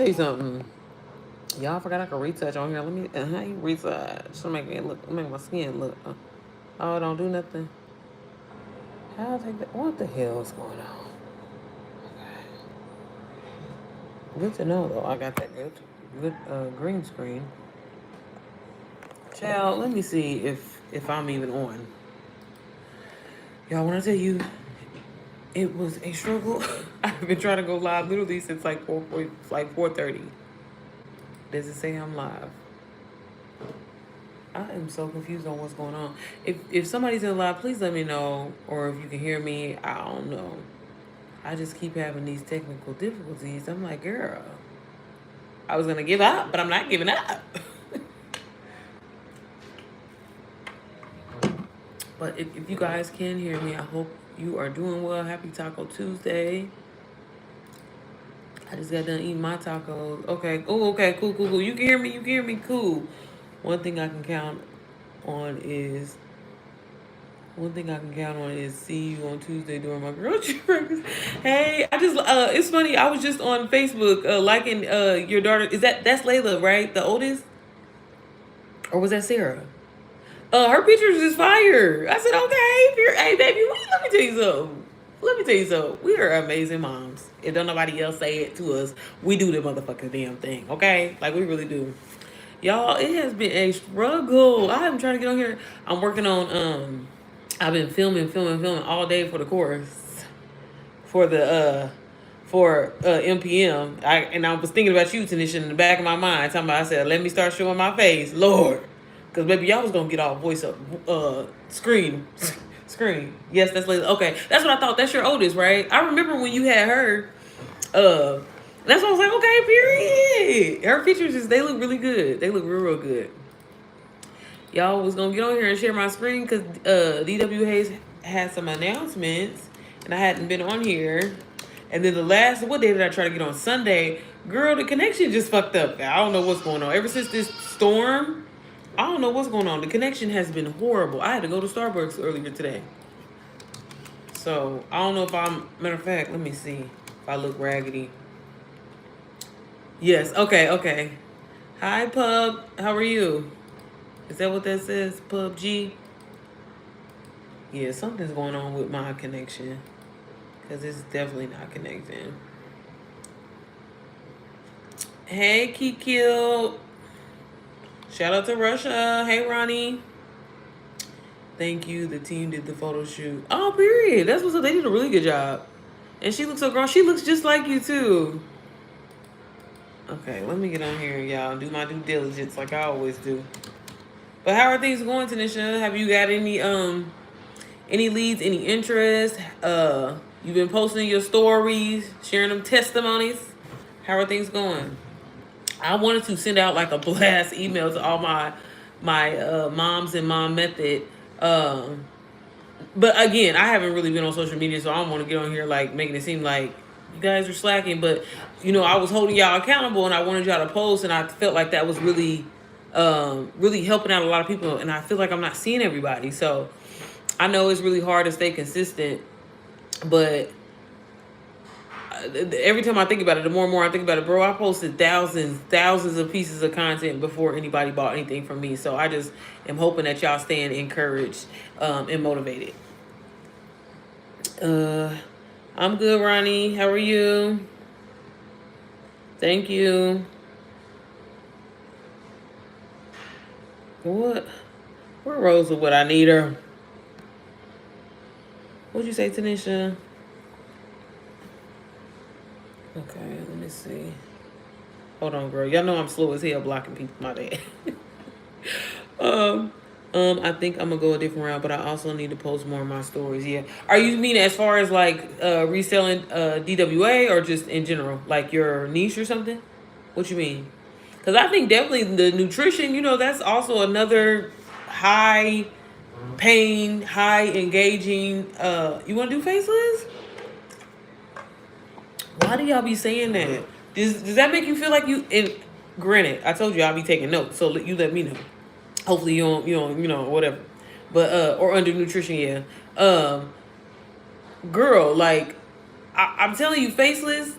tell you something. Y'all forgot I could retouch on here. Let me how you retouch to make me look, make my skin look. Oh, don't do nothing. How take that? What the hell is going on? Good to know though. I got that good green screen. Child, let me see if I'm even on. Y'all, when I tell you, it was a struggle. I've been trying to go live literally since like 4:30. Does it say I'm live? I am so confused on what's going on. If somebody's in live, please let me know. Or if you can hear me, I don't know. I just keep having these technical difficulties. I'm like, girl, I was gonna give up, but I'm not giving up. But if you guys can hear me, I hope you are doing well. Happy Taco Tuesday. I just got done eating my tacos. Okay. Oh, okay. Cool, cool, cool. You can hear me. You can hear me. Cool. One thing I can count on is One thing I can count on is see you on Tuesday during my grocery breakfast. Hey, I just it's funny. I was just on Facebook liking your daughter. That's Layla, right? The oldest, or was that Sarah? Her pictures is fire. I said, okay, hey baby, let me tell you something. Let me tell you something. We are amazing moms. If don't nobody else say it to us, we do the motherfucking damn thing. Okay, like we really do. Y'all, it has been a struggle. I'm trying to get on here. I'm working on I've been filming all day for the course. For the MPM. I was thinking about you, Tanisha, in the back of my mind. Talking about, I said, let me start showing my face. Lord. Because baby, y'all was gonna get all voice up screen. Screen. Yes, that's Layla. Okay. That's what I thought. That's your oldest, right? I remember when you had her. That's why I was like, okay, period. Her pictures they look really good. They look real good. Y'all was gonna get on here and share my screen because DW Hayes had some announcements and I hadn't been on here. And then what day did I try to get on? Sunday. Girl, the connection just fucked up. I don't know what's going on. Ever since this storm, I don't know what's going on. The connection has been horrible. I had to go to Starbucks earlier today. So I don't know if matter of fact, let me see if I look raggedy. Yes, okay. Hi, Pub. How are you? Is that what that says? PUBG? Yeah, something's going on with my connection. Because it's definitely not connecting. Hey, Kikil. Shout out to Russia. Hey, Ronnie. Thank you. The team did the photo shoot. Oh, period. That's what's up. They did a really good job. And she looks so grown. She looks just like you, too. Okay, let me get on here, y'all. Do my due diligence like I always do. But how are things going, Tanisha? Have you got any leads, any interest? You've been posting your stories, sharing them testimonies. How are things going? I wanted to send out like a blast email to all my moms and mom method. But again, I haven't really been on social media, so I don't want to get on here like making it seem like you guys are slacking. But I was holding y'all accountable, and I wanted y'all to post, and I felt like that was really, really helping out a lot of people. And I feel like I'm not seeing everybody, so I know it's really hard to stay consistent. But every time I think about it, the more and more I think about it, bro, I posted thousands of pieces of content before anybody bought anything from me. So I just am hoping that y'all staying encouraged and motivated. I'm good, Ronnie. How are you? Thank you. What? Where Rosa? What I need her? What'd you say, Tanisha? Okay, let me see. Hold on, girl. Y'all know I'm slow as hell blocking people. My bad. I think I'm gonna go a different route, but I also need to post more of my stories. Yeah. Are you mean as far as like reselling DWA or just in general, like your niche or something? What you mean? Because I think definitely the nutrition, that's also another high paying, high engaging. You want to do faceless? Why do y'all be saying that? Does that make you feel like you? And granted, I told you I'll be taking notes, so you let me know. Hopefully you don't, whatever. But or under nutrition, yeah. Girl, like I'm telling you, faceless.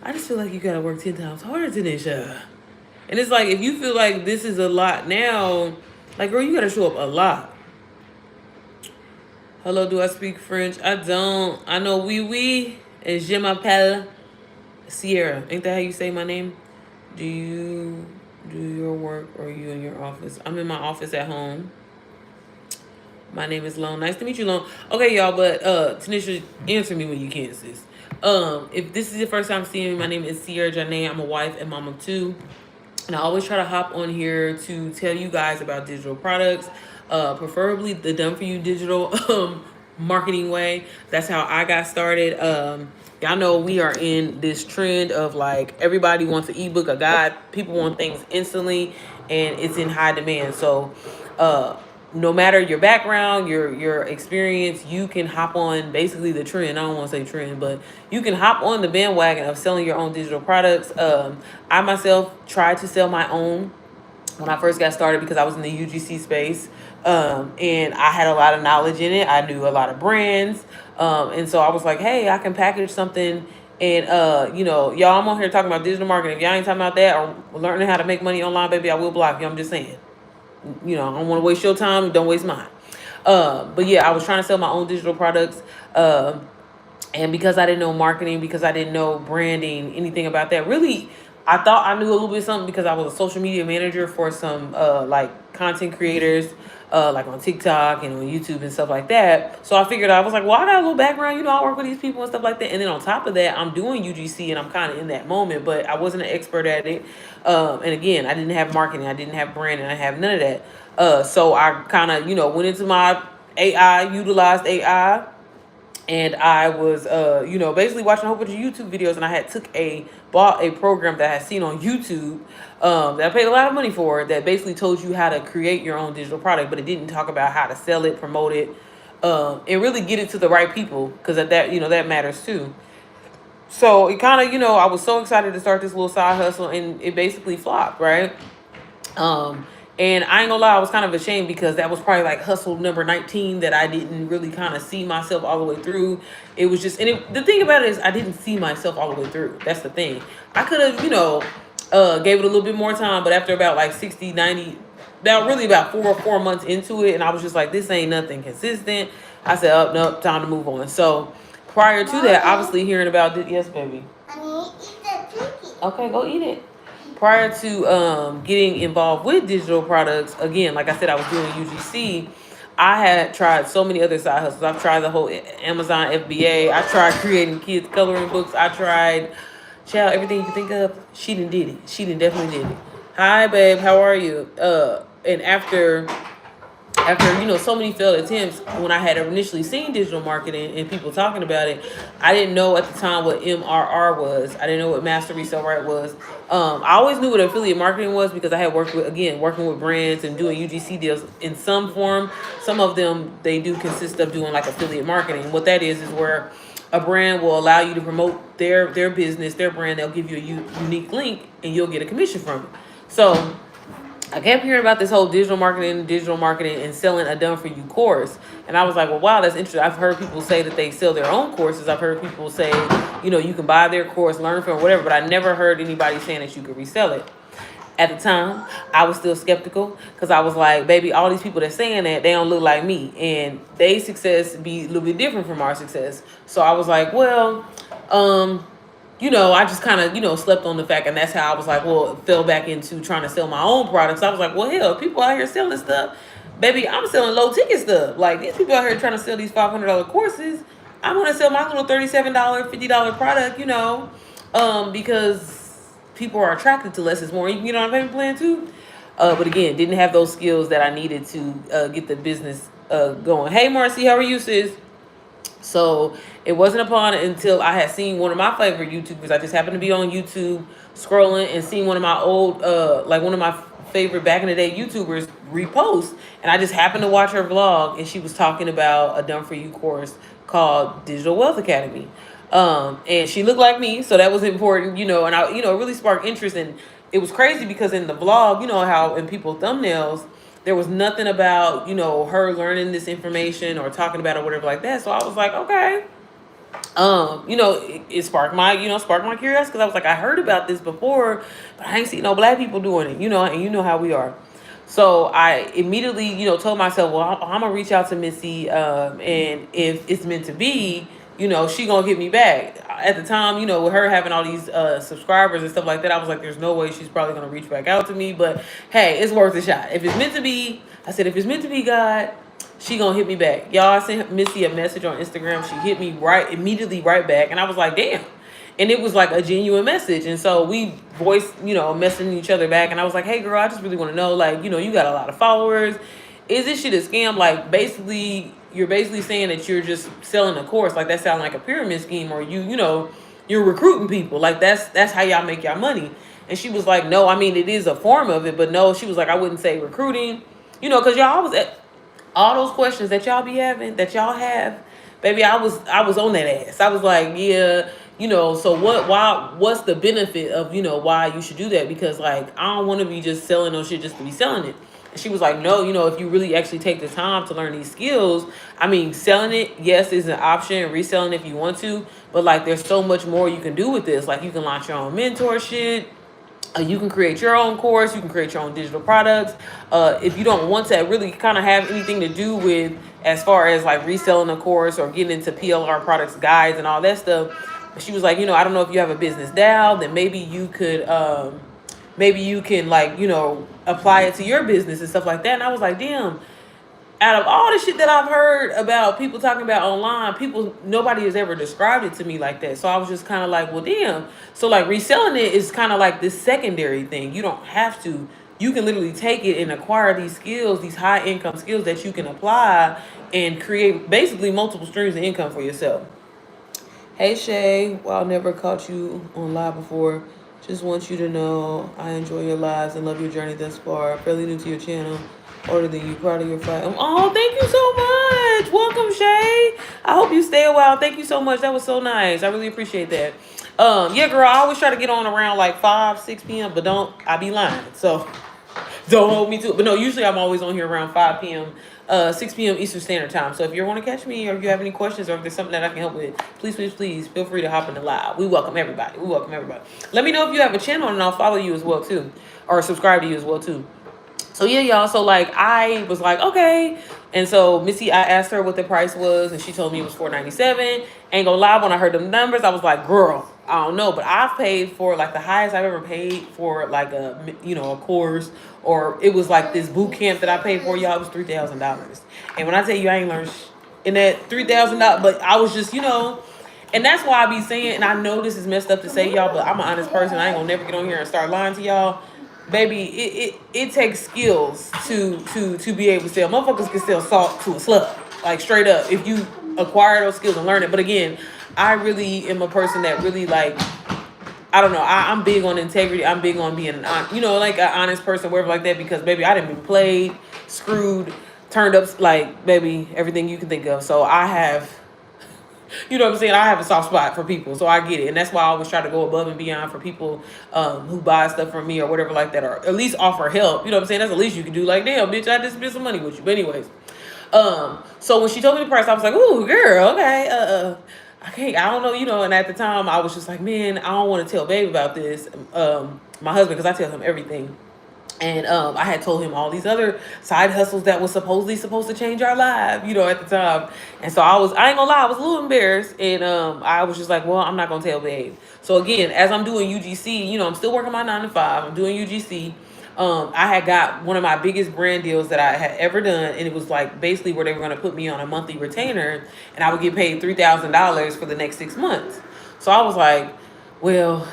I just feel like you gotta work 10 times harder, Tanisha. And it's like, if you feel like this is a lot now, like, girl, you gotta show up a lot. Hello, do I speak French? I don't. I know oui and je m'appelle Sierra. Ain't that how you say my name? Do you do your work or are you in your office? I'm in my office at home. My name is Lone. Nice to meet you, Lone. Okay, y'all, but Tanisha, answer me when you can, sis. If this is your first time seeing me, my name is Sierra Janae. I'm a wife and mom of two. And I always try to hop on here to tell you guys about digital products, preferably the done for you digital marketing way. That's how I got started. Y'all know we are in this trend of like everybody wants an ebook, a guide. People want things instantly, and it's in high demand. So, no matter your background, your experience, you can hop on basically the trend. I don't want to say trend, but you can hop on the bandwagon of selling your own digital products. I myself tried to sell my own when I first got started because I was in the UGC space, and I had a lot of knowledge in it. I knew a lot of brands, and so I was like, hey, I can package something. And y'all, I'm on here talking about digital marketing. If y'all ain't talking about that or learning how to make money online, baby, I will block you. I'm just saying. I don't want to waste your time. Don't waste mine. But yeah, I was trying to sell my own digital products. And because I didn't know marketing, because I didn't know branding, anything about that, really, I thought I knew a little bit something because I was a social media manager for some like content creators, like on TikTok and on YouTube and stuff like that. So I figured I was like, well, I got a little background, I work with these people and stuff like that. And then on top of that, I'm doing UGC and I'm kind of in that moment, but I wasn't an expert at it. And again, I didn't have marketing, I didn't have branding, I have none of that. So I kind of, went into my AI, utilized AI. And I was, basically watching a whole bunch of YouTube videos, and I had bought a program that I had seen on YouTube that I paid a lot of money for, that basically told you how to create your own digital product, but it didn't talk about how to sell it, promote it, and really get it to the right people, because that matters too. So it kind of, I was so excited to start this little side hustle, and it basically flopped, right? And I ain't gonna lie, I was kind of ashamed because that was probably like hustle number 19 that I didn't really kind of see myself all the way through. It was just, the thing about it is I didn't see myself all the way through. That's the thing. I could have, gave it a little bit more time, but after about like 60, 90, about 4 months into it, and I was just like, this ain't nothing consistent. I said, oh, no, time to move on. So prior to that, obviously hearing about it, yes, baby. I need to eat that cookie. Okay, go eat it. Prior to getting involved with digital products, again, like I said, I was doing UGC. I had tried so many other side hustles. I've tried the whole Amazon FBA. I tried creating kids coloring books. I tried, child, everything you can think of. She did it. She definitely did it. Hi, babe. How are you? And after so many failed attempts, when I had initially seen digital marketing and people talking about it, I didn't know at the time what MRR was. I didn't know what master resale right was. I always knew what affiliate marketing was because I had working with brands and doing UGC deals in some form. Some of them, they do consist of doing like affiliate marketing. What that is where a brand will allow you to promote their business, their brand. They'll give you a unique link and you'll get a commission from it. So I kept hearing about this whole digital marketing and selling a done-for-you course. And I was like, well, wow, that's interesting. I've heard people say that they sell their own courses. I've heard people say, you can buy their course, learn from it, whatever. But I never heard anybody saying that you could resell it. At the time, I was still skeptical because I was like, baby, all these people that's saying that, they don't look like me. And their success be a little bit different from our success. So I was like, well, I just kind of, slept on the fact, and that's how I was like, well, fell back into trying to sell my own products. I was like, well, hell, people out here selling stuff. Baby, I'm selling low ticket stuff. Like, these people out here trying to sell these $500 courses. I want to sell my little $37, $50 product, because people are attracted to less is more. You know what I'm playing too? But again, didn't have those skills that I needed to get the business going. Hey, Marcy, how are you, sis? So it wasn't upon until I had seen one of my favorite YouTubers. I just happened to be on YouTube scrolling and seen one of my old, one of my favorite back in the day YouTubers repost. And I just happened to watch her vlog, and she was talking about a done-for-you course called Digital Wealth Academy. And she looked like me, so that was important, and I, it really sparked interest. And it was crazy because in the vlog, how in people's thumbnails, there was nothing about, her learning this information or talking about it or whatever like that. So I was like, okay, it sparked my, sparked my curiosity because I was like, I heard about this before, but I ain't seen no black people doing it, and you know how we are. So I immediately, told myself, well, I'm gonna reach out to Missy, and if it's meant to be, she gonna get me back. At the time, with her having all these subscribers and stuff like that, I was like, there's no way she's probably gonna reach back out to me. But hey, it's worth a shot. If it's meant to be, I said, if it's meant to be, God, she gonna hit me back. Y'all, I sent Missy a message on Instagram. She hit me immediately right back, and I was like, damn. And it was like a genuine message. And so we voiced, messaging each other back. And I was like, hey girl, I just really want to know, like, you got a lot of followers. Is this shit a scam? Like, basically, you're basically saying that you're just selling a course. Like, that sounds like a pyramid scheme, or you're recruiting people. Like, that's how y'all make y'all money. And she was like, no, I mean, it is a form of it, but no, she was like, I wouldn't say recruiting, because y'all always all those questions that y'all be having, that y'all have, baby, I was on that ass. I was like, yeah, so what's the benefit of, why you should do that? Because, like, I don't want to be just selling no shit just to be selling it. And she was like, no, if you really actually take the time to learn these skills, I mean, selling it, yes, is an option, reselling if you want to, but, like, there's so much more you can do with this. Like, you can launch your own mentorship. You can create your own course. You can create your own digital products. If you don't want to really kind of have anything to do with as far as like reselling a course or getting into PLR products, guides, and all that stuff. She was like, I don't know if you have a business DAO, then maybe you could, maybe you can like, apply it to your business and stuff like that. And I was like, damn. Out of all the shit that I've heard about people talking about online, nobody has ever described it to me like that. So I was just kind of like, well, damn. So like reselling it is kind of like this secondary thing. You don't have to. You can literally take it and acquire these skills, these high income skills that you can apply and create basically multiple streams of income for yourself. Hey Shay, well, I never caught you on live before. Just want you to know I enjoy your lives and love your journey thus far. Fairly new to your channel. Older than you, proud of your fight. Oh, thank you so much. Welcome, Shay. I hope you stay a while. Thank you so much. That was so nice. I really appreciate that. Yeah, girl, I always try to get on around like 5, 6 p.m., but I be lying. So don't hold me to it. But no, usually I'm always on here around 5 p.m., 6 p.m. Eastern Standard Time. So if you want to catch me or if you have any questions or if there's something that I can help with, please feel free to hop in the live. We welcome everybody. Let me know if you have a channel and I'll follow you as well too, or subscribe to you as well too. So yeah, y'all. So like I was like, okay. And so Missy, I asked her what the price was, and she told me it was $497. Ain't gonna lie, when I heard them numbers, I was like, girl, I don't know. But I've paid for like the highest I've ever paid for like a course, or it was like this boot camp that I paid for, y'all. It was $3,000. And when I tell you I ain't learned in that $3,000, but I was just, and that's why I be saying, and I know this is messed up to say, y'all, but I'm an honest person. I ain't gonna never get on here and start lying to y'all. Baby, it takes skills to be able to sell. Motherfuckers can sell salt to a slut, like straight up, if you acquire those skills and learn it. But again, I really am a person that really like, I don't know, I'm big on integrity. I'm big on being like an honest person, whatever like that, because baby, I done been played, screwed, turned up, like baby, everything you can think of. So I have, you know what I'm saying? I have a soft spot for people, so I get it. And that's why I always try to go above and beyond for people who buy stuff from me or whatever like that, or at least offer help. You know what I'm saying? That's the least you can do. Like, damn, bitch, I just spent some money with you. But anyways, so when she told me the price, I was like, ooh, girl, okay. I don't know, and at the time I was just like, man, I don't want to tell babe about this. My husband, because I tell him everything. And I had told him all these other side hustles that was supposed to change our life, at the time. And so I ain't gonna lie, I was a little embarrassed. And I was just like, well, I'm not gonna tell babe. So again, as I'm doing UGC, I'm still working my 9 to 5. I'm doing UGC. I had got one of my biggest brand deals that I had ever done. And it was like basically where they were gonna put me on a monthly retainer and I would get paid $3,000 for the next 6 months. So I was like, well,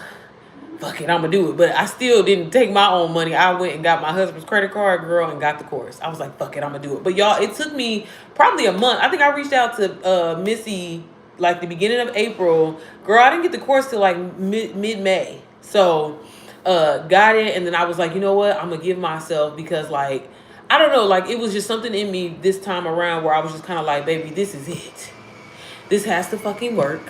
fuck it, I'm gonna do it. But I still didn't take my own money. I went and got my husband's credit card, girl, and got the course. I was like, fuck it, I'm gonna do it. But y'all, it took me probably a month. I think I reached out to Missy like the beginning of April. Girl, I didn't get the course till like mid-May. So got it, and then I was like, you know what, I'm gonna give myself, because like, I don't know, like it was just something in me this time around where I was just kind of like, baby, this is it. This has to fucking work.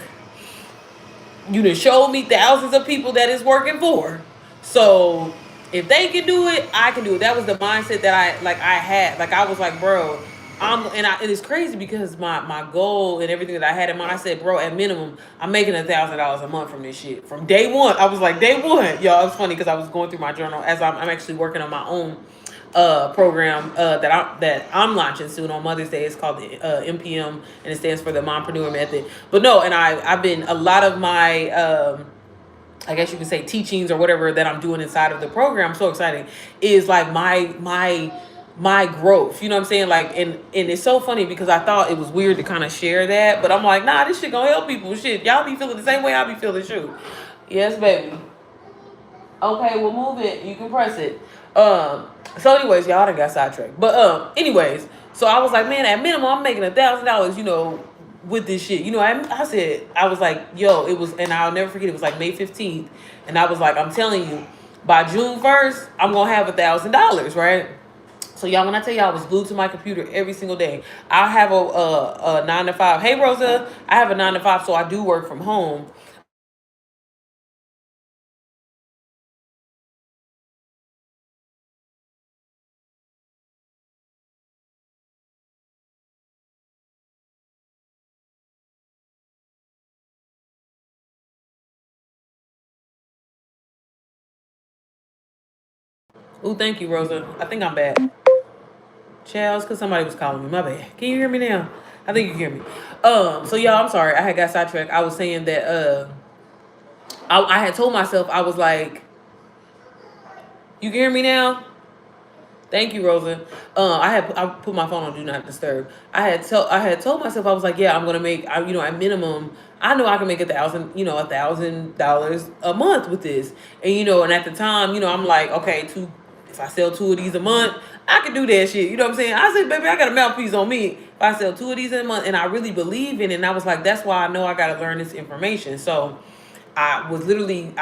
You done showed me thousands of people that it's working for. So if they can do it, I can do it. That was the mindset that I had. Like I was like, bro, And it's crazy because my goal and everything that I had in mind, I said, bro, at minimum, I'm making $1,000 a month from this shit. From day one, I was like, day one, y'all. It's funny because I was going through my journal as I'm actually working on my own program that I'm launching soon on Mother's Day. It's called the MPM, and it stands for the Mompreneur Method. But no, and I've been a lot of my I guess you could say teachings or whatever that I'm doing inside of the program. So exciting is like my growth. You know what I'm saying? Like, and it's so funny because I thought it was weird to kind of share that, but I'm like, nah, this shit gonna help people. Shit, y'all be feeling the same way I be feeling. Shoot, yes, baby. Okay, we'll move it. You can press it. So anyways, y'all done got sidetracked. But anyways, so I was like, man, at minimum, I'm making $1,000. With this shit. I said, I was like, yo, it was, and I'll never forget. It was like May 15th, and I was like, I'm telling you, by June 1st, I'm gonna have $1,000, right? So y'all, when I tell y'all I was glued to my computer every single day, I have a 9 to 5. Hey Rosa, I have a 9 to 5, so I do work from home. Ooh, thank you, Rosa. I think I'm back. Charles, because somebody was calling me. My bad. Can you hear me now? I think you can hear me. So y'all, I'm sorry. I had got sidetracked. I was saying that I had told myself, I was like, you can hear me now? Thank you, Rosa. I put my phone on do not disturb. I had told myself, I was like, yeah, I'm gonna make at minimum, I know I can make $1,000 a month with this. And at the time, I'm like, okay, if I sell two of these a month, I can do that shit. You know what I'm saying? I said, baby, I got a mouthpiece on me. If I sell two of these in a month, and I really believe in it, and I was like, that's why I know I gotta learn this information. So I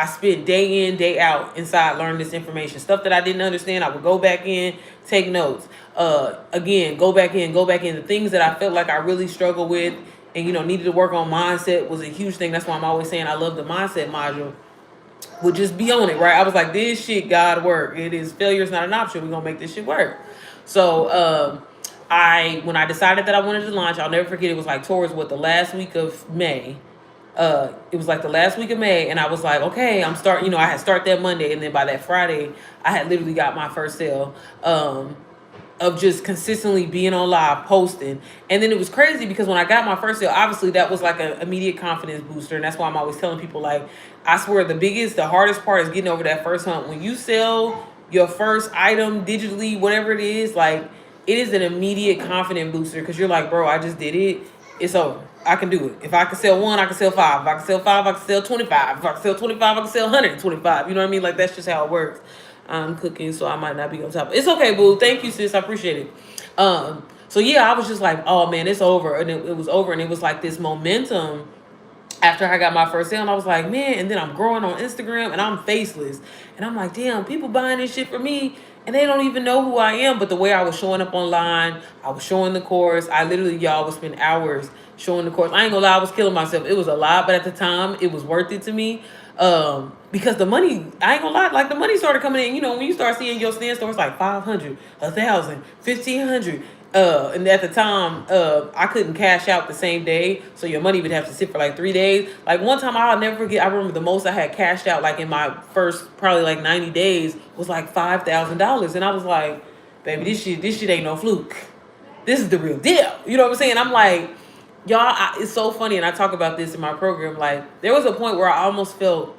spent day in, day out inside learning this information. Stuff that I didn't understand, I would go back in, take notes. Again, go back in, go back in. The things that I felt like I really struggled with and, needed to work on mindset was a huge thing. That's why I'm always saying I love the mindset module. Would just be on it, right? I was like, this shit gotta work. Failure is not an option. We're gonna make this shit work. So, when I decided that I wanted to launch, I'll never forget, it was like towards the last week of May. It was like the last week of May, and I was like, okay, I'm starting. I had start that Monday, and then by that Friday, I had literally got my first sale. Of just consistently being on live posting. And then it was crazy because when I got my first sale, obviously that was like an immediate confidence booster. And that's why I'm always telling people, like, I swear the hardest part is getting over that first hump. When you sell your first item digitally, whatever it is, like, it is an immediate confidence booster because you're like, bro, I just did it. It's over. I can do it. If I can sell one, I can sell five. If I can sell five, I can sell 25. If I can sell 25, I can sell 125. You know what I mean? Like, that's just how it works. I'm cooking, so I might not be on top. It's okay, boo. Thank you, sis. I appreciate it. So yeah, I was just like, oh man, it's over. And it was over. And it was like this momentum after I got my first sale. And I was like, man, and then I'm growing on Instagram and I'm faceless. And I'm like, damn, people buying this shit for me and they don't even know who I am. But the way I was showing up online, I was showing the course. I literally, y'all, would spend hours showing the course. I ain't gonna lie, I was killing myself. It was a lot, but at the time, it was worth it to me. Because the money, I ain't gonna lie, like the money started coming in. When you start seeing your stand stores like 500, 1,000, 1,500. And at the time, I couldn't cash out the same day, so your money would have to sit for like 3 days. Like one time, I'll never forget. I remember the most I had cashed out, like in my first probably like 90 days, was like $5,000, and I was like, baby, this shit ain't no fluke. This is the real deal. You know what I'm saying? I'm like, y'all, it's so funny, and I talk about this in my program. Like there was a point where I almost felt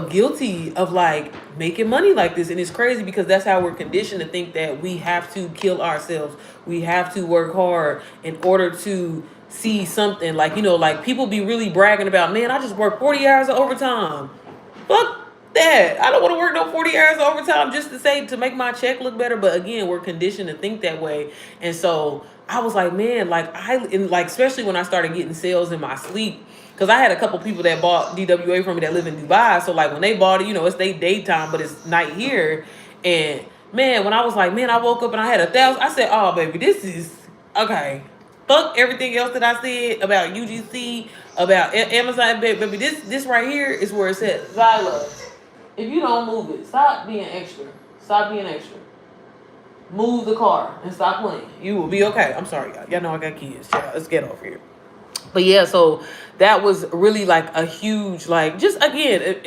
guilty of like making money like this. And it's crazy because that's how we're conditioned to think that we have to kill ourselves. We have to work hard in order to see something. Like, like people be really bragging about, man, I just worked 40 hours of overtime. Fuck that. I don't want to work no 40 hours of overtime just to make my check look better. But again, we're conditioned to think that way. And so I was like, man, especially when I started getting sales in my sleep, because I had a couple people that bought DWA from me that live in Dubai. So like when they bought it, it's their daytime, but it's night here. And man, when I was like, man, I woke up and I had 1,000, I said, oh baby, this is okay. Fuck everything else that I said about UGC, about Amazon, baby. This right here is where it's at. Zyla, if you don't move it, stop being extra. Stop being extra. move the car and stop playing. You will be okay. I'm sorry, y'all. Y'all know I got kids. Yeah, let's get over here. But yeah, so that was really like a huge, like, just again,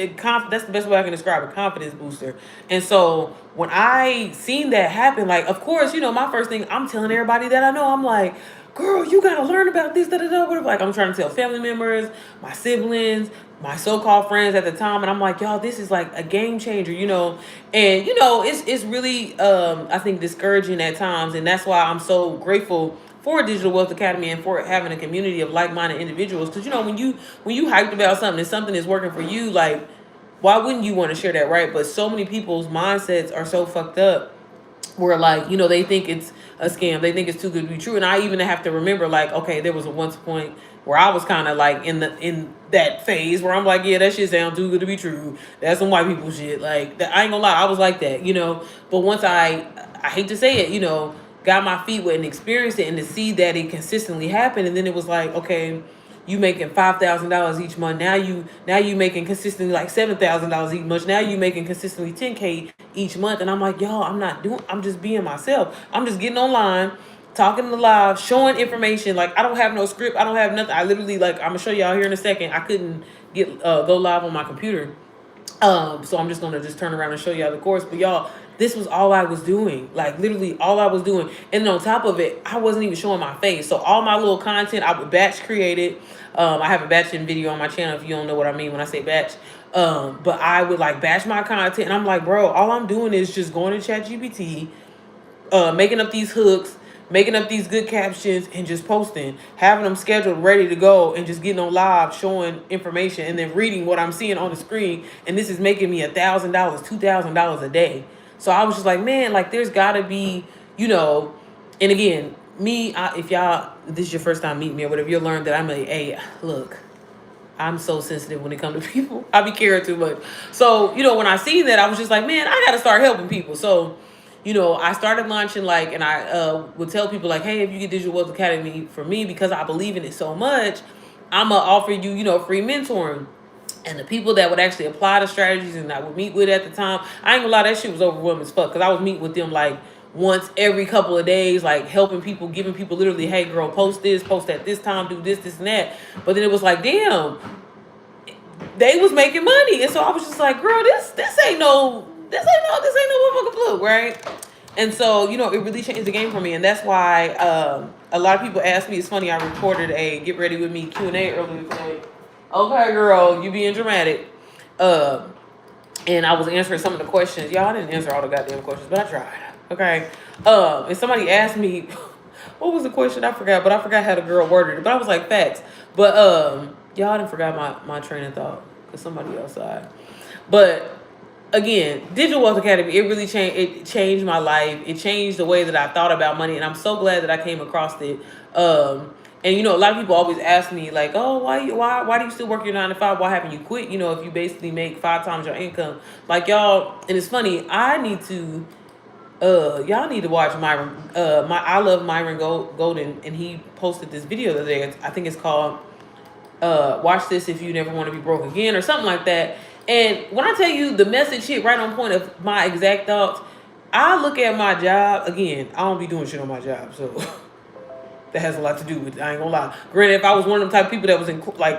that's the best way I can describe it, confidence booster. And so when I seen that happen, like, of course, my first thing, I'm telling everybody that I know, I'm like, girl, you gotta learn about this, da da da, whatever. Like, I'm trying to tell family members, my siblings, my so-called friends at the time, and I'm like, y'all, this is like a game changer, and it's really I think discouraging at times, and that's why I'm so grateful for Digital Wealth Academy and for having a community of like-minded individuals. Because when you hyped about something and something is working for you, like, why wouldn't you want to share that, right? But so many people's mindsets are so fucked up where, like, they think it's a scam, they think it's too good to be true. And I even have to remember, like, okay, there was a once point where I was kind of like in that phase where I'm like, yeah, that shit sounds too good to be true. That's some white people shit. Like, I ain't gonna lie, I was like that, but once I hate to say it, got my feet wet and experienced it, and to see that it consistently happened, and then it was like, okay, you making $5,000 each month. Now you making consistently like $7,000 each month. Now you making consistently $10K each month. And I'm like, y'all, I'm just being myself. I'm just getting online, talking to live, showing information. Like, I don't have no script. I don't have nothing. I literally, like, I'm gonna show y'all here in a second. I couldn't get go live on my computer. So I'm just gonna just turn around and show y'all the course. But y'all, this was all I was doing, like literally all I was doing. And then on top of it, I wasn't even showing my face. So all my little content, I would batch create it. I have a batching video on my channel if you don't know what I mean when I say batch. But I would like batch my content, and I'm like, bro, all I'm doing is just going to ChatGPT, making up these hooks, making up these good captions, and just posting, having them scheduled, ready to go, and just getting on live, showing information, and then reading what I'm seeing on the screen. And this is making me $1,000, $2,000 a day. So I was just like, man, like, there's gotta be, and again, if y'all, this is your first time meeting me or whatever, you'll learn that look, I'm so sensitive when it comes to people. I be caring too much. So, when I seen that, I was just like, man, I gotta start helping people. So, I started launching, like, and I would tell people, like, hey, if you get Digital Wealth Academy for me, because I believe in it so much, I'm gonna offer you, free mentoring. And the people that would actually apply the strategies and I would meet with at the time, I ain't gonna lie, that shit was overwhelming as fuck. Because I was meeting with them, like, once every couple of days, like, helping people, giving people literally, hey, girl, post this, post at this time, do this, this, and that. But then it was like, damn, they was making money. And so I was just like, girl, this ain't no motherfucking fluke, right? And so, it really changed the game for me. And that's why a lot of people ask me, it's funny, I recorded a Get Ready With Me Q&A earlier today. Okay, girl, you being dramatic. And I was answering some of the questions. Y'all, I didn't answer all the goddamn questions, but I tried. Okay. And somebody asked me, what was the question? I forgot, but I forgot how the girl worded it. But I was like, facts. But y'all, I didn't forgot my train of thought because somebody else said. But again, Digital Wealth Academy, it really changed my life. It changed the way that I thought about money, and I'm so glad that I came across it. And a lot of people always ask me, like, oh, why do you still work your 9 to 5? Why haven't you quit? If you basically make 5 times your income, like, y'all. And it's funny, I need to y'all need to watch Myron. I love Myron Golden, and he posted this video the other day. I think it's called "Watch This If You Never Want to Be Broke Again" or something like that. And when I tell you the message hit right on point of my exact thoughts, I look at my job again. I don't be doing shit on my job, so that has a lot to do with it. I ain't gonna lie. Granted, if I was one of them type of people that was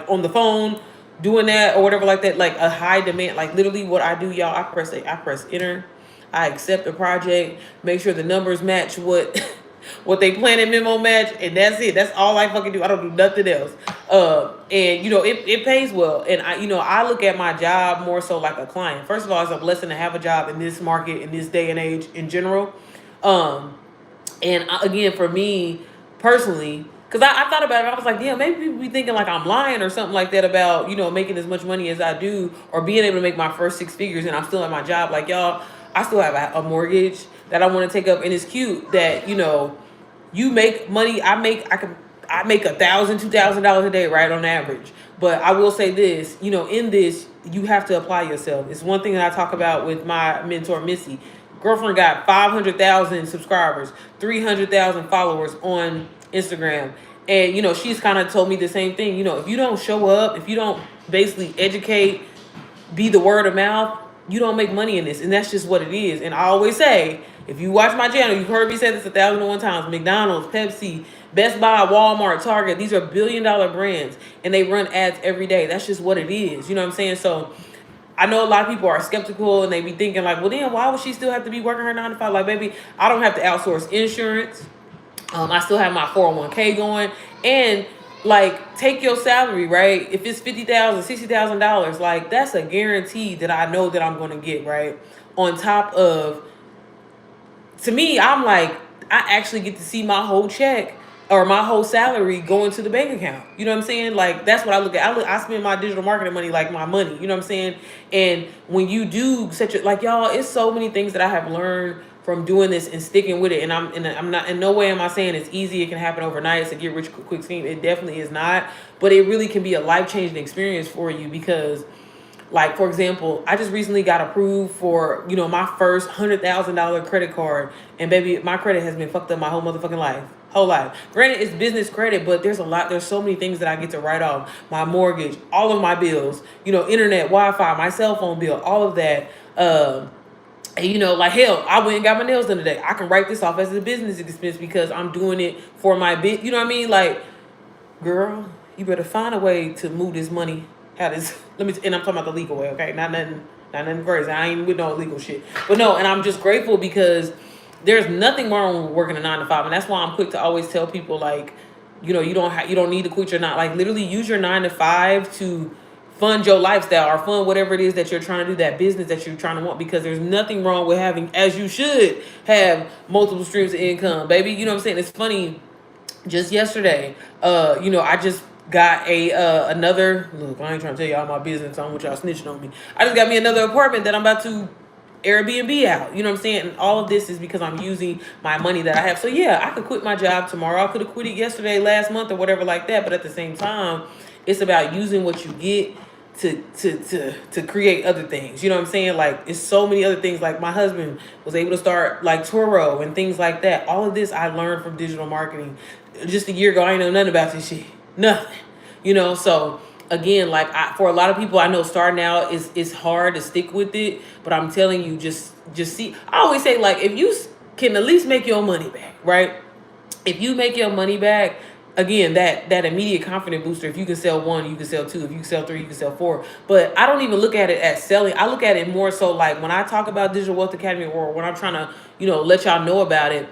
on the phone doing that or whatever like that, like a high demand, like literally what I do, y'all, I press enter. I accept the project, make sure the numbers match what they plan in memo match, and that's it. That's all I fucking do. I don't do nothing else. And it pays well. And I look at my job more so like a client. First of all, it's a blessing to have a job in this market, in this day and age in general. And again, for me personally, because I thought about it, I was like, yeah, maybe people be thinking like I'm lying or something like that about, making as much money as I do or being able to make my first 6 figures and I'm still at my job. Like, y'all, I still have a mortgage that I want to take up. And it's cute that, you make money. I make $1,000, $2,000 a day, right, on average. But I will say this, in this, you have to apply yourself. It's one thing that I talk about with my mentor, Missy. Girlfriend got 500,000 subscribers, 300,000 followers on Instagram. And, she's kind of told me the same thing. If you don't show up, if you don't basically educate, be the word of mouth, you don't make money in this. And that's just what it is. And I always say, If you watch my channel, you've heard me say this 1,001 times. McDonald's, Pepsi, Best Buy, Walmart, Target, these are billion-dollar brands, and they run ads every day. That's just what it is. You know what I'm saying? So I know a lot of people are skeptical, and they be thinking like, well, then why would she still have to be working her 9 to 5? Like, baby, I don't have to outsource insurance. I still have my 401k going, and like, take your salary, right? If it's $50,000, $60,000, like, that's a guarantee that I know that I'm going to get, right? On top of, to me, I'm like, I actually get to see my whole check or my whole salary go into the bank account. You know what I'm saying? Like, that's what I look at. I spend my digital marketing money like my money. You know what I'm saying? And when you do such a, like, y'all, it's so many things that I have learned from doing this and sticking with it. And I'm not, in no way am I saying it's easy. It can happen overnight. It's a get rich quick scheme. It definitely is not. But it really can be a life-changing experience for you because, like, for example, I just recently got approved for, you know, my first $100,000 credit card. And baby, my credit has been fucked up my whole motherfucking life. Whole life. Granted, it's business credit, but there's so many things that I get to write off. My mortgage, all of my bills, you know, internet, Wi-Fi, my cell phone bill, all of that. And, you know, like, hell, I went and got my nails done today. I can write this off as a business expense because I'm doing it for my bit. You know what I mean? Like, girl, you better find a way to move this money. How this? And I'm talking about the legal way, okay? Not nothing crazy. I ain't with no illegal shit. But no, and I'm just grateful because there's nothing wrong with working a 9 to 5, and that's why I'm quick to always tell people, like, you know, you don't need to quit your like, literally use your 9 to 5 to fund your lifestyle or fund whatever it is that you're trying to do, that business that you're trying to want, because there's nothing wrong with having, as you should have, multiple streams of income, baby. You know what I'm saying? It's funny. Just yesterday, you know, I just got another, look, I ain't trying to tell y'all my business. I don't want y'all snitching on me. I just got me another apartment that I'm about to Airbnb out. You know what I'm saying? And all of this is because I'm using my money that I have. So yeah, I could quit my job tomorrow. I could have quit it yesterday, last month, or whatever like that. But at the same time, it's about using what you get to create other things. You know what I'm saying? Like, it's so many other things. Like, my husband was able to start like Turo and things like that. All of this I learned from digital marketing. Just a year ago, I ain't know nothing about this shit. Nothing. You know, so again, like, for a lot of people, I know starting out is hard to stick with it, but I'm telling you, just see. I always say, like, if you can at least make your money back, right? If you make your money back, again, that immediate confidence booster. If you can sell 1, you can sell 2. If you can sell 3, you can sell 4. But I don't even look at it as selling. I look at it more so like when I talk about Digital Wealth Academy, or when I'm trying to, you know, let y'all know about it.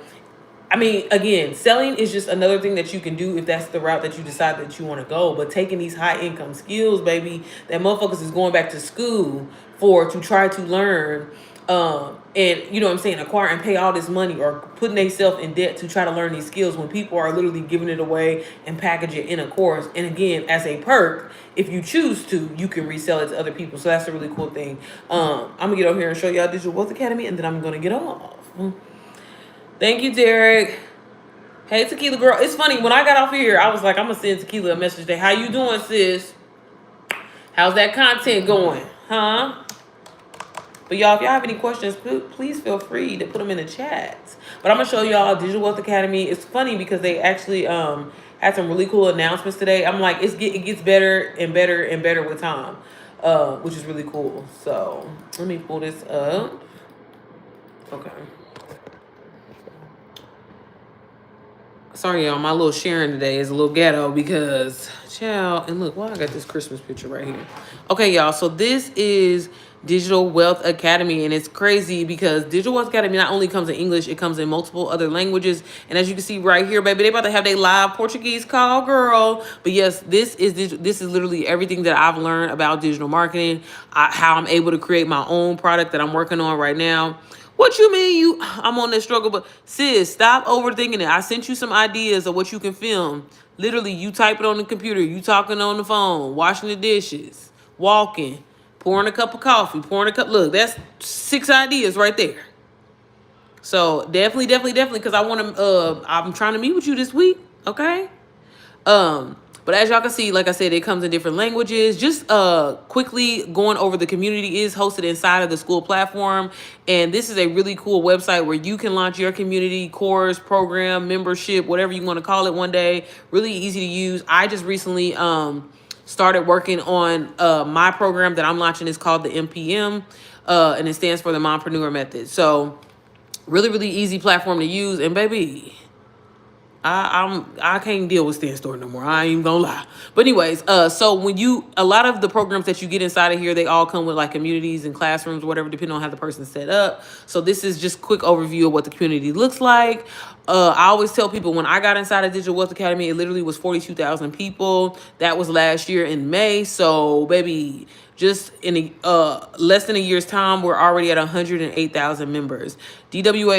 I mean, again, selling is just another thing that you can do if that's the route that you decide that you want to go. But taking these high income skills, baby, that motherfuckers is going back to school to try to learn, and, you know what I'm saying, acquire and pay all this money, or putting themselves in debt to try to learn these skills, when people are literally giving it away and package it in a course. And again, as a perk, if you choose to, you can resell it to other people. So that's a really cool thing. I'm gonna get over here and show y'all Digital Wealth Academy, and then I'm gonna get off. Thank you, Derek. Hey, Tequila girl. It's funny, when I got off here, I was like, I'm gonna send Tequila a message today. How you doing, sis? How's that content going? Huh? But y'all, if y'all have any questions, please feel free to put them in the chat. But I'm gonna show y'all Digital Wealth Academy. It's funny because they actually had some really cool announcements today. I'm like, it gets better and better and better with time, which is really cool. So let me pull this up. Okay. Sorry, y'all, my little sharing today is a little ghetto because, child, and look, why I got this Christmas picture right here. Okay, y'all, so this is Digital Wealth Academy, and it's crazy because Digital Wealth Academy not only comes in English, it comes in multiple other languages. And as you can see right here, baby, they about to have their live Portuguese call, girl. But yes, this is literally everything that I've learned about digital marketing, how I'm able to create my own product that I'm working on right now. What you mean I'm on that struggle? But sis, stop overthinking it. I sent you some ideas of what you can film. Literally, you type it on the computer, you talking on the phone, washing the dishes, walking, pouring a cup of coffee, look, that's 6 ideas right there. So definitely, because I want to, I'm trying to meet with you this week, okay? But as y'all can see, like I said, it comes in different languages. Just quickly going over, the community is hosted inside of the school platform. And this is a really cool website where you can launch your community course, program, membership, whatever you want to call it one day. Really easy to use. I just recently started working on my program that I'm launching. Is called the MPM, and it stands for the Mompreneur Method. So Really, really easy platform to use. And baby, I can't deal with Stand Store no more. I ain't even gonna lie. But anyways, so when a lot of the programs that you get inside of here, they all come with like communities and classrooms, whatever, depending on how the person's set up. So this is just quick overview of what the community looks like. I always tell people when I got inside of Digital Wealth Academy, it literally was 42,000 people. That was last year in May. So baby, just in less than a year's time, we're already at 108,000 members. DWA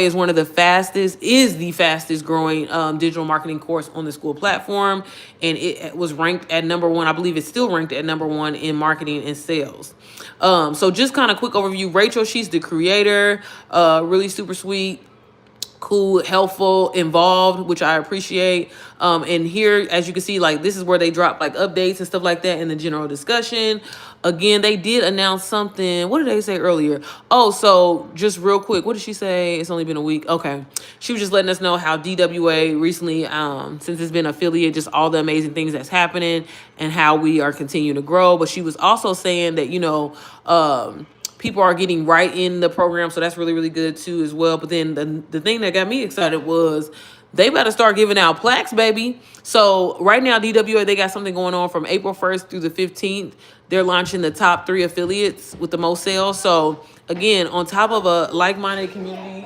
is the fastest growing digital marketing course on the school platform. And it was ranked at #1. I believe it's still ranked at #1 in marketing and sales. So just kind of quick overview. Rachel, she's the creator, really super sweet, cool, helpful, involved, which I appreciate. And here, as you can see, like this is where they drop like updates and stuff like that in the general discussion. Again, they did announce something. What did they say earlier? Oh, so just real quick, what did she say? It's only been a week. Okay. She was just letting us know how DWA recently, since it's been affiliate, just all the amazing things that's happening and how we are continuing to grow. But she was also saying that, people are getting right in the program, so that's really, really good too as well. But then the thing that got me excited was they better start giving out plaques, baby. So right now, DWA, they got something going on from April 1st through the 15th. They're launching the top 3 affiliates with the most sales. So again, on top of a like-minded community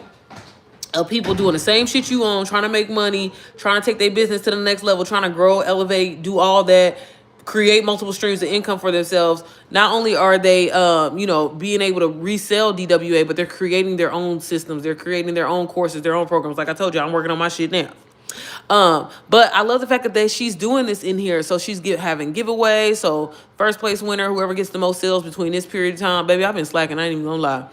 of people doing the same shit you own, trying to make money, trying to take their business to the next level, trying to grow, elevate, do all that, create multiple streams of income for themselves. Not only are they, being able to resell DWA, but they're creating their own systems. They're creating their own courses, their own programs. Like I told you, I'm working on my shit now. But I love the fact that she's doing this in here. So she's having giveaways. So first place winner, whoever gets the most sales between this period of time, baby, I've been slacking. I ain't even gonna lie.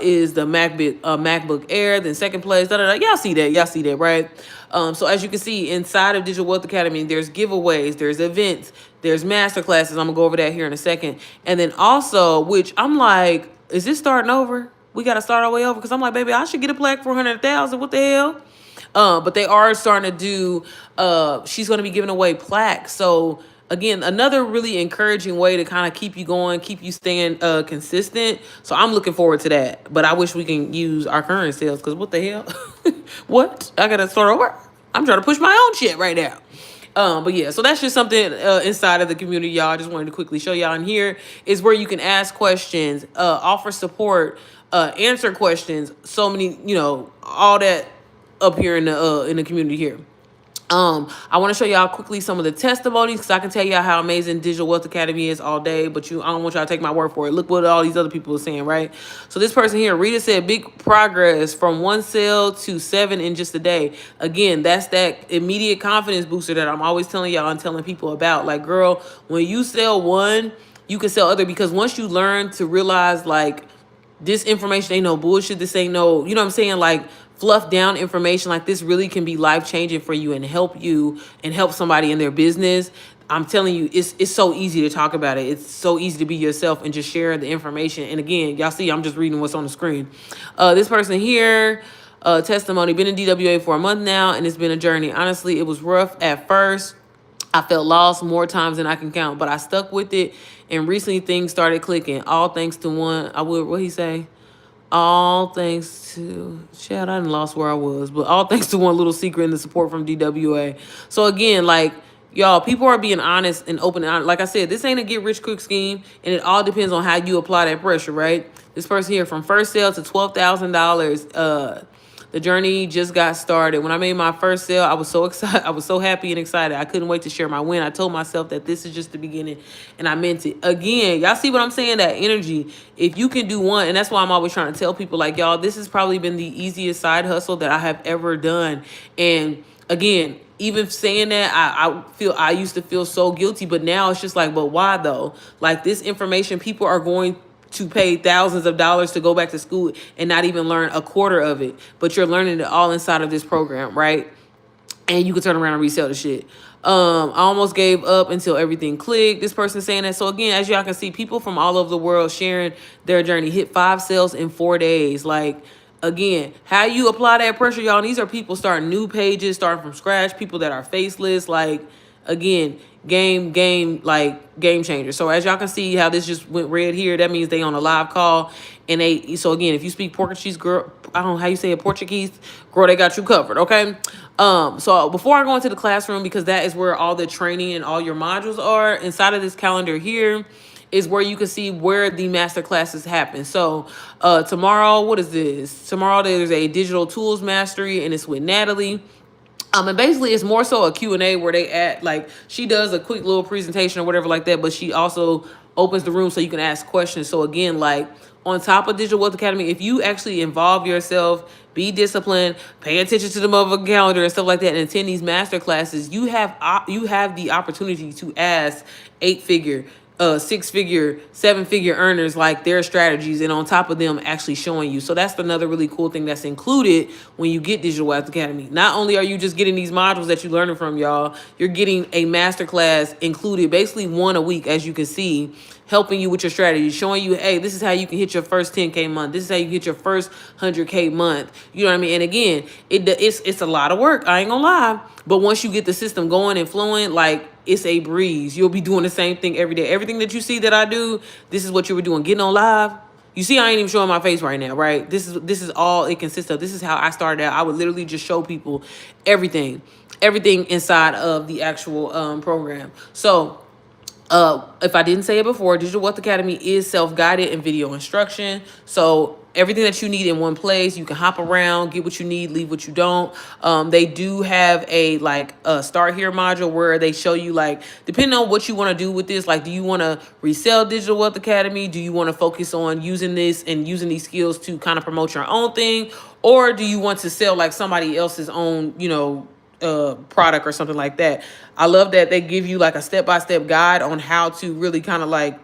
Is the MacBook Air. Then second place, Y'all see that, right? So as you can see inside of Digital Wealth Academy, there's giveaways, there's events, there's master classes. I'm gonna go over that here in a second. And then also, which I'm like, is this starting over? We gotta start our way over, because I'm like, baby, I should get a plaque for 100,000. What the hell? But they are starting to do, she's going to be giving away plaques. So again, another really encouraging way to kind of keep you going, keep you staying consistent. So I'm looking forward to that. But I wish we can use our current sales, because what the hell? What? I got to start over? I'm trying to push my own shit right now. But yeah, so that's just something inside of the community, y'all. I just wanted to quickly show y'all. And here is where you can ask questions, offer support, answer questions. So many, all that up here in the community here. I want to show y'all quickly some of the testimonies, because I can tell y'all how amazing Digital Wealth Academy is all day, but I don't want y'all to take my word for it. Look what all these other people are saying, right? So this person here, Rita, said big progress from 1 sale to 7 in just a day. Again, that's that immediate confidence booster that I'm always telling y'all and telling people about. Like, girl, when you sell one, you can sell other, because once you learn to realize, like, this information ain't no bullshit, this ain't no, you know what I'm saying, like, fluff down information like this really can be life-changing for you and help somebody in their business. I'm telling you, it's so easy to talk about it. It's so easy to be yourself and just share the information. And again, y'all see, I'm just reading what's on the screen. This person here, testimony, been in DWA for a month now, and it's been a journey. Honestly, it was rough at first. I felt lost more times than I can count, but I stuck with it, and recently things started clicking. All thanks to what he say? All thanks to, Chad, I done lost where I was, but all thanks to one little secret and the support from DWA. So again, like, y'all, people are being honest and open. And like I said, this ain't a get rich quick scheme, and it all depends on how you apply that pressure, right? This person here, from first sale to $12,000, the journey just got started. When I made my first sale, I was so excited. I was so happy and excited. I couldn't wait to share my win. I told myself that this is just the beginning, and I meant it. Again, y'all see what I'm saying? That energy. If you can do one, and that's why I'm always trying to tell people, like, y'all, this has probably been the easiest side hustle that I have ever done. And again, even saying that, I used to feel so guilty, but now it's just like, but why though? Like, this information, people are going to pay thousands of dollars to go back to school and not even learn a quarter of it, but you're learning it all inside of this program, right? And you can turn around and resell the shit. I almost gave up until everything clicked. This person saying that. So again, as y'all can see, people from all over the world sharing their journey. Hit 5 sales in 4 days. Like, again, how you apply that pressure, y'all? These are people starting new pages, starting from scratch, people that are faceless. Like, again, game changer. So as y'all can see how this just went red here, that means they on a live call. And so again, if you speak Portuguese, I don't know how you say it, Portuguese, girl, they got you covered, okay? So before I go into the classroom, because that is where all the training and all your modules are, inside of this calendar here is where you can see where the master classes happen. So tomorrow, what is this? Tomorrow there's a digital tools mastery, and it's with Natalie. And basically it's more so a Q&A where they add, like, she does a quick little presentation or whatever like that, but she also opens the room so you can ask questions. So again, like, on top of Digital Wealth Academy, if you actually involve yourself, be disciplined, pay attention to the motherfucking calendar and stuff like that, and attend these master classes, you have the opportunity to ask 8-figure, 6-figure, 7-figure earners like their strategies, and on top of them actually showing you. So that's another really cool thing that's included when you get Digital Wealth Academy. Not only are you just getting these modules that you're learning from, y'all, you're getting a masterclass included, basically one a week, as you can see, helping you with your strategy, showing you, hey, this is how you can hit your first 10K month. This is how you get your first 100K month. You know what I mean? And again, it's a lot of work. I ain't gonna lie. But once you get the system going and flowing, like, it's a breeze. You'll be doing the same thing every day. Everything that you see that I do, this is what you were doing. Getting on live. You see, I ain't even showing my face right now, right? This is all it consists of. This is how I started out. I would literally just show people everything inside of the actual program. So if I didn't say it before, Digital Wealth Academy is self-guided and video instruction. So everything that you need in one place, you can hop around, get what you need, leave what you don't. They do have a start here module where they show you, like, depending on what you want to do with this, like, do you want to resell Digital Wealth Academy? Do you want to focus on using this and using these skills to kind of promote your own thing? Or do you want to sell like somebody else's own, product or something like that? I love that they give you like a step-by-step guide on how to really kind of like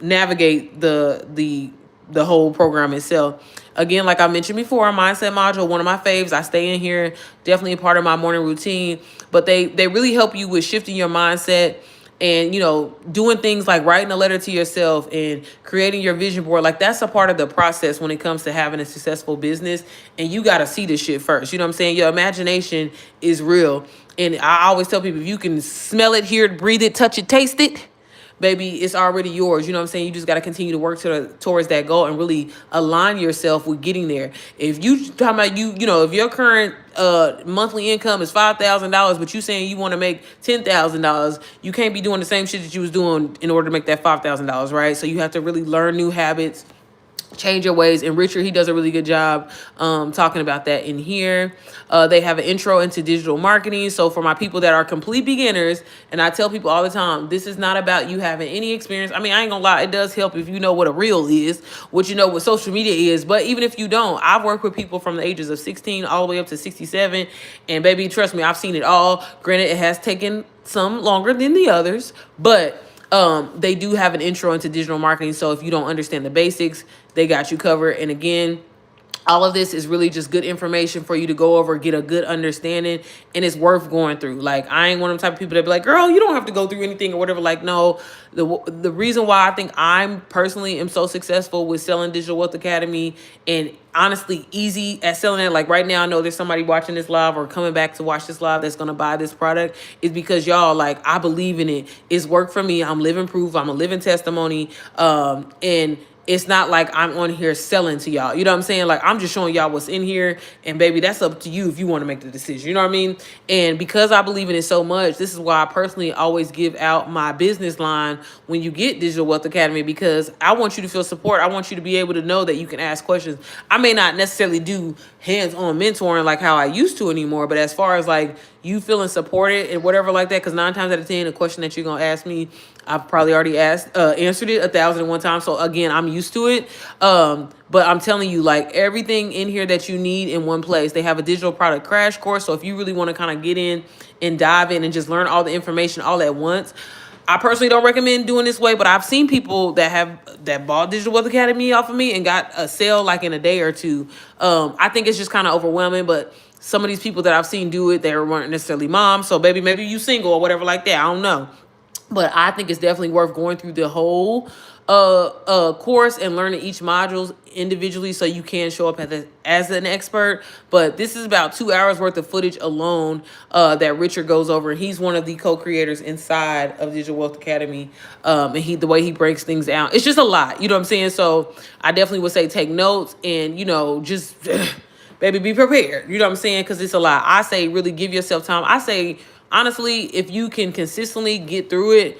navigate the whole program itself. Again, like I mentioned before, mindset module, one of my faves. I stay in here, definitely a part of my morning routine, but they really help you with shifting your mindset and, doing things like writing a letter to yourself and creating your vision board. Like, that's a part of the process when it comes to having a successful business. And you got to see this shit first. You know what I'm saying? Your imagination is real. And I always tell people, if you can smell it, hear it, breathe it, touch it, taste it, baby, it's already yours. You know what I'm saying? You just got to continue to work towards that goal and really align yourself with getting there. If you talking about if your current monthly income is $5,000, but you saying you want to make $10,000, you can't be doing the same shit that you was doing in order to make that $5,000, right? So you have to really learn new habits, change your ways. And Richard, he does a really good job talking about that in here. They have an intro into digital marketing. So for my people that are complete beginners, and I tell people all the time, this is not about you having any experience. I mean, I ain't gonna lie, it does help if you know what a reel is, what social media is. But even if you don't, I've worked with people from the ages of 16 all the way up to 67. And baby, trust me, I've seen it all. Granted, it has taken some longer than the others, but they do have an intro into digital marketing. So if you don't understand the basics, they got you covered. And again, all of this is really just good information for you to go over, get a good understanding, and it's worth going through. Like, I ain't one of them type of people that be like, girl, you don't have to go through anything or whatever. Like, no, the reason why I think I'm personally am so successful with selling Digital Wealth Academy and honestly easy at selling it, like right now I know there's somebody watching this live or coming back to watch this live that's going to buy this product, is because y'all, like, I believe in it. It's worked for me. I'm living proof. I'm a living testimony. And it's not like I'm on here selling to y'all. You know what I'm saying? Like, I'm just showing y'all what's in here. And baby, that's up to you if you want to make the decision. You know what I mean? And because I believe in it so much, this is why I personally always give out my business line when you get Digital Wealth Academy, because I want you to feel support. I want you to be able to know that you can ask questions. I may not necessarily do hands-on mentoring like how I used to anymore, but as far as like you feeling supported and whatever like that, because 9 times out of 10, the question that you're going to ask me, I've probably already answered it 1,001 times. So again, I'm used to it. But I'm telling you, like, everything in here that you need in one place. They have a digital product crash course. So if you really want to kind of get in and dive in and just learn all the information all at once, I personally don't recommend doing this way, but I've seen people that bought Digital Wealth Academy off of me and got a sale like in a day or two. I think it's just kind of overwhelming, but some of these people that I've seen do it, they weren't necessarily moms. So baby, maybe you single or whatever like that. I don't know. But I think it's definitely worth going through the whole course and learning each modules individually so you can show up as an expert. But this is about 2 hours worth of footage alone that Richard goes over. He's one of the co-creators inside of Digital Wealth Academy. And the way he breaks things down, it's just a lot. You know what I'm saying? So I definitely would say take notes and, just baby, be prepared. You know what I'm saying? Because it's a lot. I say really give yourself time. I say, honestly, if you can consistently get through it,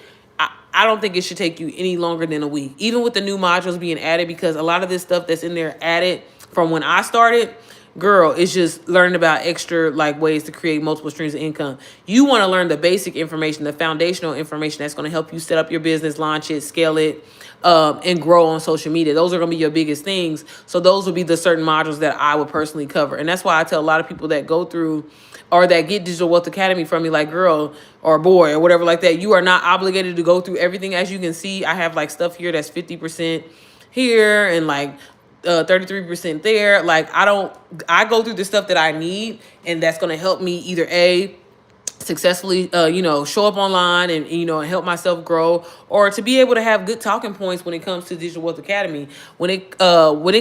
I don't think it should take you any longer than a week, even with the new modules being added, because a lot of this stuff that's in there added from when I started, girl, it's just learning about extra like ways to create multiple streams of income. You want to learn the basic information, the foundational information that's going to help you set up your business, launch it, scale it, and grow on social media. Those are going to be your biggest things. So those would be the certain modules that I would personally cover. And that's why I tell a lot of people that go through or that get Digital Wealth Academy from me, like, girl or boy or whatever like that, you are not obligated to go through everything. As you can see, I have like stuff here that's 50% here and like 33% there. Like, I go through the stuff that I need, and that's going to help me either successfully show up online and help myself grow, or to be able to have good talking points when it comes to Digital Wealth Academy. When it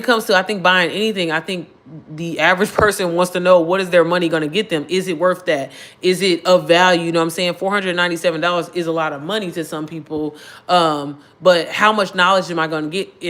comes to, I think, buying anything, I think the average person wants to know, what is their money going to get them? Is it worth that? Is it of value? You know what I'm saying? $497 is a lot of money to some people, but how much knowledge am I going to get?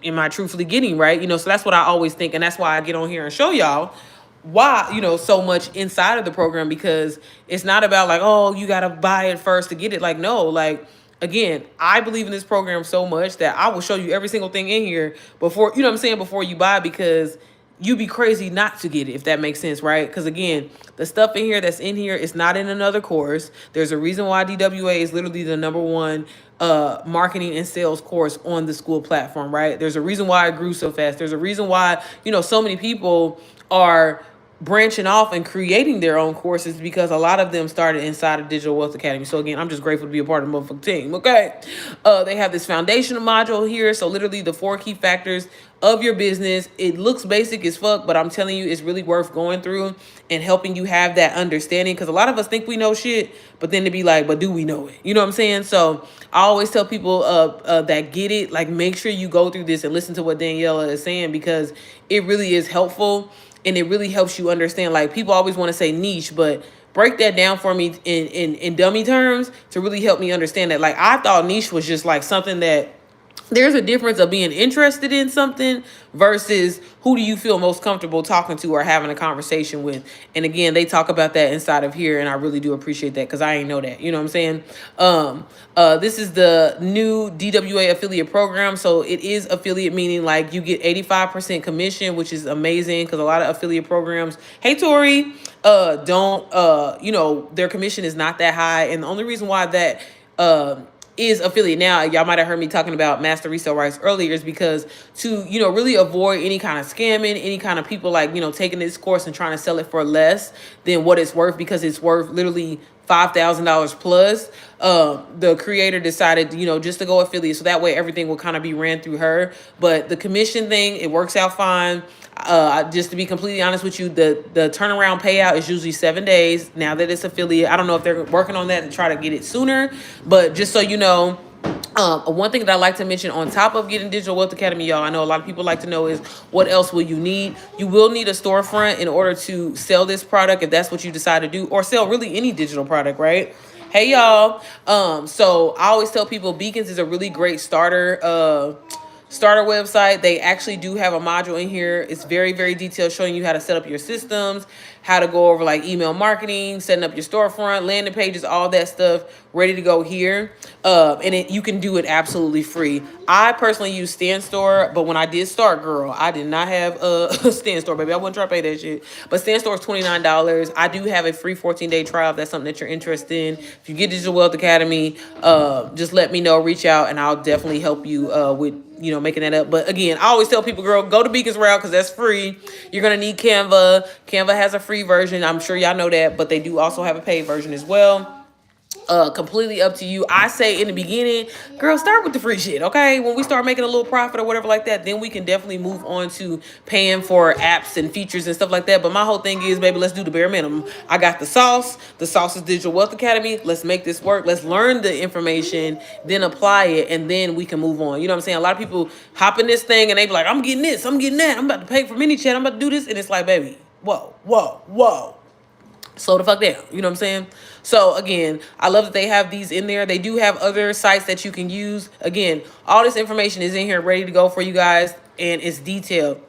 Am I truthfully getting, right? So that's what I always think, and that's why I get on here and show y'all why so much inside of the program, because it's not about like, oh, you got to buy it first to get it. Like, no, like, again, I believe in this program so much that I will show you every single thing in here before, before you buy, because you'd be crazy not to get it, if that makes sense, right? Because again, the stuff in here that's in here is not in another course. There's a reason why DWA is literally the #1 marketing and sales course on the school platform, right? There's a reason why it grew so fast. There's a reason why, so many people are branching off and creating their own courses, because a lot of them started inside of Digital Wealth Academy. So again, I'm just grateful to be a part of the motherfucking team. Okay. They have this foundational module here. So literally the 4 key factors of your business. It looks basic as fuck, but I'm telling you, it's really worth going through and helping you have that understanding. Because a lot of us think we know shit, but then to be like, but do we know it? You know what I'm saying? So I always tell people that get it, like, make sure you go through this and listen to what Daniela is saying, because it really is helpful. And it really helps you understand. Like, people always want to say niche, but break that down for me in dummy terms to really help me understand that. Like, I thought niche was just like something that there's a difference of being interested in something versus who do you feel most comfortable talking to or having a conversation with. And again, they talk about that inside of here, and I really do appreciate that, because I ain't know that. You know what I'm saying? This is the new DWA affiliate program. So it is affiliate, meaning like you get 85% commission, which is amazing, because a lot of affiliate programs, hey Tori, don't their commission is not that high. And the only reason why that is affiliate now, y'all might have heard me talking about master resale rights earlier, is because to really avoid any kind of scamming, any kind of people like taking this course and trying to sell it for less than what it's worth, because it's worth literally $5,000 plus. The creator decided just to go affiliate, so that way everything will kind of be ran through her. But the commission thing, it works out fine. Just to be completely honest with you, the turnaround payout is usually 7 days. Now that it's affiliate, I don't know if they're working on that to try to get it sooner, but just so you know, one thing that I like to mention on top of getting Digital Wealth Academy, y'all, I know a lot of people like to know, is what else will you need? You will need a storefront in order to sell this product, if that's what you decide to do, or sell really any digital product, right? Hey, y'all. So I always tell people Beacons is a really great starter website. They actually do have a module in here. It's very, very detailed, showing you how to set up your systems, how to go over like email marketing, setting up your storefront, landing pages, all that stuff ready to go here. And you can do it absolutely free. I personally use StanStore, but when I did start, girl, I did not have a StanStore, baby. I wouldn't try to pay that shit. But StanStore is $29. I do have a free 14-day trial if that's something that you're interested in. If you get Digital Wealth Academy, just let me know, reach out, and I'll definitely help you with making that up. But again, I always tell people, girl, go to Beacons route, because that's free. You're gonna need Canva. Canva has a free version, I'm sure y'all know that, but they do also have a paid version as well. Completely up to you. I say in the beginning, girl, start with the free shit, okay? When we start making a little profit or whatever like that, then we can definitely move on to paying for apps and features and stuff like that. But my whole thing is, baby, let's do the bare minimum. I got the sauce. The sauce is Digital Wealth Academy. Let's make this work. Let's learn the information, then apply it, and then we can move on. You know what I'm saying? A lot of people hop in this thing and they be like, I'm getting this, I'm getting that, I'm about to pay for ManyChat, I'm about to do this. And it's like, baby, whoa, whoa, whoa. Slow the fuck down. You know what I'm saying? So again, I love that they have these in there. They do have other sites that you can use. Again, all this information is in here ready to go for you guys, and it's detailed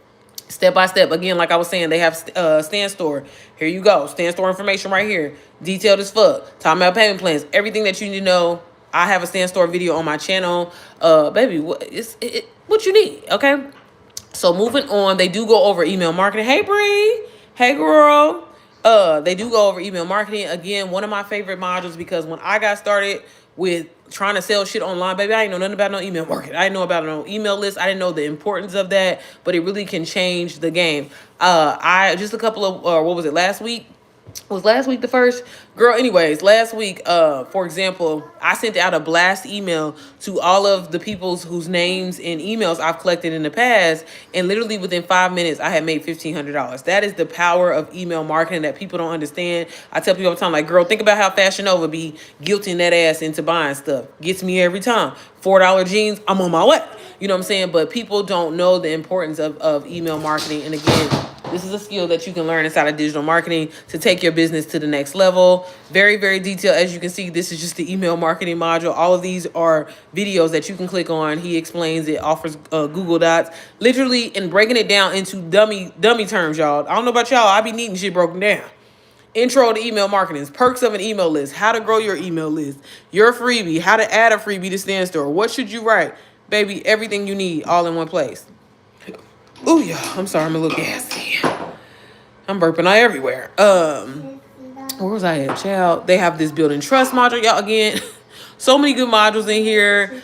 step by step. Again, like I was saying, they have Stand Store. Here you go. Stand Store information right here. Detailed as fuck. Talking about payment plans. Everything that you need to know. I have a Stand Store video on my channel. Baby, what you need, okay? So moving on, they do go over email marketing. Hey, Bree. Hey, girl. They do go over email marketing. Again, one of my favorite modules, because when I got started with trying to sell shit online, baby, I didn't know nothing about no email marketing. I didn't know about no email list. I didn't know the importance of that, but it really can change the game. I just a couple of, what was it, last week? Was last week the first? Girl, anyways, last week, for example, I sent out a blast email to all of the people whose names and emails I've collected in the past, and literally within 5 minutes, I had made $1,500. That is the power of email marketing that people don't understand. I tell people all the time, like, girl, think about how Fashion Nova be guilting that ass into buying stuff. Gets me every time. $4 jeans, I'm on my way. You know what I'm saying? But people don't know the importance of email marketing. And again, this is a skill that you can learn inside of digital marketing to take your business to the next level. Very, very detailed. As you can see, this is just the email marketing module. All of these are videos that you can click on. He explains it, offers Google Docs, literally, and breaking it down into dummy terms, y'all. I don't know about y'all. I be needing shit broken down. Intro to email marketing, perks of an email list, how to grow your email list, your freebie, how to add a freebie to Stand Store, what should you write? Baby, everything you need all in one place. Oh yeah, I'm sorry, I'm a little gassy. I'm burping out everywhere. Where was I at, child? They have this building trust module, y'all. Again, so many good modules in here,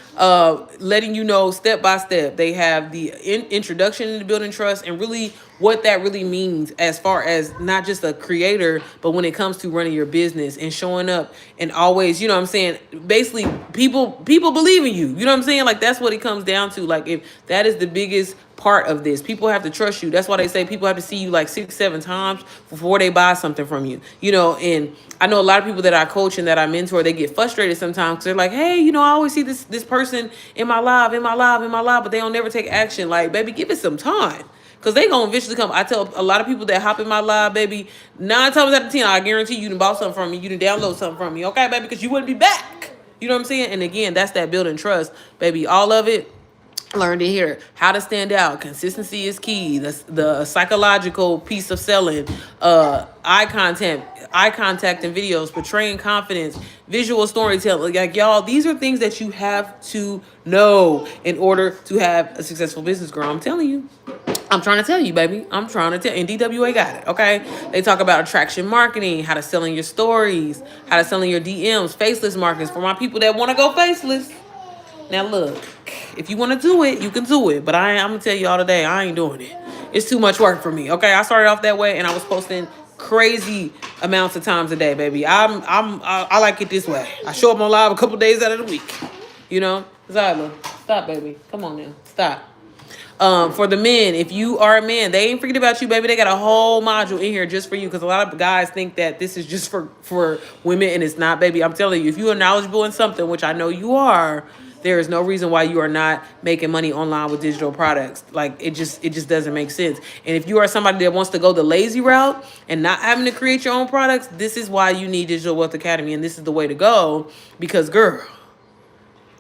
letting you know step by step. They have the introduction into building trust and really what that really means as far as not just a creator, but when it comes to running your business and showing up and always, you know what I'm saying? Basically, people believe in you. You know what I'm saying? Like, that's what it comes down to. Like, if that is the biggest part of this, people have to trust you. That's why they say people have to see you like 6-7 times before they buy something from you. You know, and I know a lot of people that I coach and that I mentor, they get frustrated sometimes because they're like, hey, you know, I always see this person in my live, but they don't never take action. Like, baby, give it some time. Because they going to eventually come. I tell a lot of people that hop in my live, baby, 9 times out of 10, I guarantee you done bought something from me. You done download something from me. Okay, baby? Because you wouldn't be back. You know what I'm saying? And again, that's that building trust, baby. All of it. Learned it here. How to stand out. Consistency is key. The psychological piece of selling. Eye contact in videos. Portraying confidence. Visual storytelling. Like, y'all, these are things that you have to know in order to have a successful business, girl. I'm telling you. I'm trying to tell you, baby. I'm trying to tell you. And DWA got it, okay? They talk about attraction marketing, how to sell in your stories, how to sell in your DMs, faceless marketing for my people that want to go faceless. Now, look, if you want to do it, you can do it. But I'm going to tell you all today, I ain't doing it. It's too much work for me, okay? I started off that way, and I was posting crazy amounts of times a day, baby. I like it this way. I show up on live a couple days out of the week, you know? Zyla, stop, baby. Come on now. Stop. For the men, if you are a man, they ain't freaking about you, baby. They got a whole module in here just for you, because a lot of guys think that this is just for women, and it's not, baby. I'm telling you, if you are knowledgeable in something, which I know you are, there is no reason why you are not making money online with digital products. Like, it just doesn't make sense. And if you are somebody that wants to go the lazy route and not having to create your own products, this is why you need Digital Wealth Academy, and this is the way to go. Because, girl,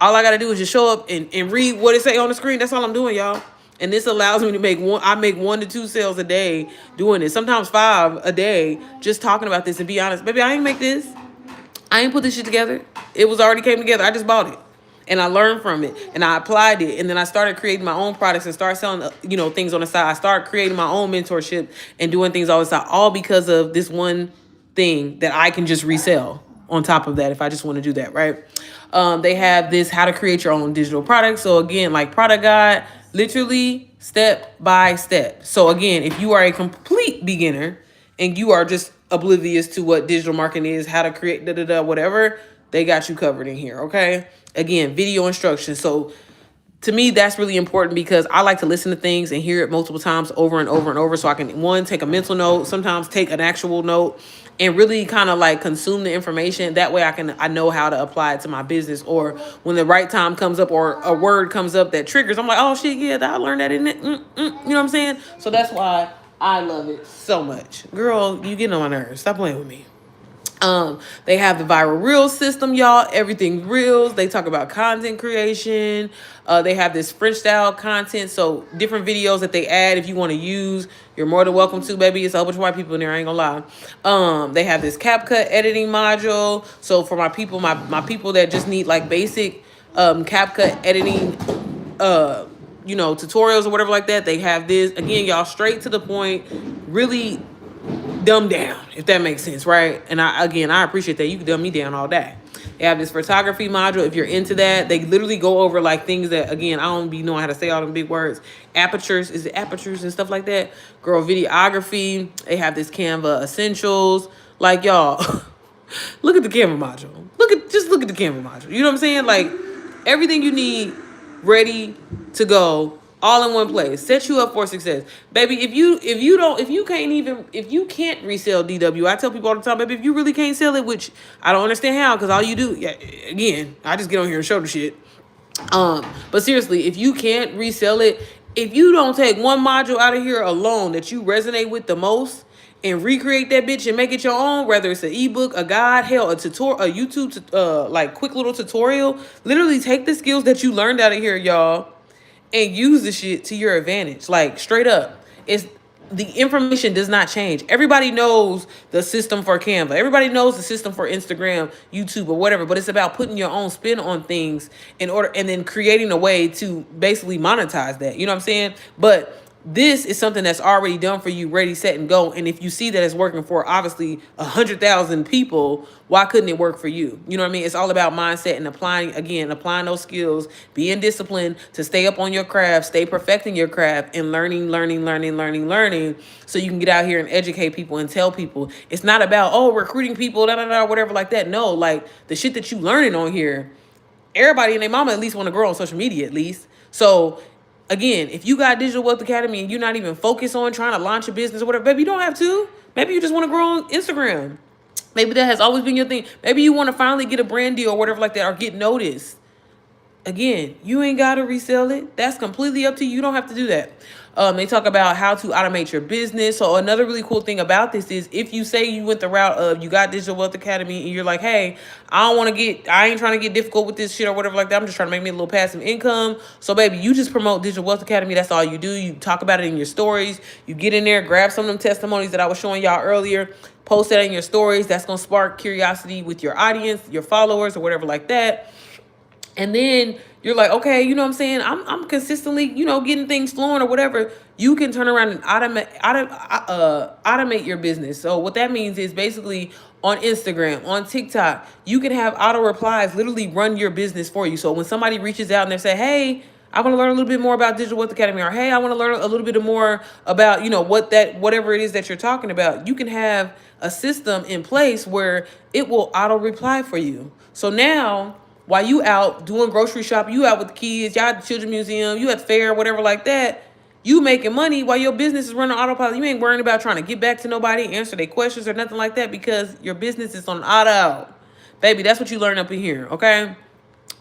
all I got to do is just show up and read what it say on the screen. That's all I'm doing, y'all. And this allows me to make 1 to 2 sales a day doing this. Sometimes 5 a day just talking about this. And be honest, baby, I ain't make this. I ain't put this shit together. It was already came together. I just bought it. And I learned from it. And I applied it. And then I started creating my own products and started selling, things on the side. I started creating my own mentorship and doing things on the side. All because of this one thing that I can just resell on top of that if I just want to do that, right? They have this how to create your own digital product. So again, like product guide, literally step by step. So again, if you are a complete beginner and you are just oblivious to what digital marketing is, how to create whatever, they got you covered in here, okay? Again, video instructions. So to me, that's really important because I like to listen to things and hear it multiple times over and over and over, so I can, one, take a mental note, sometimes take an actual note, and really kind of like consume the information. That way I know how to apply it to my business, or when the right time comes up or a word comes up that triggers, I'm like, oh shit, yeah, I learned that in it. You know what I'm saying? So that's why I love it so much. Girl, you getting on my nerves. Stop playing with me. They have the viral reels system, y'all. Everything reels. They talk about content creation. They have this French style content. So different videos that they add, if you want to use, you're more than welcome to, baby. It's a whole bunch of white people in there, I ain't gonna lie. They have this CapCut editing module. So for my people, my people that just need like basic CapCut editing tutorials or whatever like that, they have this. Again, y'all, straight to the point, really dumbed down, if that makes sense, right? And I appreciate that. You can dumb me down all day. They have this photography module if you're into that. They literally go over like things that, again, I don't be knowing how to say all them big words. Apertures, is it apertures and stuff like that? Girl, videography. They have this Canva essentials. Like, y'all, look at the Canva module. Just look at the Canva module. You know what I'm saying? Like, everything you need ready to go, all in one place, set you up for success, baby. If you can't resell DW, I tell people all the time, baby, if you really can't sell it, which I don't understand how, because all you do, again, I just get on here and show the shit. But seriously, if you can't resell it, if you don't take one module out of here alone that you resonate with the most and recreate that bitch and make it your own, whether it's an ebook, a guide, hell, a tutorial, a YouTube, like quick little tutorial, literally take the skills that you learned out of here, y'all, and use the shit to your advantage. Like, straight up. It's the information does not change. Everybody knows the system for Canva. Everybody knows the system for Instagram, YouTube, or whatever, but it's about putting your own spin on things in order, and then creating a way to basically monetize that. You know what I'm saying? But this is something that's already done for you, ready, set, and go. And if you see that it's working for obviously 100,000 people, why couldn't it work for you? You know what I mean? It's all about mindset and applying those skills, being disciplined to stay up on your craft, stay perfecting your craft, and learning, so you can get out here and educate people and tell people. It's not about, oh, recruiting people, whatever like that. No, like the shit that you learning on here, everybody and their mama at least want to grow on social media at least. So again, if you got Digital Wealth Academy and you're not even focused on trying to launch a business or whatever, baby, you don't have to. Maybe you just want to grow on Instagram. Maybe that has always been your thing. Maybe you want to finally get a brand deal or whatever like that, or get noticed. Again, you ain't got to resell it. That's completely up to you. You don't have to do that. They talk about how to automate your business. So another really cool thing about this is, if you say you went the route of you got Digital Wealth Academy and you're like, hey, I ain't trying to get difficult with this shit or whatever like that. I'm just trying to make me a little passive income. So baby, you just promote Digital Wealth Academy. That's all you do. You talk about it in your stories. You get in there, grab some of them testimonies that I was showing y'all earlier, post that in your stories. That's going to spark curiosity with your audience, your followers, or whatever like that. And then you're like, okay, you know what I'm saying? I'm consistently, getting things flowing or whatever. You can turn around and automate your business. So what that means is basically on Instagram, on TikTok, you can have auto replies literally run your business for you. So when somebody reaches out and they say, hey, I want to learn a little bit more about Digital Wealth Academy, or hey, I want to learn a little bit more about, whatever it is that you're talking about, you can have a system in place where it will auto reply for you. So now, while you out doing grocery shopping, you out with the kids, y'all at the children's museum, you at the fair, whatever like that, you making money while your business is running autopilot. You ain't worrying about trying to get back to nobody, answer their questions or nothing like that, because your business is on auto. Baby, that's what you learn up in here, okay?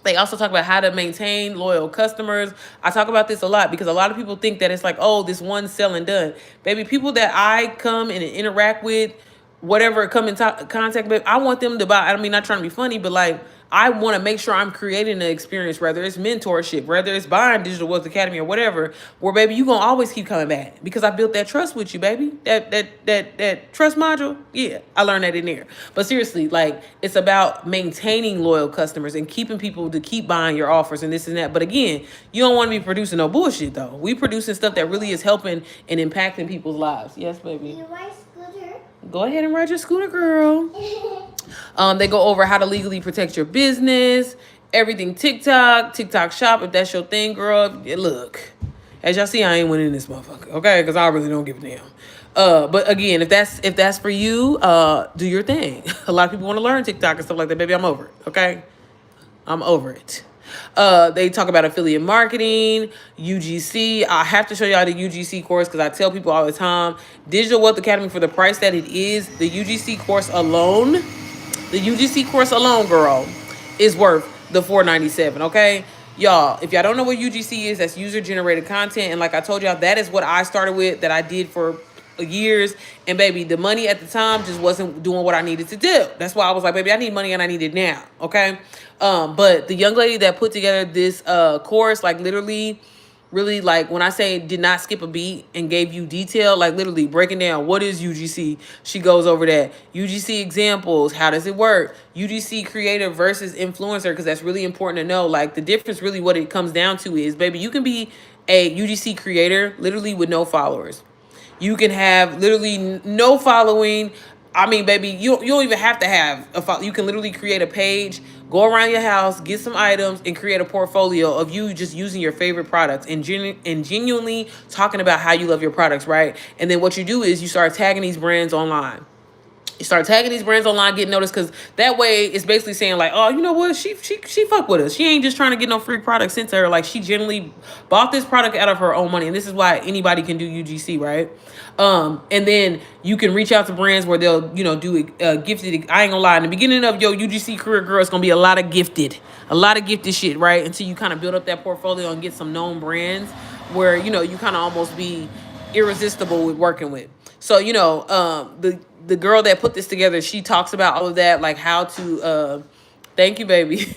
They also talk about how to maintain loyal customers. I talk about this a lot because a lot of people think that it's like, oh, this one sell and done. Baby, people that I come and interact with, whatever, come in contact with, I want them to buy. I mean, not trying to be funny, but like, I want to make sure I'm creating an experience, whether it's mentorship, whether it's buying Digital Wealth Academy or whatever, where baby, you gonna always keep coming back because I built that trust with you, baby. That trust module, yeah, I learned that in there. But seriously, like, it's about maintaining loyal customers and keeping people to keep buying your offers and this and that. But again, you don't want to be producing no bullshit though. We producing stuff that really is helping and impacting people's lives. Yes, baby. You ride scooter? Go ahead and ride your scooter, girl. They go over how to legally protect your business, everything TikTok Shop, if that's your thing, girl. Look, As y'all see, I ain't winning this motherfucker, okay? Because I really don't give a damn. But again, if that's for you, do your thing. A lot of people want to learn TikTok and stuff like that. Baby, I'm over it, okay? I'm over it. They talk about affiliate marketing, UGC. I have to show y'all the UGC course because I tell people all the time, Digital Wealth Academy, for the price that it is, the UGC course alone, girl, is worth the $497, okay? Y'all, if y'all don't know what UGC is, that's user generated content. And like I told y'all, that is what I started with, that I did for years. And baby, the money at the time just wasn't doing what I needed to do. That's why I was like, baby, I need money and I need it now, okay? But the young lady that put together this course, like literally, really, like when I say did not skip a beat and gave you detail, like literally breaking down what is UGC. She goes over that. UGC examples, how does it work? UGC creator versus influencer, because that's really important to know. Like the difference, really what it comes down to is, baby, you can be a UGC creator literally with no followers. You can have literally no following. I mean, baby, you don't even have to have a follow. You can literally create a page, go around your house, get some items, and create a portfolio of you just using your favorite products and genuinely talking about how you love your products, right? And then what you do is you start tagging these brands online. You start tagging these brands online, getting noticed, because that way it's basically saying like, oh, you know what, she fuck with us. She ain't just trying to get no free product sent to her. Like she generally bought this product out of her own money, and this is why anybody can do UGC, right? And then you can reach out to brands where they'll, do gifted. I ain't gonna lie, in the beginning of your UGC career, girl, it's gonna be a lot of gifted shit, right? Until you kind of build up that portfolio and get some known brands where you kind of almost be irresistible with working with. So the girl that put this together, she talks about all of that, like how to thank you, baby,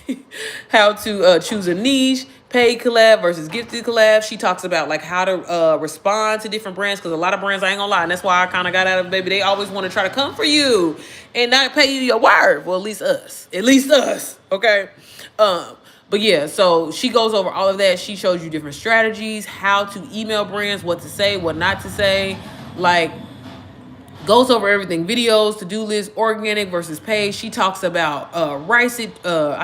how to choose a niche, paid collab versus gifted collab. She talks about like how to respond to different brands, because a lot of brands, I ain't gonna lie, and that's why I kind of got out of it, baby. They always want to try to come for you and not pay you your word. Well, at least us, okay? But yeah, so she goes over all of that. She shows you different strategies, how to email brands, what to say, what not to say, like goes over everything: videos, to-do list, organic versus paid. She talks about I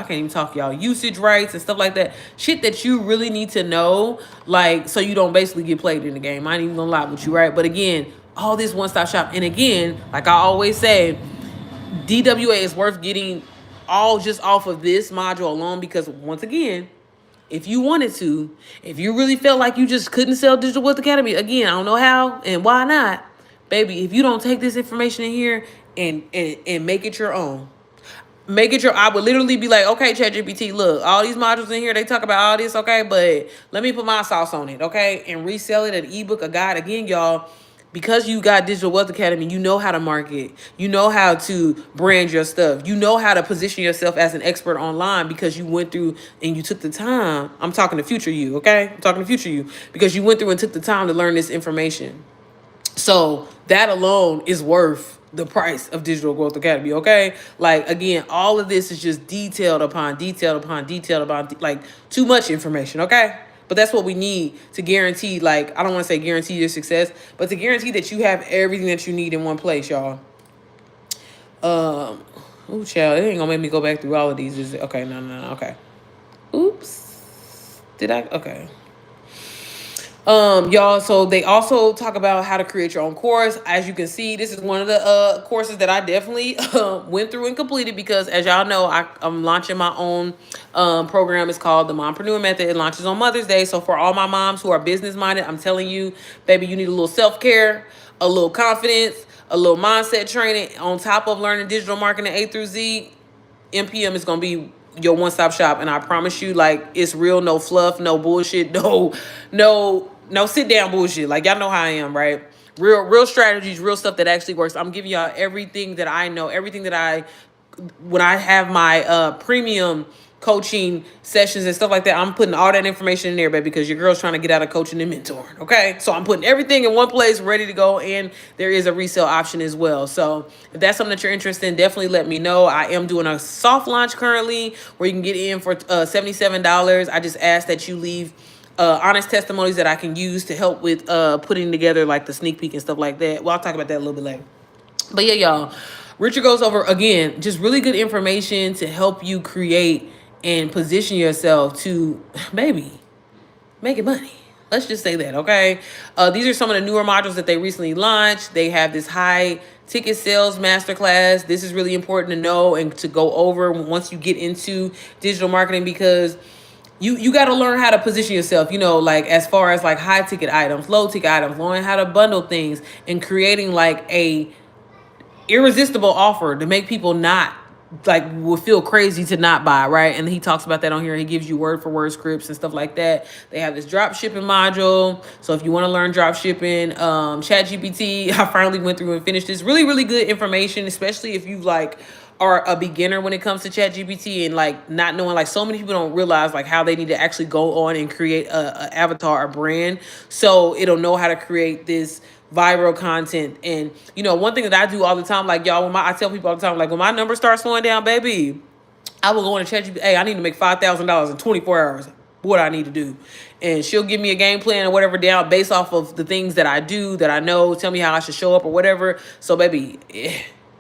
can't even talk, y'all, usage rights and stuff like that. Shit that you really need to know, like, so you don't basically get played in the game. I ain't even gonna lie with you, right? But again, all this one-stop shop. And again, like I always say, DWA is worth getting all just off of this module alone, because once again, if you wanted to, if you really felt like you just couldn't sell Digital Wealth Academy, again, I don't know how and why not, baby, if you don't take this information in here and make it your own, I would literally be like, okay, ChatGPT, look, all these modules in here, they talk about all this, okay, but let me put my sauce on it, okay, and resell it, an ebook, a guide. Again, y'all, because you got Digital Wealth Academy, you know how to market, you know how to brand your stuff, you know how to position yourself as an expert online, because you went through and you took the time. I'm talking to future you, okay? I'm talking to future you, because you went through and took the time to learn this information. So that alone is worth the price of Digital Wealth Academy, okay? Like, again, all of this is just detailed upon, like, too much information, okay? But that's what we need to guarantee, like, I don't want to say guarantee your success, but to guarantee that you have everything that you need in one place, y'all. Oh, child, it ain't gonna make me go back through all of these, is it? Okay, no, okay. Oops. Did I? Okay. Y'all, so they also talk about how to create your own course. As you can see, this is one of the courses that I definitely went through and completed, because as y'all know, I'm launching my own program. It's called the Mompreneur Method. It launches on Mother's Day. So for all my moms who are business minded, I'm telling you, baby, you need a little self-care, a little confidence, a little mindset training on top of learning digital marketing A through Z. MPM is going to be your one-stop shop, and I promise you, like, it's real, no fluff, no bullshit, no sit down bullshit. Like, y'all know how I am, right? Real strategies, real stuff that actually works. I'm giving y'all everything that I know, everything that when I have my premium coaching sessions and stuff like that, I'm putting all that information in there, baby, because your girl's trying to get out of coaching and mentoring, okay? So I'm putting everything in one place, ready to go, and there is a resale option as well. So if that's something that you're interested in, definitely let me know. I am doing a soft launch currently where you can get in for $77. I just ask that you leave honest testimonies that I can use to help with putting together like the sneak peek and stuff like that. Well, I'll talk about that a little bit later. But yeah, y'all, Richard goes over, again, just really good information to help you create and position yourself to, baby, making money. Let's just say that, okay? These are some of the newer modules that they recently launched. They have this high ticket sales masterclass. This is really important to know and to go over once you get into digital marketing, because you got to learn how to position yourself, like as far as like high ticket items, low ticket items, learning how to bundle things and creating like a irresistible offer to make people not like will feel crazy to not buy, right? And he talks about that on here. He gives you word for word scripts and stuff like that. They have this drop shipping module. So if you want to learn drop shipping, ChatGPT, I finally went through and finished this. Really, really good information, especially if you like are a beginner when it comes to ChatGPT and like not knowing, like so many people don't realize like how they need to actually go on and create a avatar, a brand. So it'll know how to create this viral content. And one thing that I do all the time, like y'all, I tell people all the time, like when my numbers start slowing down, baby, I will go on and ChatGPT. Hey, I need to make $5,000 in 24 hours. What I need to do, and she'll give me a game plan or whatever down based off of the things that I do, that I know. Tell me how I should show up or whatever. So, baby,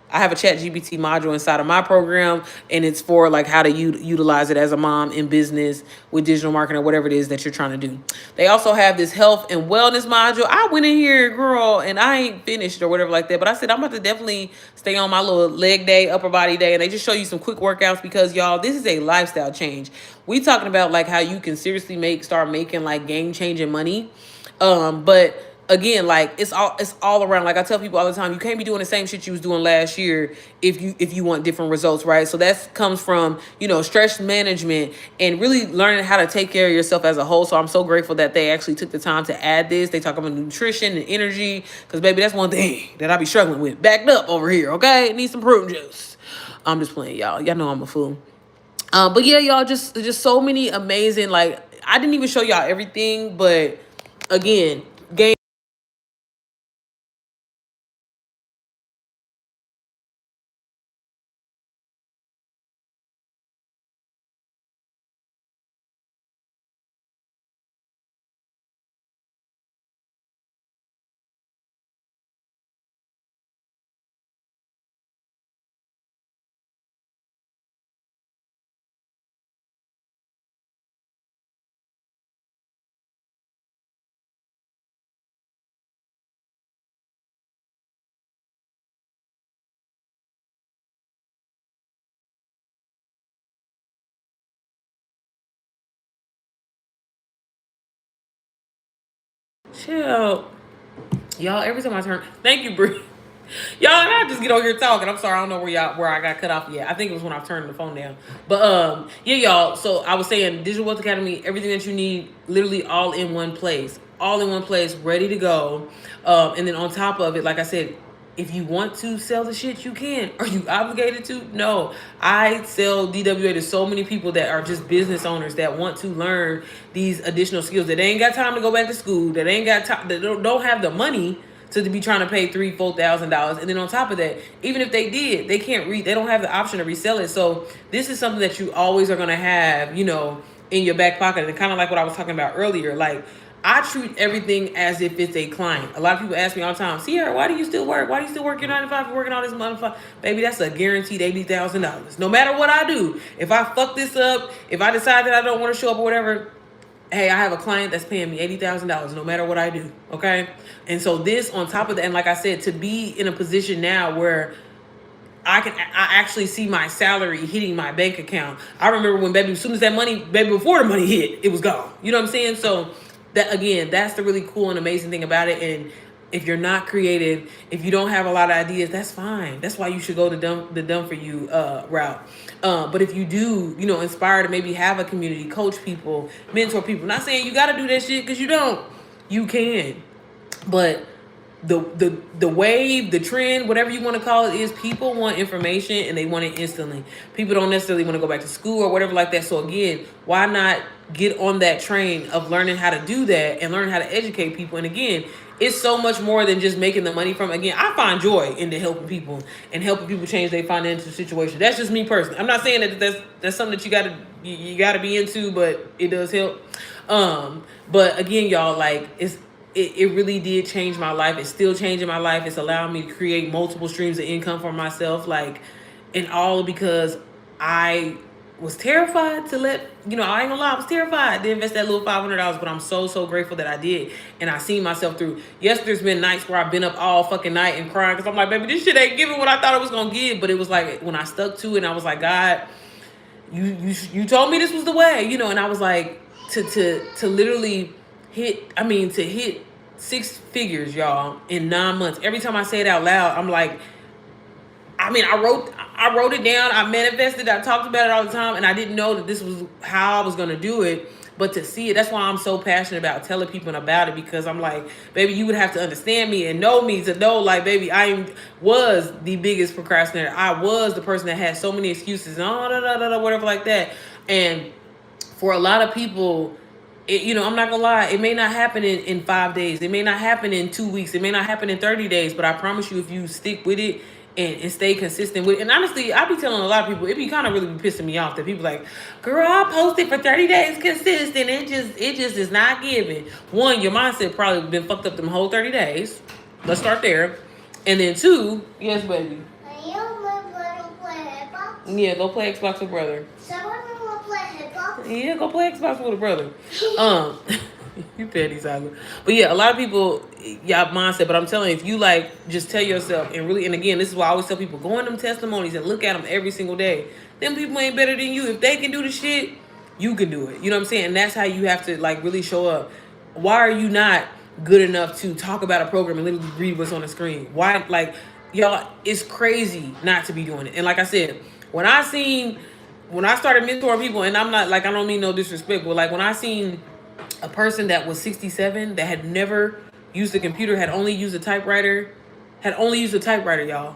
I have a ChatGPT module inside of my program, and it's for like how to utilize it as a mom in business with digital marketing or whatever it is that you're trying to do. They also have this health and wellness module. I went in here, girl, and I ain't finished or whatever like that, but I said I'm about to definitely stay on my little leg day, upper body day, and they just show you some quick workouts because, y'all, this is a lifestyle change. We talking about like how you can seriously start making like game-changing money, but again, like it's all around. Like I tell people all the time, you can't be doing the same shit you was doing last year if you want different results, right? So that comes from stress management and really learning how to take care of yourself as a whole. So I'm so grateful that they actually took the time to add this. They talk about nutrition and energy, because baby, that's one thing that I be struggling with. Backed up over here, okay? Need some prune juice. I'm just playing, y'all. Y'all know I'm a fool. But yeah, y'all, just so many amazing. Like I didn't even show y'all everything, but again, game. Chill. Y'all, every time I turn, thank you, Bree. Y'all, and I just get over here talking. I'm sorry, I don't know where I got cut off yet. I think it was when I turned the phone down. But yeah, y'all. So I was saying, Digital Wealth Academy, everything that you need, literally all in one place, ready to go. And then on top of it, like I said, if you want to sell the shit, you can. Are you obligated to? No. I sell DWA to so many people that are just business owners that want to learn these additional skills, that they ain't got time to go back to school, that ain't got time, that don't have the money to be trying to pay $3,000-$4,000. And then on top of that, even if they did, they can't they don't have the option to resell it. So this is something that you always are going to have, in your back pocket. And kind of like what I was talking about earlier, like I treat everything as if it's a client. A lot of people ask me all the time, Sierra, why do you still work? Why do you still work your 9 to 5 for working all this money? Baby, that's a guaranteed $80,000. No matter what I do, if I fuck this up, if I decide that I don't want to show up or whatever, hey, I have a client that's paying me $80,000 no matter what I do, okay? And so this on top of that, and like I said, to be in a position now where I actually see my salary hitting my bank account. I remember when, baby, as soon as that money, baby, before the money hit, it was gone. You know what I'm saying? So that, again, that's the really cool and amazing thing about it. And if you're not creative, if you don't have a lot of ideas, that's fine. That's why you should go the done for you route. But if you do, inspire to maybe have a community, coach people, mentor people. Not saying you got to do that shit, because you don't. You can. But the wave, the trend, whatever you want to call it, is people want information and they want it instantly. People don't necessarily want to go back to school or whatever like that. So again, why not get on that train of learning how to do that and learn how to educate people? And again, it's so much more than just making the money from. Again, I find joy in helping people and helping people change their financial situation. That's just me personally. I'm not saying that that's something that you gotta be into, but it does help. But again, y'all, like it really did change my life. It's still changing my life. It's allowing me to create multiple streams of income for myself, like, and all because I was terrified to let, I ain't gonna lie, I was terrified to invest that little $500, but I'm so grateful that I did. And I seen myself through. Yes, there's been nights where I've been up all fucking night and crying because I'm like, baby, this shit ain't giving what I thought it was gonna give. But it was like when I stuck to it and I was like, God, you told me this was the way, and I was like, to literally hit 6 figures, y'all, in 9 months. Every time I say it out loud, I'm like, I wrote it down, I manifested, I talked about it all the time, and I didn't know that this was how I was gonna do it. But to see it, that's why I'm so passionate about telling people about it, because I'm like, baby, you would have to understand me and know me to know, like, baby, was the biggest procrastinator. I was the person that had so many excuses and whatever like that. And for a lot of people, I'm not gonna lie, it may not happen in 5 days, it may not happen in 2 weeks, it may not happen in 30 days, but I promise you, if you stick with it and stay consistent with it. And honestly, I be telling a lot of people, it be kind of really be pissing me off that people like, girl, I posted for 30 days consistent, it just is not giving. One, your mindset probably been fucked up them whole 30 days. Let's start there. And then 2, yes, baby. Yeah, go play Xbox with brother. Yeah, go play Xbox with a brother. You petty, Tyler. But yeah, a lot of people, y'all mindset. But I'm telling you, if you like, just tell yourself and really, and again, this is why I always tell people, go in them testimonies and look at them every single day. Them people ain't better than you. If they can do the shit, you can do it. You know what I'm saying? And that's how you have to like really show up. Why are you not good enough to talk about a program and literally read what's on the screen? Why, like, y'all, it's crazy not to be doing it. And like I said, when I started mentoring people, and I'm not like, I don't mean no disrespect, but like when I seen a person that was 67 that had never used a computer, had only used a typewriter, y'all.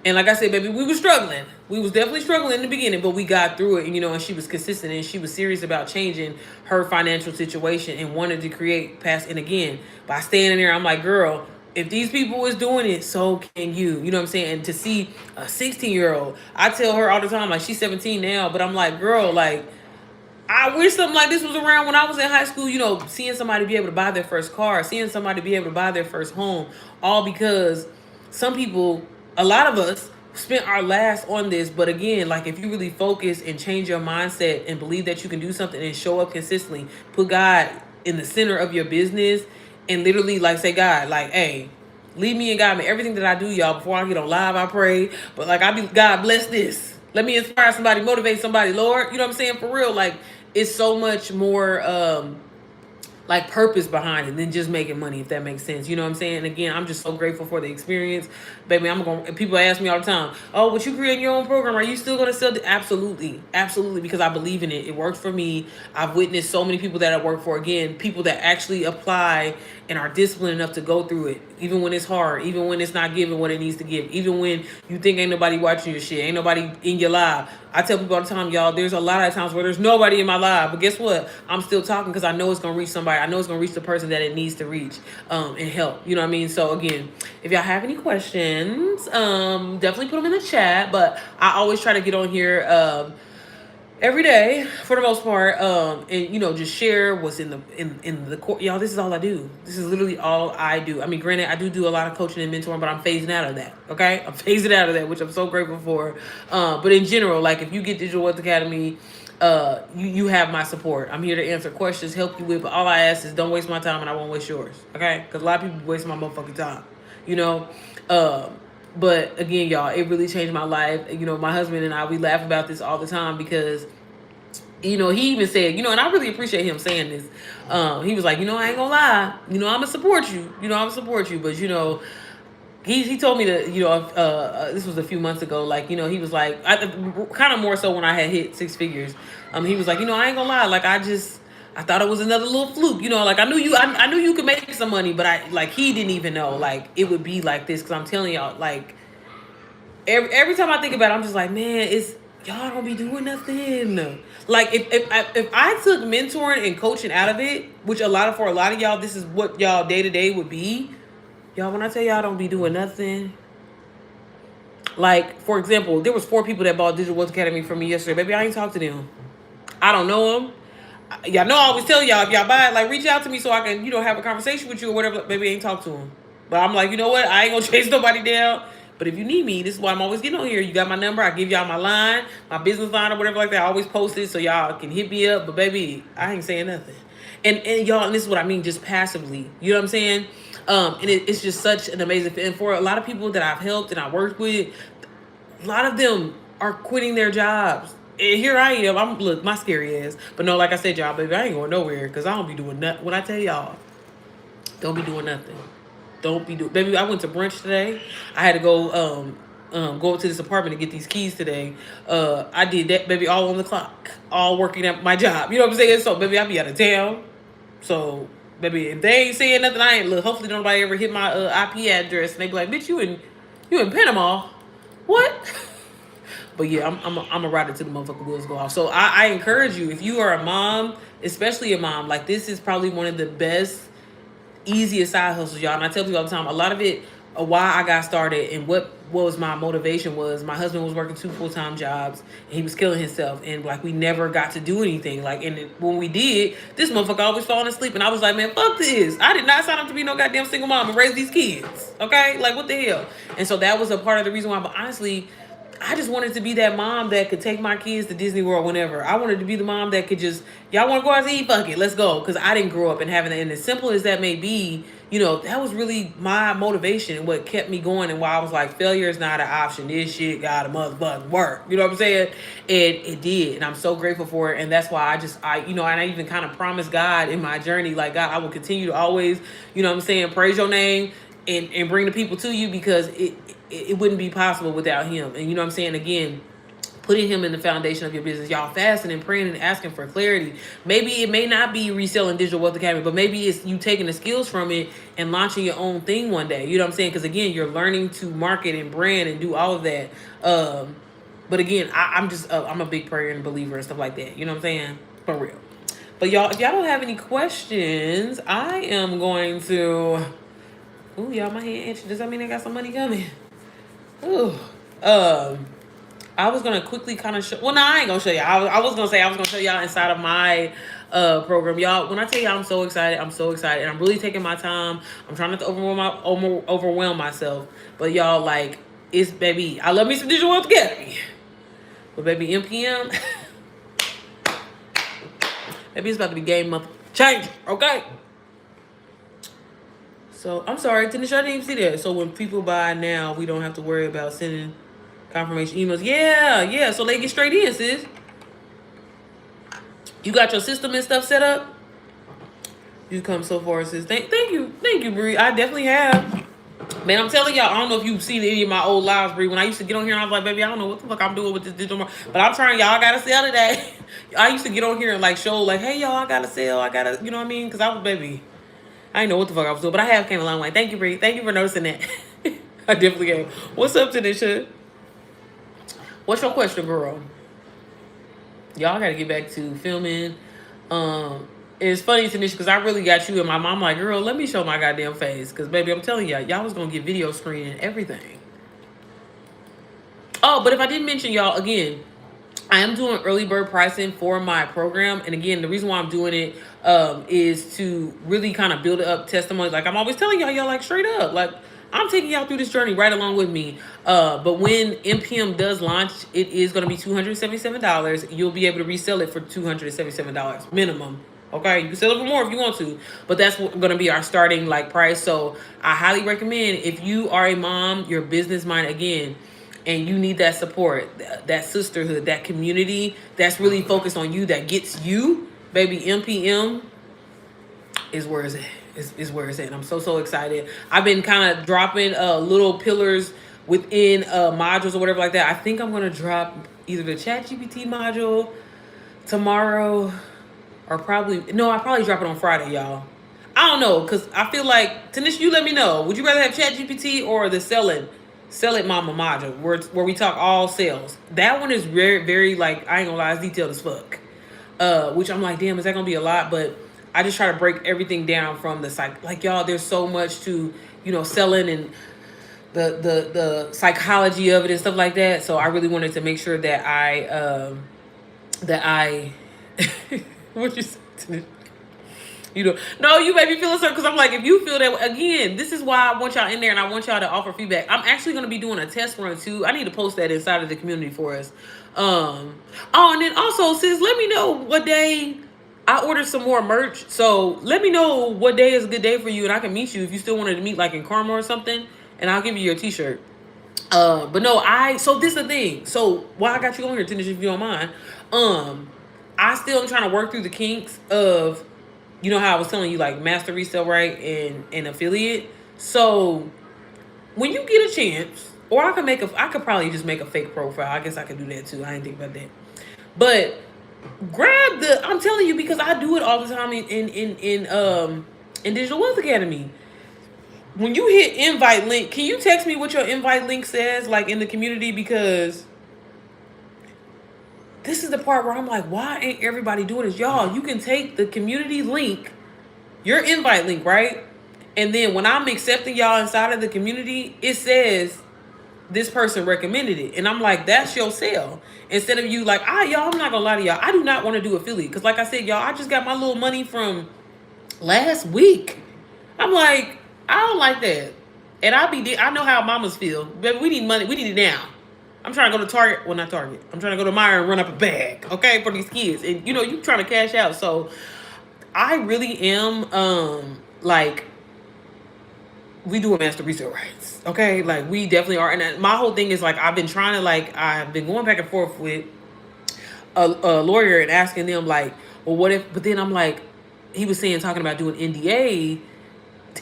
And like I said, baby, we were struggling. We was definitely struggling in the beginning, but we got through it. And she was consistent and she was serious about changing her financial situation and wanted to create past. And again, by standing there, I'm like, girl, if these people is doing it, so can you. You know what I'm saying? And to see a 16-year-old, I tell her all the time, like, she's 17 now, but I'm like, girl, like, I wish something like this was around when I was in high school, seeing somebody be able to buy their first car, seeing somebody be able to buy their first home, all because some people, a lot of us, spent our last on this. But again, like, if you really focus and change your mindset and believe that you can do something and show up consistently, put God in the center of your business and literally, like, say, God, like, hey, lead me and guide me. Everything that I do, y'all, before I get on live, I pray. But like, God, bless this. Let me inspire somebody, motivate somebody, Lord. You know what I'm saying? For real, like, it's so much more like purpose behind it than just making money, if that makes sense. You know what I'm saying? And again, I'm just so grateful for the experience. Baby, people ask me all the time, oh, but you create your own program, are you still gonna sell it? Absolutely, because I believe in it. It works for me. I've witnessed so many people that I work for, again, people that actually apply and are disciplined enough to go through it, even when it's hard, even when it's not giving what it needs to give, even when you think ain't nobody watching your shit, ain't nobody in your live. I tell people all the time, y'all, there's a lot of times where there's nobody in my live, but guess what? I'm still talking because I know it's gonna reach somebody. I know it's gonna reach the person that it needs to reach and help. You know what I mean? So again, if y'all have any questions, definitely put them in the chat. But I always try to get on here every day for the most part, and just share what's in the court. Y'all, this is all I do. This is literally all I do. I mean, granted, I do a lot of coaching and mentoring, but I'm phasing out of that. Okay, I'm phasing out of that, which I'm so grateful for. But in general, like, if you get Digital Wealth Academy, you have my support. I'm here to answer questions, help you with, but all I ask is don't waste my time and I won't waste yours. Okay, because a lot of people waste my motherfucking time. But again, y'all, it really changed my life. My husband and I, we laugh about this all the time because, he even said, and I really appreciate him saying this. He was like, I ain't gonna lie, I'm gonna support you. But, he told me that, this was a few months ago, like, he was like, kind of more so when I had hit 6 figures. He was like, I ain't gonna lie, like, I thought it was another little fluke, like, I knew you could make some money, but he didn't even know, like, it would be like this. Cause I'm telling y'all, like, every time I think about it, I'm just like, man, y'all don't be doing nothing. Like, if I took mentoring and coaching out of it, which for a lot of y'all, this is what y'all day to day would be. Y'all, when I tell y'all don't be doing nothing, like, for example, there was 4 people that bought Digital Wealth Academy from me yesterday. Baby, I ain't talked to them. I don't know them. Y'all know I always tell y'all, if y'all buy it, like, reach out to me so I can, have a conversation with you or whatever. Baby, I ain't talk to them. But I'm like, you know what? I ain't gonna chase nobody down. But if you need me, this is why I'm always getting on here. You got my number. I give y'all my line, my business line or whatever like that. I always post it so y'all can hit me up. But baby, I ain't saying nothing. And y'all, and this is what I mean, just passively. You know what I'm saying? And it's just such an amazing fit. And for a lot of people that I've helped and I worked with, a lot of them are quitting their jobs. And here I am. Look, my scary ass. But no, like I said, y'all, baby, I ain't going nowhere because I don't be doing nothing. When I tell y'all, don't be doing nothing. Don't be doing. Baby, I went to brunch today. I had to go go to this apartment to get these keys today. I did that, baby, all on the clock, all working at my job. You know what I'm saying? So, baby, I be out of town. So, baby, if they ain't saying nothing, I ain't look. Hopefully, nobody ever hit my IP address and they be like, "Bitch, you in Panama? What?" But yeah, I'm a ride it to the motherfucking wheels go off. So I encourage you, if you are a mom, especially a mom, like this is probably one of the best, easiest side hustles, y'all. And I tell people all the time, a lot of it, why I got started and what was my motivation was my husband was working 2 full-time jobs and he was killing himself, and like we never got to do anything. Like, and when we did, this motherfucker always falling asleep, and I was like, man, fuck this. I did not sign up to be no goddamn single mom and raise these kids. Okay, like what the hell? And so that was a part of the reason why. But honestly, I just wanted to be that mom that could take my kids to Disney World whenever. I wanted to be the mom that could just, y'all want to go out to eat? Fuck it, let's go. Because I didn't grow up and having that. And as simple as that may be, you know, that was really my motivation and what kept me going, and why I was like, failure is not an option. This shit gotta motherfucking work. You know what I'm saying? And it did. And I'm so grateful for it. And that's why and I even kind of promised God in my journey, like, God, I will continue to always, you know what I'm saying, praise your name and bring the people to you, because it wouldn't be possible without him. And you know what I'm saying? Again, putting him in the foundation of your business, y'all fasting and praying and asking for clarity. Maybe it may not be reselling Digital Wealth Academy, but maybe it's you taking the skills from it and launching your own thing one day. You know what I'm saying? Because again, you're learning to market and brand and do all of that. But again, I'm a big prayer and believer and stuff like that. You know what I'm saying? For real. But y'all, if y'all don't have any questions, I am going to. Ooh, y'all, my hand itching. Does that mean I got some money coming? Ooh. I was gonna quickly kind of show. Well, no, I ain't gonna show y'all. I was gonna show y'all inside of my program, y'all. When I tell y'all, I'm so excited. And I'm really taking my time. I'm trying not to overwhelm myself. But y'all, like, it's baby. I love me some Digital Wealth Academy. But baby, MPM, maybe it's about to be game month change. Okay. So I'm sorry, Tanisha, I didn't even see that. So when people buy now, we don't have to worry about sending confirmation emails. Yeah. So they get straight in, sis. You got your system and stuff set up. You come so far, sis. Thank you, Bree. I definitely have. Man, I'm telling y'all, I don't know if you've seen any of my old lives, Bree. When I used to get on here, and I was like, baby, I don't know what the fuck I'm doing with this digital market. But I'm trying, y'all. I gotta sell today. I used to get on here and like show, like, hey, y'all, I gotta sell. I gotta, you know what I mean? Because I was, baby, I didn't know what the fuck I was doing, but I have came a long way. Thank you, Bree. Thank you for noticing that. I definitely am. What's up, Tanisha? What's your question, girl? Y'all gotta get back to filming. It's funny, Tanisha, because I really got you and my mom like, girl, let me show my goddamn face. Because, baby, I'm telling y'all was gonna get video screen and everything. Oh, but if I didn't mention, y'all, again, I am doing early bird pricing for my program. And again, the reason why I'm doing it is to really kind of build up testimonies. Like I'm always telling y'all like straight up, like I'm taking y'all through this journey right along with me. But when MPM does launch, it is going to be $277. You'll be able to resell it for $277 minimum. Okay, you can sell it for more if you want to, but that's going to be our starting like price. So I highly recommend, if you are a mom, your business mind again, and you need that support, that sisterhood, that community that's really focused on you, that gets you, baby, MPM is where it's at. Is where it's at. And I'm so excited. I've been kind of dropping little pillars within modules or whatever like that. I think I'm going to drop either the ChatGPT module tomorrow, or I'll probably drop it on Friday, y'all. I don't know, because I feel like, Tanisha, you let me know. Would you rather have ChatGPT or the Sell It Mama module, where we talk all sales? That one is very, very, like, I ain't gonna lie, it's detailed as fuck. Which I'm like, damn, is that gonna be a lot? But I just try to break everything down from the like, y'all, there's so much to, you know, selling and the psychology of it and stuff like that. So I really wanted to make sure that I what you say? You know, no, you made me feel a certain because I'm like, if you feel that again, this is why I want y'all in there and I want y'all to offer feedback. I'm actually going to be doing a test run too. I need to post that inside of the community for us. Oh, and then also, sis, let me know what day I ordered some more merch. So let me know what day is a good day for you, and I can meet you if you still wanted to meet like in Karma or something, and I'll give you your T-shirt. But no, so this is the thing. So why I got you on here, Tennessee, if you don't mind. I still am trying to work through the kinks of, you know how I was telling you, like master resale, right, and affiliate. So when you get a chance, or I could probably just make a fake profile. I guess I could do that too. I didn't think about that. But grab I'm telling you because I do it all the time in Digital Wealth Academy. When you hit invite link, can you text me what your invite link says, like in the community? Because this is the part where I'm like, why ain't everybody doing this? Y'all, you can take the community link, your invite link, right? And then when I'm accepting y'all inside of the community, it says this person recommended it. And I'm like, that's your sale. Instead of you like, y'all, I'm not gonna lie to y'all. I do not want to do affiliate. Because like I said, y'all, I just got my little money from last week. I'm like, I don't like that. And I know how mamas feel. Baby, we need money. We need it now. I'm trying to go to Target. Well, not Target. I'm trying to go to Meijer and run up a bag, okay, for these kids. And, you know, you trying to cash out. So I really am, like, we do a master resale rights, okay? Like, we definitely are. And my whole thing is, like, I've been trying to, like, I've been going back and forth with a lawyer and asking them, like, well, what if, but then I'm like, he was talking about doing NDA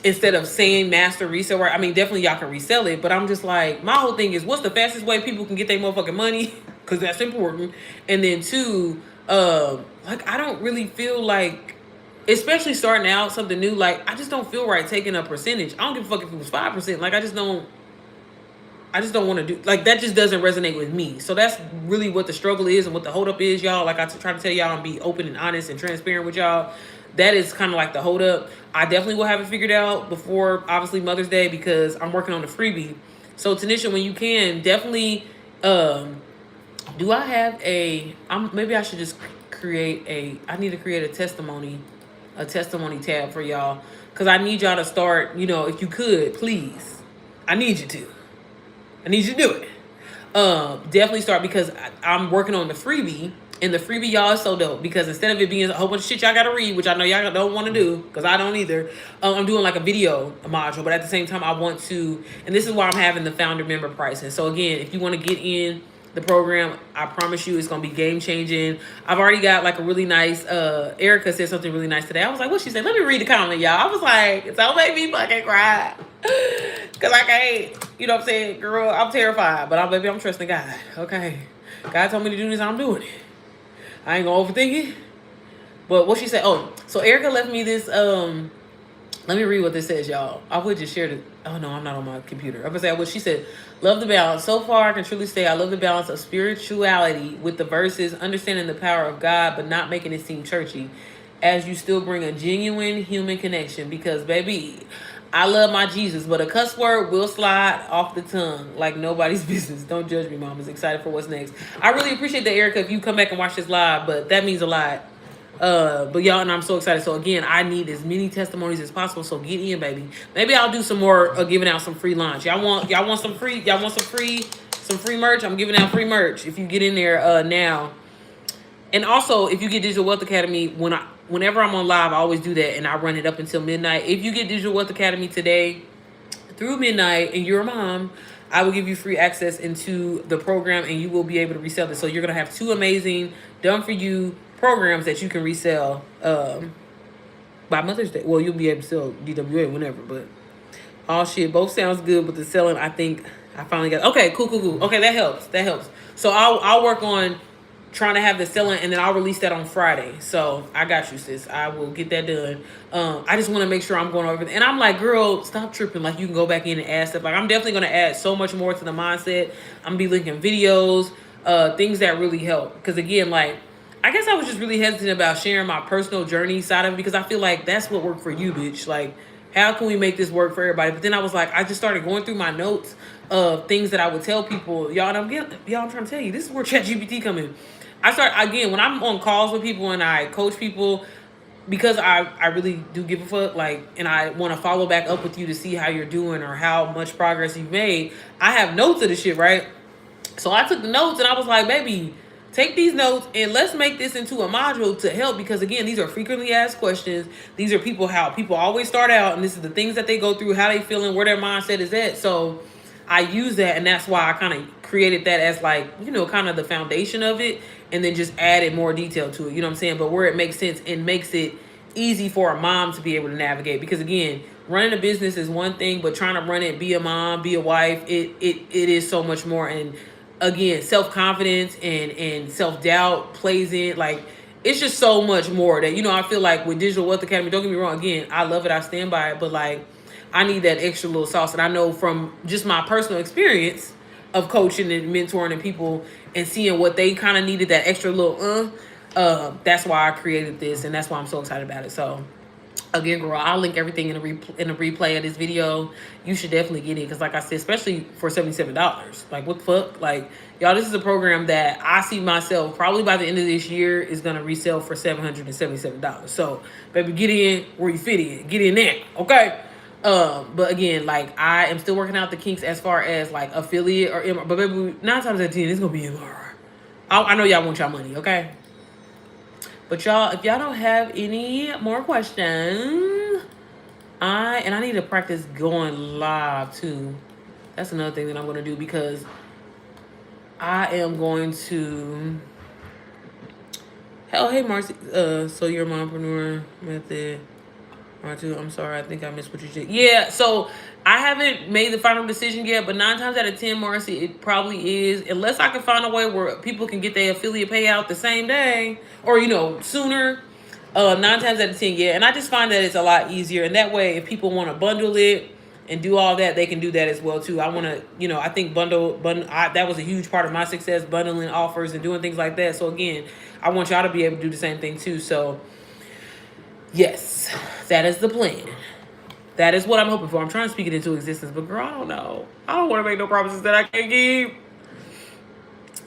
instead of saying master resale right. I mean, definitely y'all can resell it, but I'm just like, my whole thing is, what's the fastest way people can get their motherfucking money? Because that's important. And then two, like, I don't really feel like, especially starting out something new, like, I just don't feel right taking a percentage. I don't give a fuck if it was 5%. Like, I just don't want to do, like, that just doesn't resonate with me. So that's really what the struggle is and what the hold up is, y'all. Like, I try to tell y'all and be open and honest and transparent with y'all. That is kind of like the hold up. I definitely will have it figured out before, obviously, Mother's Day, because I'm working on the freebie. So, Tanisha, when you can, definitely, do I have maybe I should just I need to create a testimony tab for y'all. Because I need y'all to start, you know, if you could, please. I need you to do it. Definitely start, because I'm working on the freebie. And the freebie, y'all, is so dope, because instead of it being a whole bunch of shit y'all gotta read, which I know y'all don't want to do, because I don't either, I'm doing like a video module. But at the same time, I want to, and this is why I'm having the founder member pricing. So again, if you want to get in the program, I promise you it's going to be game changing. I've already got like a really nice, Erica said something really nice today. I was like, what she said? Let me read the comment, y'all. I was like, don't make me fucking cry. Because I can't, you know what I'm saying? Girl, I'm terrified, but I'm trusting God. Okay. God told me to do this, I'm doing it. I ain't gonna overthink it. But what she said, so Erica left me this, let me read what this says, y'all. I would just share it. Oh no, I'm not on my computer. I'm gonna say what she said. Love the balance. So far, I can truly say I love the balance of spirituality with the verses, understanding the power of God, but not making it seem churchy, as you still bring a genuine human connection. Because, baby, I love my Jesus, but a cuss word will slide off the tongue like nobody's business. Don't judge me, Mom. I'm excited for what's next. I really appreciate that, Erica, if you come back and watch this live, but that means a lot. But y'all, and I'm so excited. So again, I need as many testimonies as possible. So get in, baby. Maybe I'll do some more giving out some free lunch. Y'all want some free merch? I'm giving out free merch if you get in there now. And also, if you get Digital Wealth Academy, whenever I'm on live, I always do that, and I run it up until midnight. If you get Digital Wealth Academy today through midnight and you're a mom, I will give you free access into the program, and you will be able to resell it. So you're gonna have 2 amazing done for you programs that you can resell by Mother's Day. Well, you'll be able to sell DWA whenever, but shit, both sounds good. But the selling, I think I finally got. Okay, cool. Okay, that helps. So I'll work on trying to have the selling, and then I'll release that on Friday. So I got you, sis. I will get that done. I just want to make sure I'm going over. And I'm like, girl, stop tripping. Like, you can go back in and add stuff. Like, I'm definitely going to add so much more to the mindset. I'm going to be linking videos, things that really help. Because again, like, I guess I was just really hesitant about sharing my personal journey side of it, because I feel like that's what worked for you, bitch. Like, how can we make this work for everybody? But then I was like, I just started going through my notes of things that I would tell people. Y'all, I'm trying to tell you, this is where ChatGPT come in. When I'm on calls with people and I coach people, because I really do give a fuck, like, and I want to follow back up with you to see how you're doing or how much progress you've made. I have notes of the shit, right? So I took the notes and I was like, baby, take these notes and let's make this into a module to help, because again, these are frequently asked questions. These are how people always start out, and this is the things that they go through, how they feeling, where their mindset is at. So I use that, and that's why I kind of created that as, like, kind of the foundation of it, and then just added more detail to it. You know what I'm saying? But where it makes sense and makes it easy for a mom to be able to navigate, because again, running a business is one thing, but trying to run it, be a mom, be a wife, it is so much more. And again, self-confidence and self-doubt plays in, like, it's just so much more that, I feel like with Digital Wealth Academy, don't get me wrong, again, I love it, I stand by it, but like, I need that extra little sauce. And I know from just my personal experience of coaching and mentoring and people and seeing what they kind of needed, that extra little that's why I created this, and that's why I'm so excited about it. So again, girl, I'll link everything in a replay of this video. You should definitely get it, because like I said, especially for $77, like, what the fuck, like, y'all, this is a program that I see myself probably by the end of this year is gonna resell for $777. So baby, get in where you fit in, get in there, okay? But again, like, I am still working out the kinks as far as like affiliate or MR, but baby, 9 times out of 10 it's gonna be MR. I know y'all want y'all money, okay? But y'all, if y'all don't have any more questions, I need to practice going live too. That's another thing that I'm gonna do, because I am going to. Hell, hey Marcy. So you're a mompreneur method. I'm sorry, I think I missed what you said. Yeah, so I haven't made the final decision yet, but 9 times out of 10, Marcy, it probably is, unless I can find a way where people can get their affiliate payout the same day or, sooner. 9 times out of 10, yeah. And I just find that it's a lot easier. And that way, if people want to bundle it and do all that, they can do that as well, too. I want to, I think that was a huge part of my success, bundling offers and doing things like that. So, again, I want y'all to be able to do the same thing, too. So, yes, that is the plan. That is what I'm hoping for. I'm trying to speak it into existence, but girl, I don't know. I don't want to make no promises that I can't keep.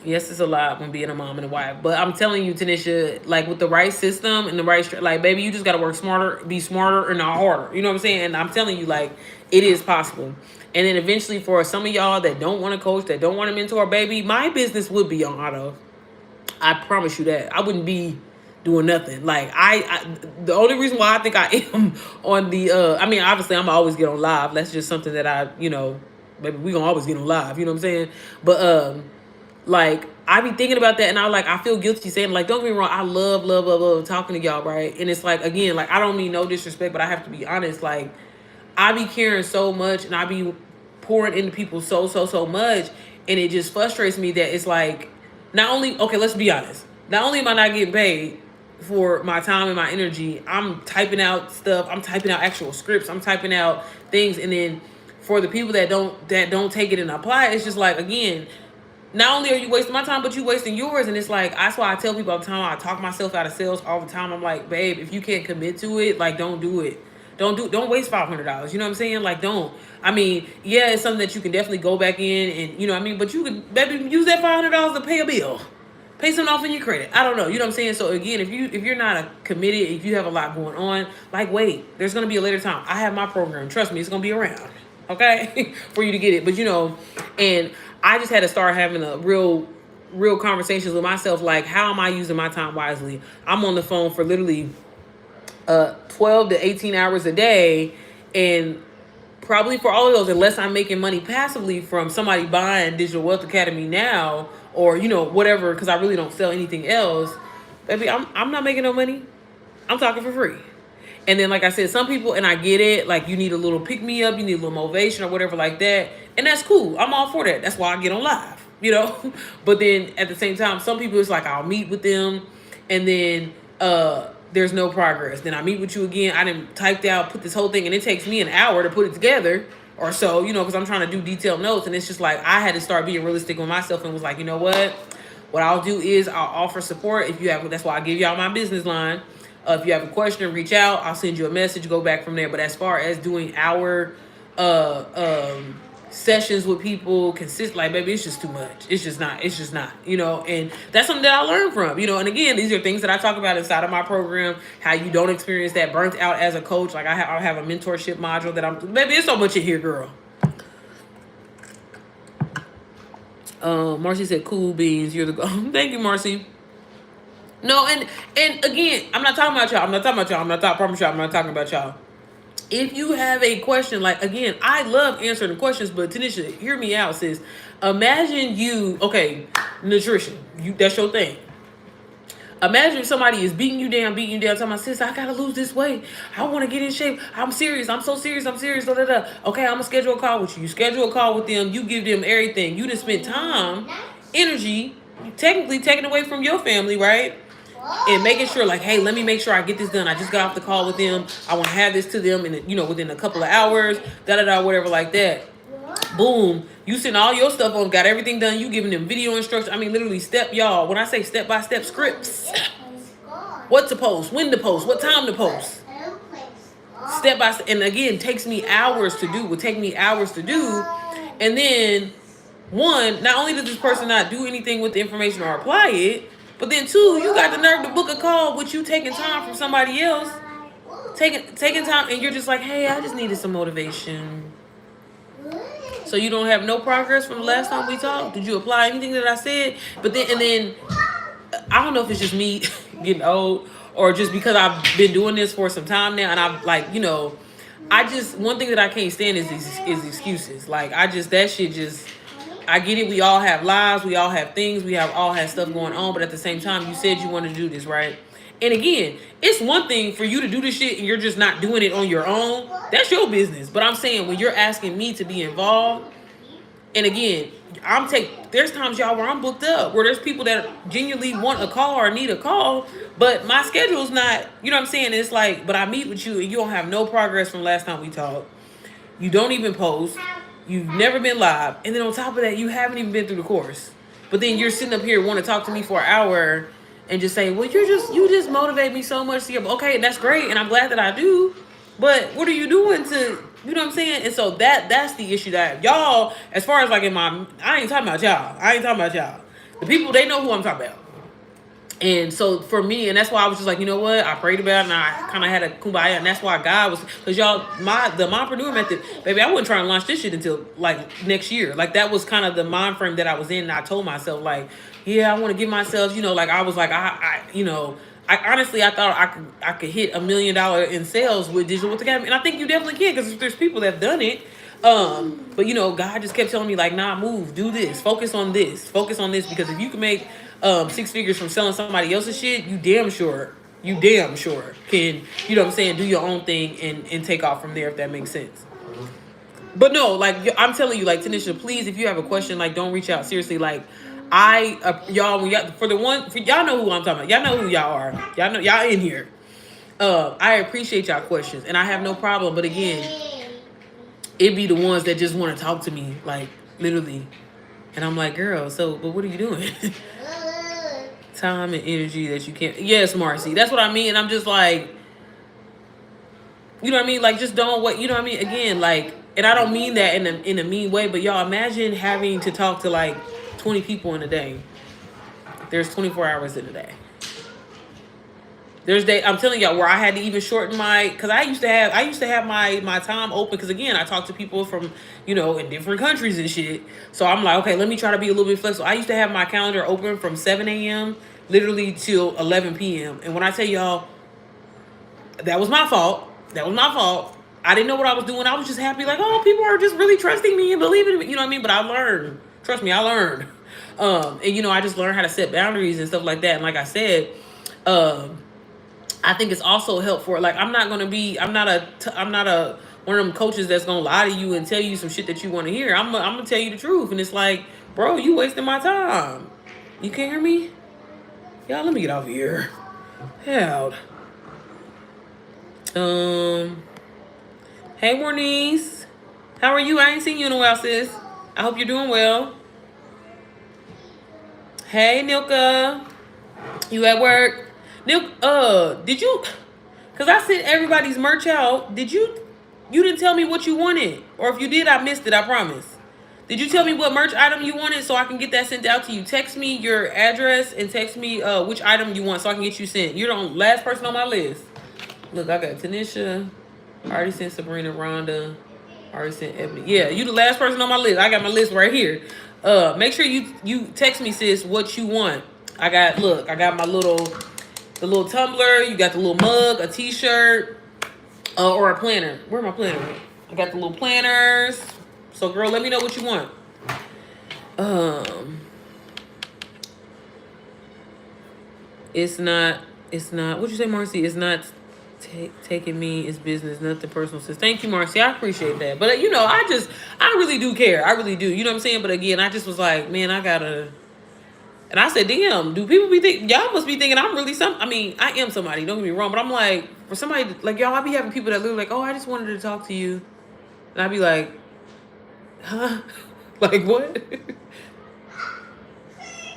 Yes, it's a lot when being a mom and a wife, but I'm telling you, Tanisha, like, with the right system and the right, like, baby, you just got to work smarter, be smarter, and not harder. You know what I'm saying? And I'm telling you, like, it is possible. And then eventually, for some of y'all that don't want to coach, that don't want to mentor, baby, my business would be on auto. I promise you that. I wouldn't be doing nothing. Like, I the only reason why I think I am on the obviously I'm always get on live. That's just something that I, maybe we gonna always get on live, you know what I'm saying? But like, I be thinking about that, and I feel guilty saying, like, don't get me wrong, I love talking to y'all, right? And it's like, again, like, I don't mean no disrespect, but I have to be honest, like, I be caring so much and I be pouring into people so much, and it just frustrates me that it's like, not only, okay, let's be honest, not only am I not getting paid for my time and my energy, I'm typing out stuff, I'm typing out actual scripts, I'm typing out things, and then for the people that don't take it and apply it, it's just like, again, not only are you wasting my time, but you wasting yours. And it's like, that's why I tell people all the time, I talk myself out of sales all the time. I'm like, babe, if you can't commit to it, like, don't do it. Don't waste $500. You know what I'm saying? Like, don't. I mean, yeah, it's something that you can definitely go back in and, you know what I mean? But you could, baby, use that $500 to pay a bill. Pay something off in your credit. I don't know. You know what I'm saying? So again, if you're not committed, if you have a lot going on, like, wait, there's going to be a later time. I have my program. Trust me, it's going to be around. Okay? For you to get it. But, and I just had to start having a real conversations with myself. Like, how am I using my time wisely? I'm on the phone for literally 12 to 18 hours a day. And probably for all of those, unless I'm making money passively from somebody buying Digital Wealth Academy now, or, whatever, because I really don't sell anything else, baby, I'm not making no money. I'm talking for free. And then, like I said, some people, and I get it, like, you need a little pick-me-up, you need a little motivation or whatever like that. And that's cool. I'm all for that. That's why I get on live, But then, at the same time, some people, it's like, I'll meet with them, and then there's no progress. Then I meet with you again. I done typed out, put this whole thing, and it takes me an hour to put it together or so, because I'm trying to do detailed notes. And it's just like, I had to start being realistic with myself and was like, you know what I'll do is I'll offer support. That's why I give y'all my business line. If you have a question, reach out. I'll send you a message, go back from there. But as far as doing our sessions with people, like, baby, it's just too much. It's just not, you know, and that's something that I learned from, you know, and again, these are things that I talk about inside of my program, how you don't experience that burnt out as a coach. Like I have a mentorship module that baby, it's so much in here, girl. Marcy said, cool beans, you're the thank you, Marcy. No, and again, I'm not talking about y'all. I promise y'all, I'm not talking about y'all. If you have a question, like, again, I love answering the questions, but Tanisha, hear me out, sis. Imagine okay, nutrition, that's your thing. Imagine if somebody is beating you down, talking about, sis, I gotta lose this weight. I want to get in shape. I'm serious. I'm so serious. Da, da, da. Okay, I'm gonna schedule a call with you. You schedule a call with them. You give them everything. You just spend time, energy, technically taken away from your family, right? And making sure, like, hey, let me make sure I get this done. I just got off the call with them. I want to have this to them in, you know, within a couple of hours, whatever like that. Boom. You send all your stuff on, got everything done. You giving them video instructions. I mean, literally y'all. When I say step-by-step scripts, what to post, when to post, what time to post. Step by step. And again, takes me hours to do. Would take me hours to do. And then, one, not only does this person not do anything with the information or apply it, but then two, you got the nerve to book a call with you taking time from somebody else. Taking time, and you're just like, hey, I just needed some motivation. So you don't have no progress from the last time we talked? Did you apply anything that I said? But then I don't know if it's just me getting old or just because I've been doing this for some time now, and I'm like, you know, one thing that I can't stand is excuses. Like, that shit just, I get it. We all have lives. We all have things. We all have stuff going on. But at the same time, you said you wanted to do this, right? And again, it's one thing for you to do this shit and you're just not doing it on your own. That's your business. But I'm saying, when you're asking me to be involved, and again, there's times, y'all, where I'm booked up, where there's people that genuinely want a call or need a call, but my schedule's not, you know what I'm saying? It's like, but I meet with you and you don't have no progress from last time we talked. You don't even post. You've never been live. And then on top of that, you haven't even been through the course. But then you're sitting up here wanting to talk to me for an hour and just say, well, you just motivate me so much. Okay, that's great. And I'm glad that I do. But what are you doing to, you know what I'm saying? And so that's the issue that y'all, as far as like I ain't talking about y'all. The people, they know who I'm talking about. And so for me, and that's why I was just like, you know what? I prayed about it and I kind of had a kumbaya. And that's why God was, because y'all, the mompreneur method, baby, I wasn't trying to launch this shit until like next year. Like, that was kind of the mind frame that I was in. And I told myself, like, yeah, I want to give myself, you know, like, I was like, you know, I honestly, I thought I could hit $1 million in sales with Digital Wealth Academy. And I think you definitely can, because there's people that have done it. But you know, God just kept telling me, like, nah, move, do this, focus on this, because if you can make 6 figures from selling somebody else's shit, you damn sure can, you know what I'm saying, do your own thing and take off from there, if that makes sense. But no, like, I'm telling you, like, Tanisha, please, if you have a question, like, don't reach out. Seriously, like, y'all, y'all know who I'm talking about. Y'all know who y'all are. Y'all know y'all in here. I appreciate y'all questions, and I have no problem. But again, it be the ones that just want to talk to me, like, literally. And I'm like, girl, but what are you doing? Time and energy that you can't. Yes, Marcy, that's what I mean. And I'm just like, you know what I mean? Like, just don't what, you know what I mean? Again, like, and I don't mean that in a mean way, but y'all, imagine having to talk to like 20 people in a day. There's 24 hours in a day. There's day, I'm telling y'all, where I had to even shorten because I used to have my time open, because again, I talk to people from, you know, in different countries and shit. So I'm like, okay, let me try to be a little bit flexible. I used to have my calendar open from 7 a.m. literally till 11 p.m. And when I tell y'all, that was my fault. I didn't know what I was doing. I was just happy, like, oh, people are just really trusting me and believing in me. You know what I mean? But I learned. Trust me, I learned. And you know, I just learned how to set boundaries and stuff like that. And like I said, I think it's also helpful. Like, I'm not a one of them coaches that's gonna lie to you and tell you some shit that you want to hear. I'm gonna tell you the truth. And it's like, bro, you wasting my time. You can't hear me? Y'all, let me get off here. Hell. Hey, Mornice. How are you? I ain't seen you in a while, sis. I hope you're doing well. Hey, Nilka. You at work? Did you, because I sent everybody's merch out. You didn't tell me what you wanted. Or if you did, I missed it, I promise. Did you tell me what merch item you wanted so I can get that sent out to you? Text me your address and text me which item you want so I can get you sent. You're the last person on my list. Look, I got Tanisha. I already sent Sabrina, Rhonda. I already sent Ebony. Yeah, you the last person on my list. I got my list right here. Make sure you text me, sis, what you want. I got my the little tumbler. You got the little mug, a t-shirt, or a planner. Where my planner? I got the little planners. So, girl, let me know what you want. It's not. What'd you say, Marcy? It's not taking me. It's business, nothing personal. Says, thank you, Marcy. I appreciate that. But you know, I really do care. I really do. You know what I'm saying? But again, I just was like, man, I gotta. And I said, damn, do people be thinking, y'all must be thinking I'm really I mean, I am somebody, don't get me wrong, but I'm like, for somebody, like, y'all, I be having people that look like, oh, I just wanted to talk to you. And I be like, huh? Like, what?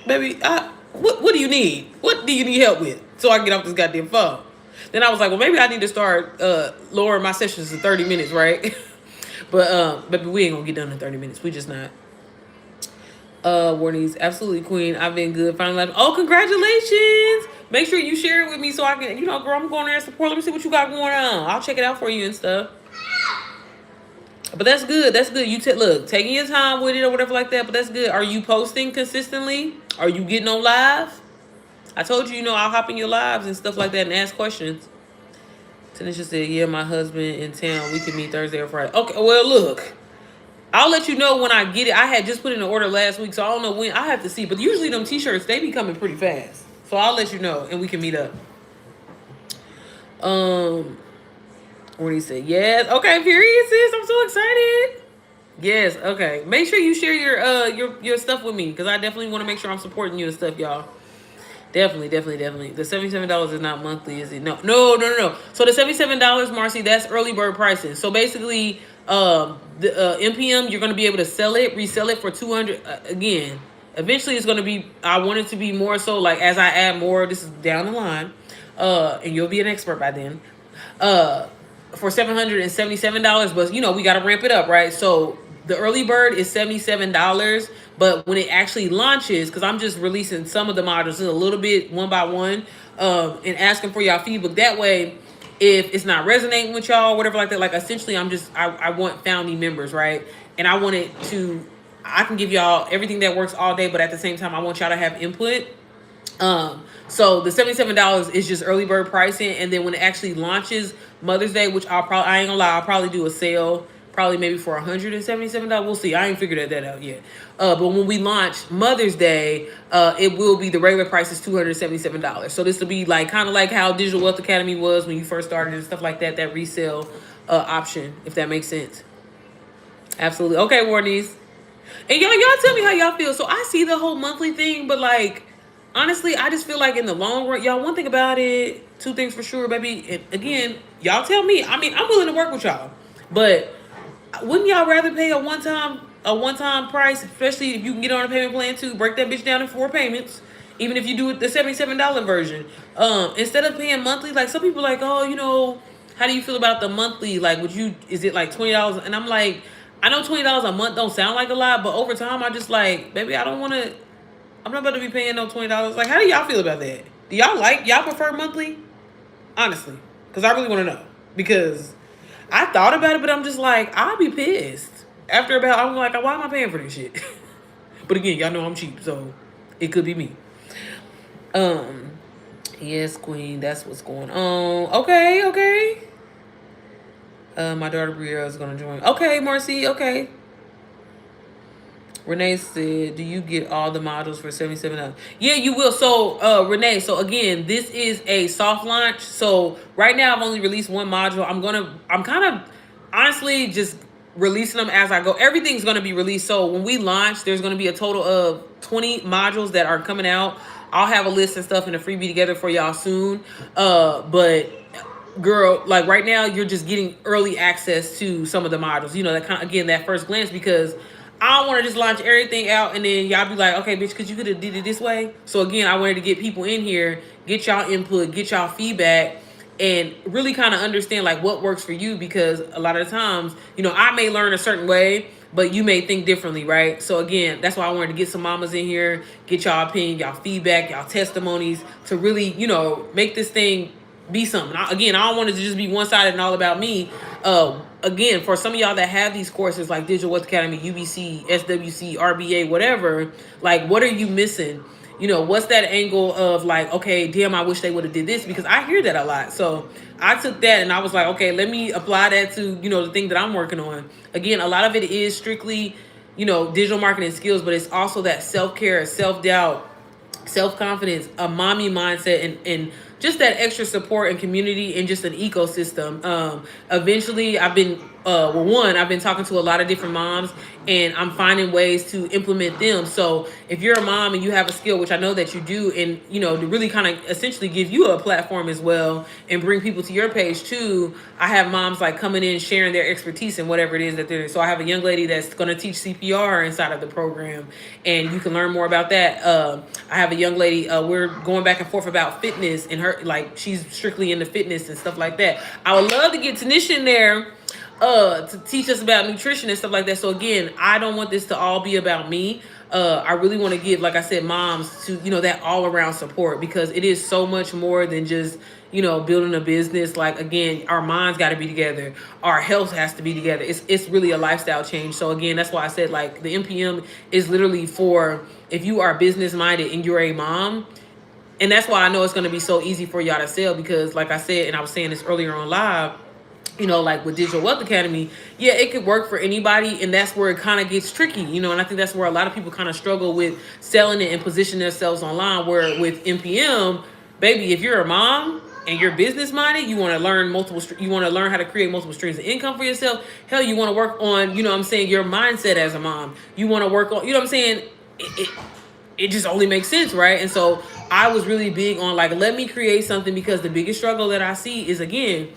Baby, what do you need? What do you need help with? So I can get off this goddamn phone. Then I was like, well, maybe I need to start lowering my sessions to 30 minutes, right? But baby, we ain't gonna get done in 30 minutes. We just not. Warnings, absolutely, queen. I've been good. Finally, oh, congratulations! Make sure you share it with me so I can, you know, girl, I'm going there and support. Let me see what you got going on. I'll check it out for you and stuff. But that's good. That's good. You look, taking your time with it or whatever like that. But that's good. Are you posting consistently? Are you getting on live? I told you, you know, I'll hop in your lives and stuff like that and ask questions. Tanisha said, yeah, my husband in town. We can meet Thursday or Friday. Okay, well, look. I'll let you know when I get it. I had just put in an order last week, so I don't know when. I have to see. But usually them t-shirts, they be coming pretty fast. So I'll let you know, and we can meet up. What do you say? Yes. Okay, period, sis. I'm so excited. Yes. Okay. Make sure you share your stuff with me, because I definitely want to make sure I'm supporting you and stuff, y'all. Definitely. The $77 is not monthly, is it? No. So the $77, Marcy, that's early bird pricing. So basically, the MPM, you're going to be able to resell it for $200 again. Eventually, it's going to be. I want it to be more so like as I add more. This is down the line, and you'll be an expert by then. For $777, but you know we got to ramp it up, right? So the early bird is $77, but when it actually launches, because I'm just releasing some of the modules a little bit one by one, and asking for y'all feedback. That way, if it's not resonating with y'all, whatever like that, like essentially I want founding members, right? And I want it to, I can give y'all everything that works all day, but at the same time, I want y'all to have input. So the $77 is just early bird pricing, and then when it actually launches Mother's Day, which I ain't gonna lie, I'll probably do a sale, probably maybe for $177. We'll see. I ain't figured that out yet. But when we launch Mother's Day, it will be the regular price is $277. So this will be like kind of like how Digital Wealth Academy was when you first started and stuff like that. That resale option, if that makes sense. Absolutely. Okay, Warnies. And y'all tell me how y'all feel. So I see the whole monthly thing, but like, honestly, I just feel like in the long run, y'all, one thing about it, two things for sure, baby. And again, y'all tell me. I mean, I'm willing to work with y'all, but wouldn't y'all rather pay a one-time price, especially if you can get on a payment plan too? Break that bitch down in 4 payments, even if you do it the $77 version, instead of paying monthly. Like some people like, oh, you know, how do you feel about the monthly? Like, is it like $20? And I'm like, I know $20 a month don't sound like a lot, but over time, I just like, baby, I don't want to. I'm not about to be paying no $20. Like, how do y'all feel about that? Do y'all prefer monthly? Honestly, because I really want to know. Because I thought about it, but I'm just like, I'll be pissed. After about, I'm like, why am I paying for this shit? But again, y'all know I'm cheap, so it could be me. Yes, queen, that's what's going on. Okay. My daughter Brielle is gonna join. Okay, Marcy, okay. Renee said, do you get all the modules for $77? Yeah, you will. So, Renee, so again, this is a soft launch. So right now I've only released one module. I'm kind of honestly just releasing them as I go. Everything's going to be released. So when we launch, there's going to be a total of 20 modules that are coming out. I'll have a list and stuff and a freebie together for y'all soon. But girl, like right now, you're just getting early access to some of the modules. You know, that kind of, again, that first glance, because I don't want to just launch everything out and then y'all be like, okay, bitch, because you could have did it this way. So again, I wanted to get people in here, get y'all input, get y'all feedback, and really kind of understand like what works for you, because a lot of the times, you know, I may learn a certain way, but you may think differently, right? So again, that's why I wanted to get some mamas in here, get y'all opinion, y'all feedback, y'all testimonies to really, make this thing be something. Again, I don't want it to just be one-sided and all about me. Again, for some of y'all that have these courses like Digital Wealth Academy, UBC, SWC, RBA, whatever, like, what are you missing? What's that angle of like, okay, damn, I wish they would have did this, because I hear that a lot. So I took that and I was like, okay, let me apply that to, the thing that I'm working on. Again, a lot of it is strictly, digital marketing skills, but it's also that self-care, self-doubt, self-confidence, a mommy mindset, and just that extra support and community and just an ecosystem. Eventually I've been I've been talking to a lot of different moms, and I'm finding ways to implement them. So if you're a mom and you have a skill, which I know that you do, and to really kind of essentially give you a platform as well and bring people to your page too, I have moms like coming in sharing their expertise in whatever it is that they're. So I have a young lady that's going to teach CPR inside of the program, and you can learn more about that. I have a young lady, we're going back and forth about fitness, and her, like, she's strictly into fitness and stuff like that. I would love to get Tanisha in there to teach us about nutrition and stuff like that. So again, I don't want this to all be about me. I really want to give, like I said, moms to, that all around support, because it is so much more than just, building a business. Like, again, our minds got to be together. Our health has to be together. It's really a lifestyle change. So again, that's why I said, like, the NPM is literally for if you are business minded and you're a mom. And that's why I know it's going to be so easy for y'all to sell, because like I said, and I was saying this earlier on live, like with Digital Wealth Academy, yeah, it could work for anybody, and that's where it kind of gets tricky, and I think that's where a lot of people kind of struggle with selling it and positioning themselves online, where with NPM, baby, if you're a mom and you're business minded, you want to learn you want to learn how to create multiple streams of income for yourself. Hell, you want to work on, your mindset as a mom. You want to work on, it just only makes sense, right? And so I was really big on, like, let me create something, because the biggest struggle that I see is, again,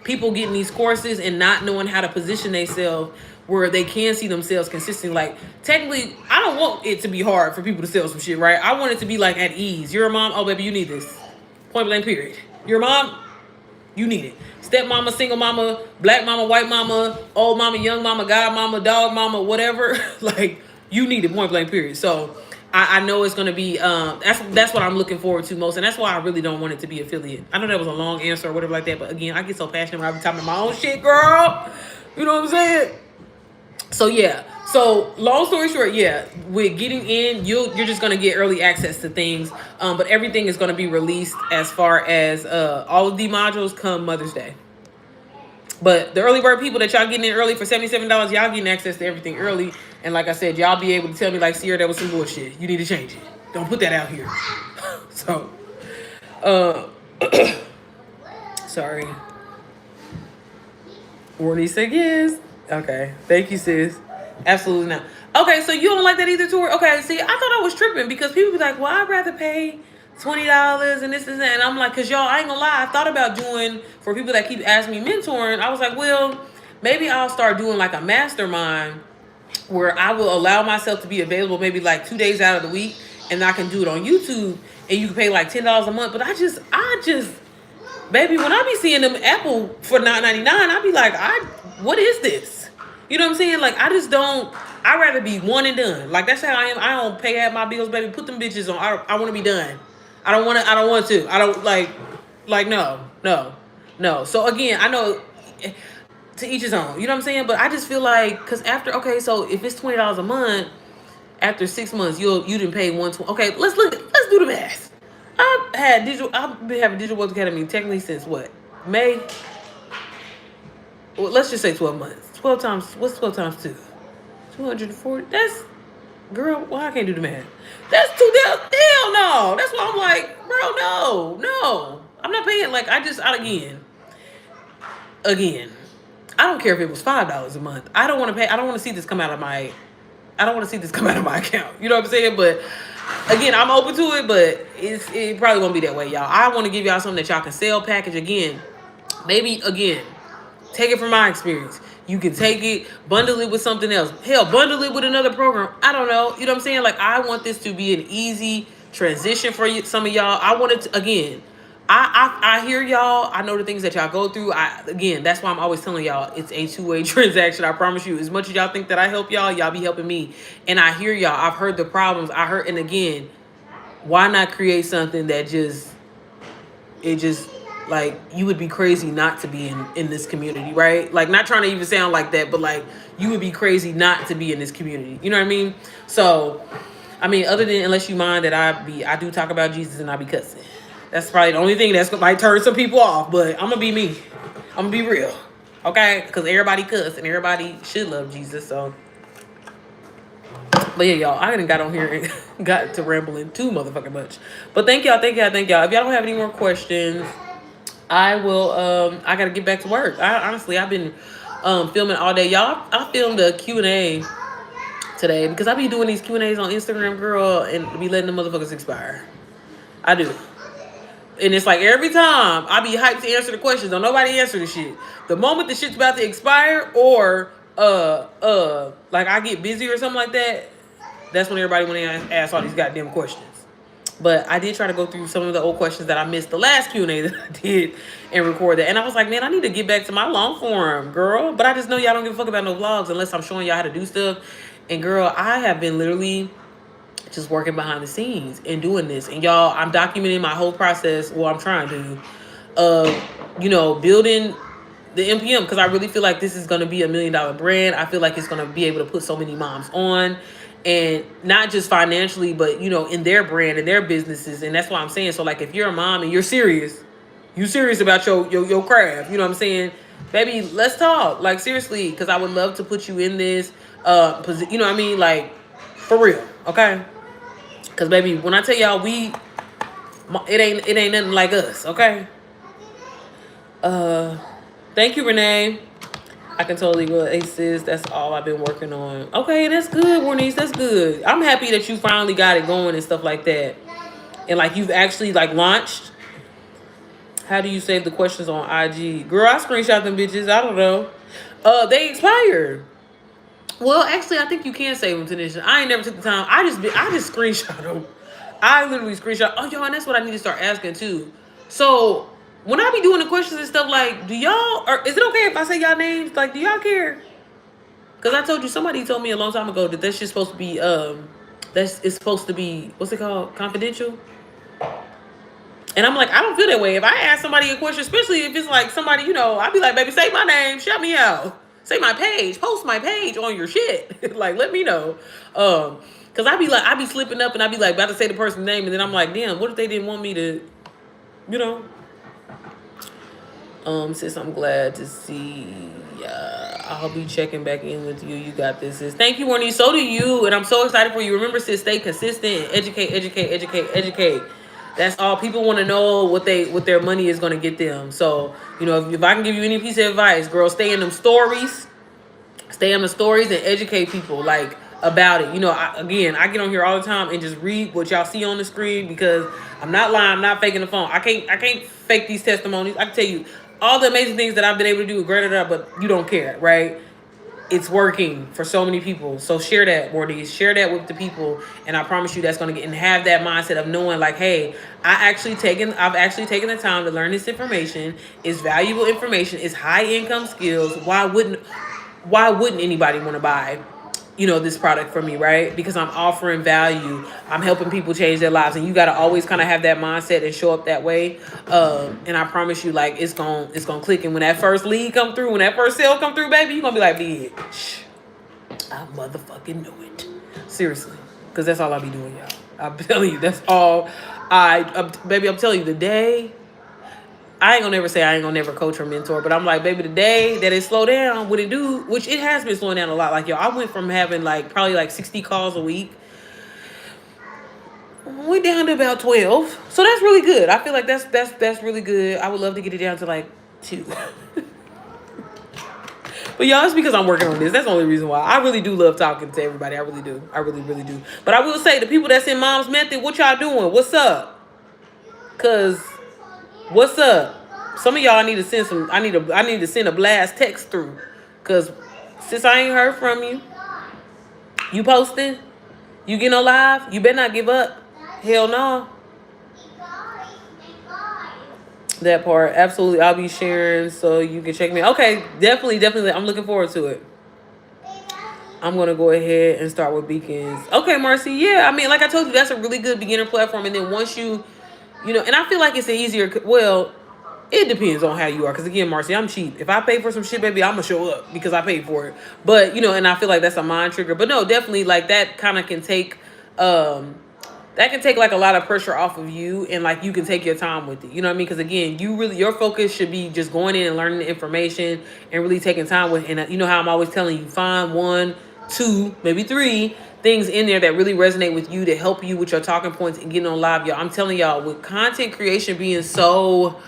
people getting these courses and not knowing how to position themselves where they can see themselves consistently. Like, technically, I don't want it to be hard for people to sell some shit, right? I want it to be like at ease. You're a mom, oh baby, you need this. Point blank, period. You're a mom, you need it. Step mama, single mama, black mama, white mama, old mama, young mama, god mama, dog mama, whatever. Like, you need it, point blank, period. So I know it's going to be, that's what I'm looking forward to most. And that's why I really don't want it to be affiliate. I know that was a long answer or whatever like that. But again, I get so passionate when I be talking about my own shit, girl. You know what I'm saying? So yeah. So long story short, yeah, with getting in, you're just going to get early access to things. But everything is going to be released as far as all of the modules come Mother's Day. But the early bird people that y'all getting in early for $77, y'all getting access to everything early. And like I said, y'all be able to tell me, like, Sierra, that was some bullshit. You need to change it. Don't put that out here. So, sorry. Warnie said yes. Okay. Thank you, sis. Absolutely not. Okay, so you don't like that either, Tori? Okay, see, I thought I was tripping, because people be like, well, I'd rather pay $20 and this and that. And I'm like, because y'all, I ain't gonna lie, I thought about doing, for people that keep asking me mentoring, I was like, well, maybe I'll start doing like a mastermind where I will allow myself to be available maybe like 2 days out of the week, and I can do it on YouTube, and you can pay like $10 a month. But I just, baby, when I be seeing them Apple for $9.99, I be like, what is this? You know what I'm saying? Like, I just don't, I'd rather be one and done. Like, that's how I am. I don't pay half my bills, baby. Put them bitches on. I want to be done. I don't want to. I don't like, no. So again, I know to each his own, you know what I'm saying? But I just feel like, because after, okay, so if it's $20 a month, after 6 months, you didn't pay $120. Okay, let's do the math. I've been having Digital Wealth Academy technically since what? May? Well, let's just say 12 months. 12 times, what's 12 times 2? 240, that's, girl, well, I can't do the math. That's hell no. That's why I'm like, bro, no. I'm not paying, like, again, I don't care if it was $5 a month. I don't want to pay. I don't want to see this come out of my account. You know what I'm saying? But again, I'm open to it, but it probably won't be that way, y'all. I want to give y'all something that y'all can sell, package. Again, maybe, take it from my experience. You can take it, bundle it with something else. Hell, bundle it with another program. I don't know. You know what I'm saying? Like, I want this to be an easy transition for you, some of y'all. I want it to, again, I hear y'all. I know the things that y'all go through. Again, that's why I'm always telling y'all it's a two-way transaction. I promise you. As much as y'all think that I help y'all be helping me. And I hear y'all. I've heard the problems. And again, why not create something that just like, you would be crazy not to be in this community, right? Like, not trying to even sound like that, but like, you would be crazy not to be in this community. You know what I mean? So, I mean, other than, unless you mind that I do talk about Jesus and I be cussing. That's probably the only thing that's might turn some people off. But I'm gonna be me. I'm gonna be real, okay? Because everybody cuss and everybody should love Jesus. So, but yeah, y'all, I didn't got on here and got to rambling too motherfucking much. But thank y'all. If y'all don't have any more questions, I will. I gotta get back to work. Honestly, I've been filming all day, y'all. I filmed a Q&A today because I be doing these Q&As on Instagram, girl, and be letting the motherfuckers expire. I do. And it's like every time I be hyped to answer the questions, don't nobody answer the shit. The moment the shit's about to expire, or like I get busy or something like that, that's when everybody want to ask all these goddamn questions. But I did try to go through some of the old questions that I missed the last Q&A that I did and record that. And I was like, man, I need to get back to my long form, girl. But I just know y'all don't give a fuck about no vlogs unless I'm showing y'all how to do stuff. And girl, I have been literally just working behind the scenes and doing this. And y'all, I'm documenting my whole process, well, I'm trying to, building the MPM, because I really feel like this is going to be $1 million brand. I feel like it's going to be able to put so many moms on, and not just financially, but, in their brand and their businesses. And that's why I'm saying, so like, if you're a mom and you're serious about your craft, you know what I'm saying? Baby, let's talk. Like, seriously, because I would love to put you in this, you know what I mean? Like, for real, okay? Because, baby, when I tell y'all it ain't nothing like us, okay? Thank you, Renee. I can totally go, sis. That's all I've been working on. Okay, that's good, Warnice. That's good. I'm happy that you finally got it going and stuff like that. And, like, you've actually, like, launched. How do you save the questions on IG? Girl, I screenshot them bitches. I don't know. They expired. Well, actually, I think you can save them, Tanisha. I ain't never took the time. I just screenshot them. I literally screenshot. Oh, y'all, and that's what I need to start asking, too. So, when I be doing the questions and stuff, like, is it okay if I say y'all names? Like, do y'all care? Because I told you, somebody told me a long time ago that that's just supposed to be, it's supposed to be, what's it called? Confidential? And I'm like, I don't feel that way. If I ask somebody a question, especially if it's like somebody, I'd be like, baby, say my name, shout me out. Say my page, post my page on your shit. Like, let me know. Because I be slipping up and I be like, about to say the person's name. And then I'm like, damn, what if they didn't want me to, Sis, I'm glad to see. I'll be checking back in with you. You got this, sis. Thank you, Warnie. So do you. And I'm so excited for you. Remember, sis, stay consistent. Educate. That's all. People want to know what their money is going to get them. So, if I can give you any piece of advice, girl, stay in them stories. Stay on the stories and educate people, like, about it. I get on here all the time and just read what y'all see on the screen, because I'm not lying. I'm not faking the phone. I can't fake these testimonies. I can tell you all the amazing things that I've been able to do, but you don't care, right? It's working for so many people. So share that, Morty. Share that with the people, and I promise you that's going to get and have that mindset of knowing, like, hey, I've actually taken the time to learn this information. It's valuable information. It's high income skills. Why wouldn't anybody want to buy, this product from me, right? Because I'm offering value. I'm helping people change their lives, and you got to always kind of have that mindset and show up that way. And I promise you, like, it's gonna click. And when that first lead come through, when that first sale come through, baby, you're gonna be like, bitch, I motherfucking know it. Seriously, because that's all I be doing, y'all. I'm telling you, that's all baby, I'm telling you, the day, I ain't gonna never say I ain't gonna never coach or mentor, but I'm like, baby, the day that it slow down, what it do, which it has been slowing down a lot. Like, yo, I went from having probably 60 calls a week, went down to about 12. So that's really good. I feel like that's really good. I would love to get it down to 2. But y'all, it's because I'm working on this. That's the only reason why. I really do love talking to everybody. I really do. I really, really do. But I will say, the people that's in Mom's Method, what y'all doing? What's up? Cause what's up? Some of y'all need to send some. I need to send a blast text through. Cause since I ain't heard from you, you posting, you getting on live, you better not give up. Hell no. That part, absolutely. I'll be sharing so you can check me. Okay, definitely, definitely. I'm looking forward to it. I'm gonna go ahead and start with Beacons. Okay, Marcy. Yeah, I mean, like I told you, that's a really good beginner platform. And then once you, and I feel like it's an easier. Well, it depends on how you are. Because again, Marcy, I'm cheap. If I pay for some shit, baby, I'm gonna show up because I paid for it. But and I feel like that's a mind trigger. But no, definitely, like that kind of can take, that can take like a lot of pressure off of you, and like you can take your time with it. You know what I mean? Because again, your focus should be just going in and learning the information and really taking time with. And you know how I'm always telling you, find one, two, maybe three things in there that really resonate with you to help you with your talking points and getting on live, y'all. I'm telling y'all, with content creation being so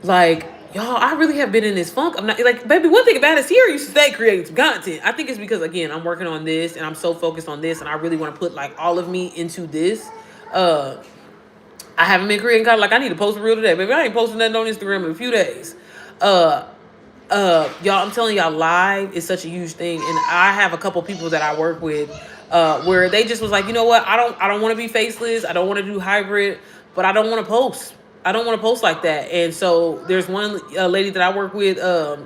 like, y'all, I really have been in this funk. I'm not like, baby, one thing about it is here you stay creating some content. I think it's because again, I'm working on this and I'm so focused on this and I really want to put like all of me into this. Uh I haven't been creating content. Like I need to post a reel today, baby. I ain't posting nothing on Instagram in a few days. Uh y'all, I'm telling y'all, live is such a huge thing. And I have a couple people that I work with where they just was like, you know what, I don't want to be faceless, I don't want to do hybrid, but I don't want to post. I don't want to post like that. And so there's one lady that I work with.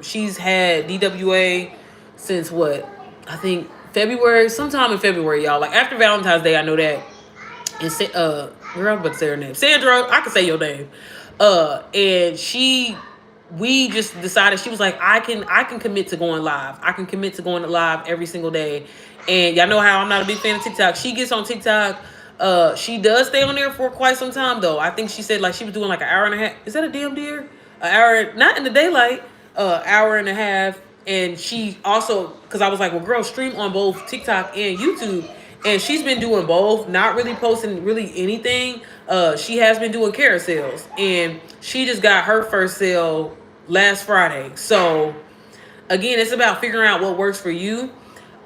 She's had DWA since what? I think February, sometime in February, y'all. Like after Valentine's Day, I know that. And girl, I'm about to say her name. Sandra, I can say your name. And we just decided, she was like, I can commit to going live. I can commit to going live every single day. And y'all know how I'm not a big fan of TikTok. She gets on TikTok. She does stay on there for quite some time though. I think she said like she was doing like an hour and a half. Is that a damn deer? An hour, not in the daylight. Hour and a half. And she also, because I was like, well, girl, stream on both TikTok and YouTube. And she's been doing both, not really posting really anything. She has been doing carousels, and she just got her first sale last Friday. So again, it's about figuring out what works for you.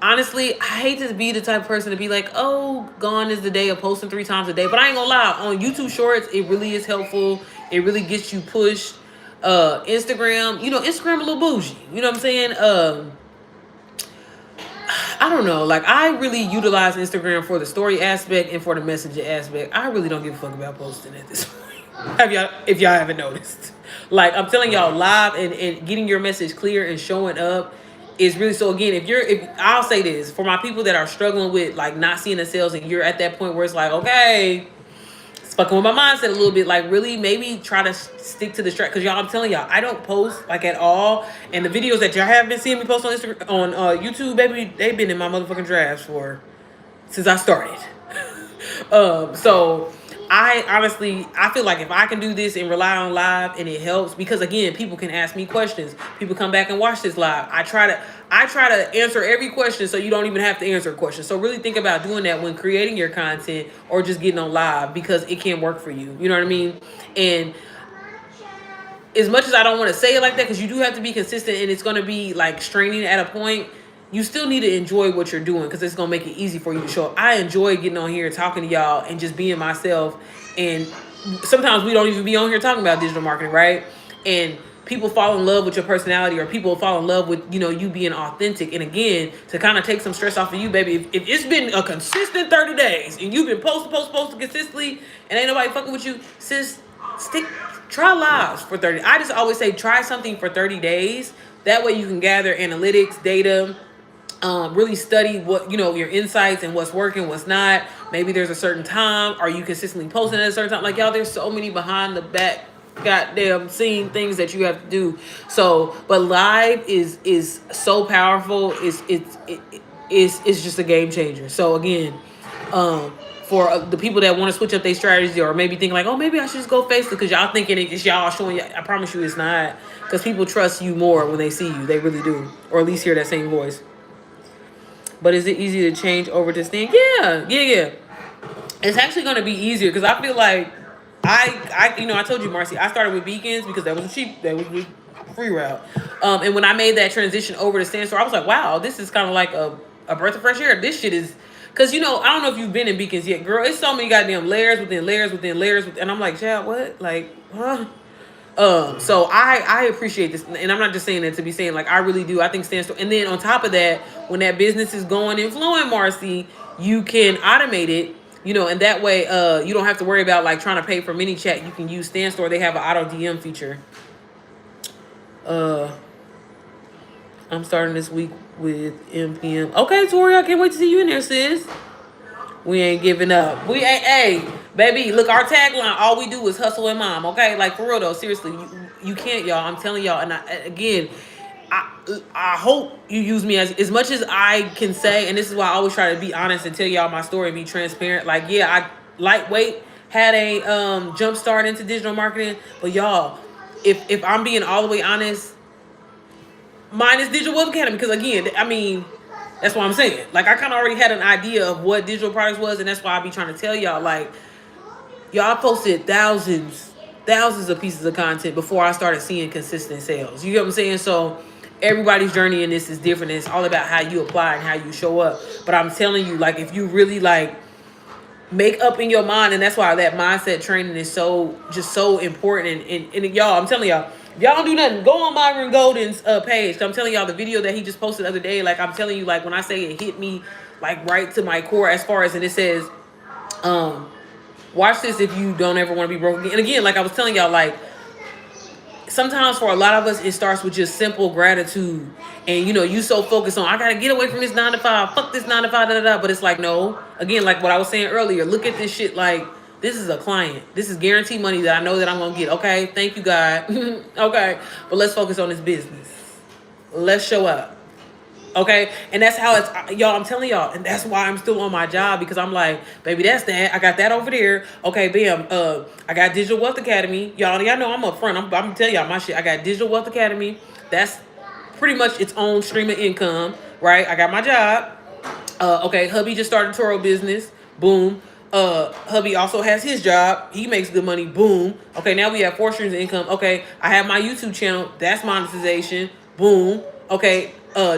Honestly, I hate to be the type of person to be like, oh, gone is the day of posting 3 times a day. But I ain't gonna lie, on YouTube Shorts, it really is helpful. It really gets you pushed. Instagram, Instagram a little bougie. You know what I'm saying? I don't know. Like I really utilize Instagram for the story aspect and for the messaging aspect. I really don't give a fuck about posting at this point. If y'all haven't noticed. Like I'm telling y'all, live and getting your message clear and showing up is really, so again, if I'll say this, for my people that are struggling with like not seeing the sales and you're at that point where it's like, okay, fucking with my mindset a little bit, like really maybe try to stick to the track, because y'all, I'm telling y'all, I don't post like at all, and the videos that y'all have been seeing me post on Instagram, on YouTube, baby, they've been in my motherfucking drafts for since I started. So I honestly, I feel like if I can do this and rely on live and it helps, because again, people can ask me questions. People come back and watch this live. I try to answer every question so you don't even have to answer a question. So really think about doing that when creating your content or just getting on live, because it can work for you. You know what I mean? And as much as I don't want to say it like that, because you do have to be consistent and it's going to be like straining at a point, you still need to enjoy what you're doing, because it's going to make it easy for you to show up. I enjoy getting on here, talking to y'all, and just being myself. And sometimes we don't even be on here talking about digital marketing, right? And people fall in love with your personality, or people fall in love with, you being authentic. And again, to kind of take some stress off of you, baby, if it's been a consistent 30 days and you've been posting consistently and ain't nobody fucking with you, sis, try lives for 30. I just always say try something for 30 days. That way you can gather analytics, data, really study what, your insights and what's working, what's not. Maybe there's a certain time. Are you consistently posting at a certain time? Like, y'all, there's so many behind the back goddamn scene things that you have to do. So, but live is so powerful. It's just a game changer. So again, for the people that want to switch up their strategy, or maybe think like, oh, maybe I should just go Facebook, because y'all thinking it's y'all showing you. I promise you it's not, because people trust you more when they see you. They really do, or at least hear that same voice. But is it easy to change over to Sting? Yeah. It's actually going to be easier, because I feel like I told you, Marcy, I started with Beacons because that was the free route. And when I made that transition over to Sandstorm, I was like, wow, this is kind of like a breath of fresh air. This shit is, because I don't know if you've been in Beacons yet, girl. It's so many goddamn layers within layers within layers, and I'm like, Chad, what? Like, huh? So I appreciate this, and I'm not just saying that to be saying, like, I really do. I think Standstill, and then on top of that, when that business is going and flowing, Marcy, you can automate it You know, and that way you don't have to worry about like trying to pay for ManyChat. You can use StanStore. They have an auto DM feature. I'm starting this week with MPM. Okay, Tori, I can't wait to see you in there, sis. We ain't giving up. We ain't, hey, baby, look, our tagline, all we do is hustle and mom, okay? Like, for real, though, seriously, you can't, y'all. I'm telling y'all, and again, I hope you use me as much as I can say, and this is why I always try to be honest and tell y'all my story and be transparent. Like, yeah, I lightweight had a jump start into digital marketing, but y'all, if I'm being all the way honest, mine is Digital Wealth Academy, because again, I mean, that's what I'm saying. Like, I kind of already had an idea of what digital products was, and that's why I be trying to tell y'all, like, y'all posted thousands of pieces of content before I started seeing consistent sales. You get what I'm saying? So everybody's journey in this is different. It's all about how you apply and how you show up. But I'm telling you, like, if you really like make up in your mind, and that's why that mindset training is so important. And y'all, I'm telling y'all, if y'all don't do nothing, go on Myron Golden's page. I'm telling y'all, the video that he just posted the other day, like, I'm telling you, like, when I say it hit me like right to my core, as far as, and it says, watch this if you don't ever want to be broke again. And again, like I was telling y'all, like, sometimes for a lot of us, it starts with just simple gratitude. And, you know, you so focused on, I got to get away from this 9 to 5. Fuck this 9 to 5, da-da-da. But it's like, no. Again, like what I was saying earlier, look at this shit like, this is a client. This is guaranteed money that I know that I'm going to get. Okay? Thank you, God. Okay? But let's focus on this business. Let's show up. Okay, and that's how it's, y'all, I'm telling y'all, and that's why I'm still on my job, because I'm like, baby, that's that. I got that over there. Okay, bam. I got Digital Wealth Academy. Y'all know I'm up front. I'm gonna tell y'all my shit. I got Digital Wealth Academy. That's pretty much its own stream of income, right? I got my job. Okay, hubby just started Toro business. Boom. Hubby also has his job. He makes good money. Boom. Okay, now we have 4 streams of income. Okay, I have my YouTube channel. That's monetization. Boom. Okay,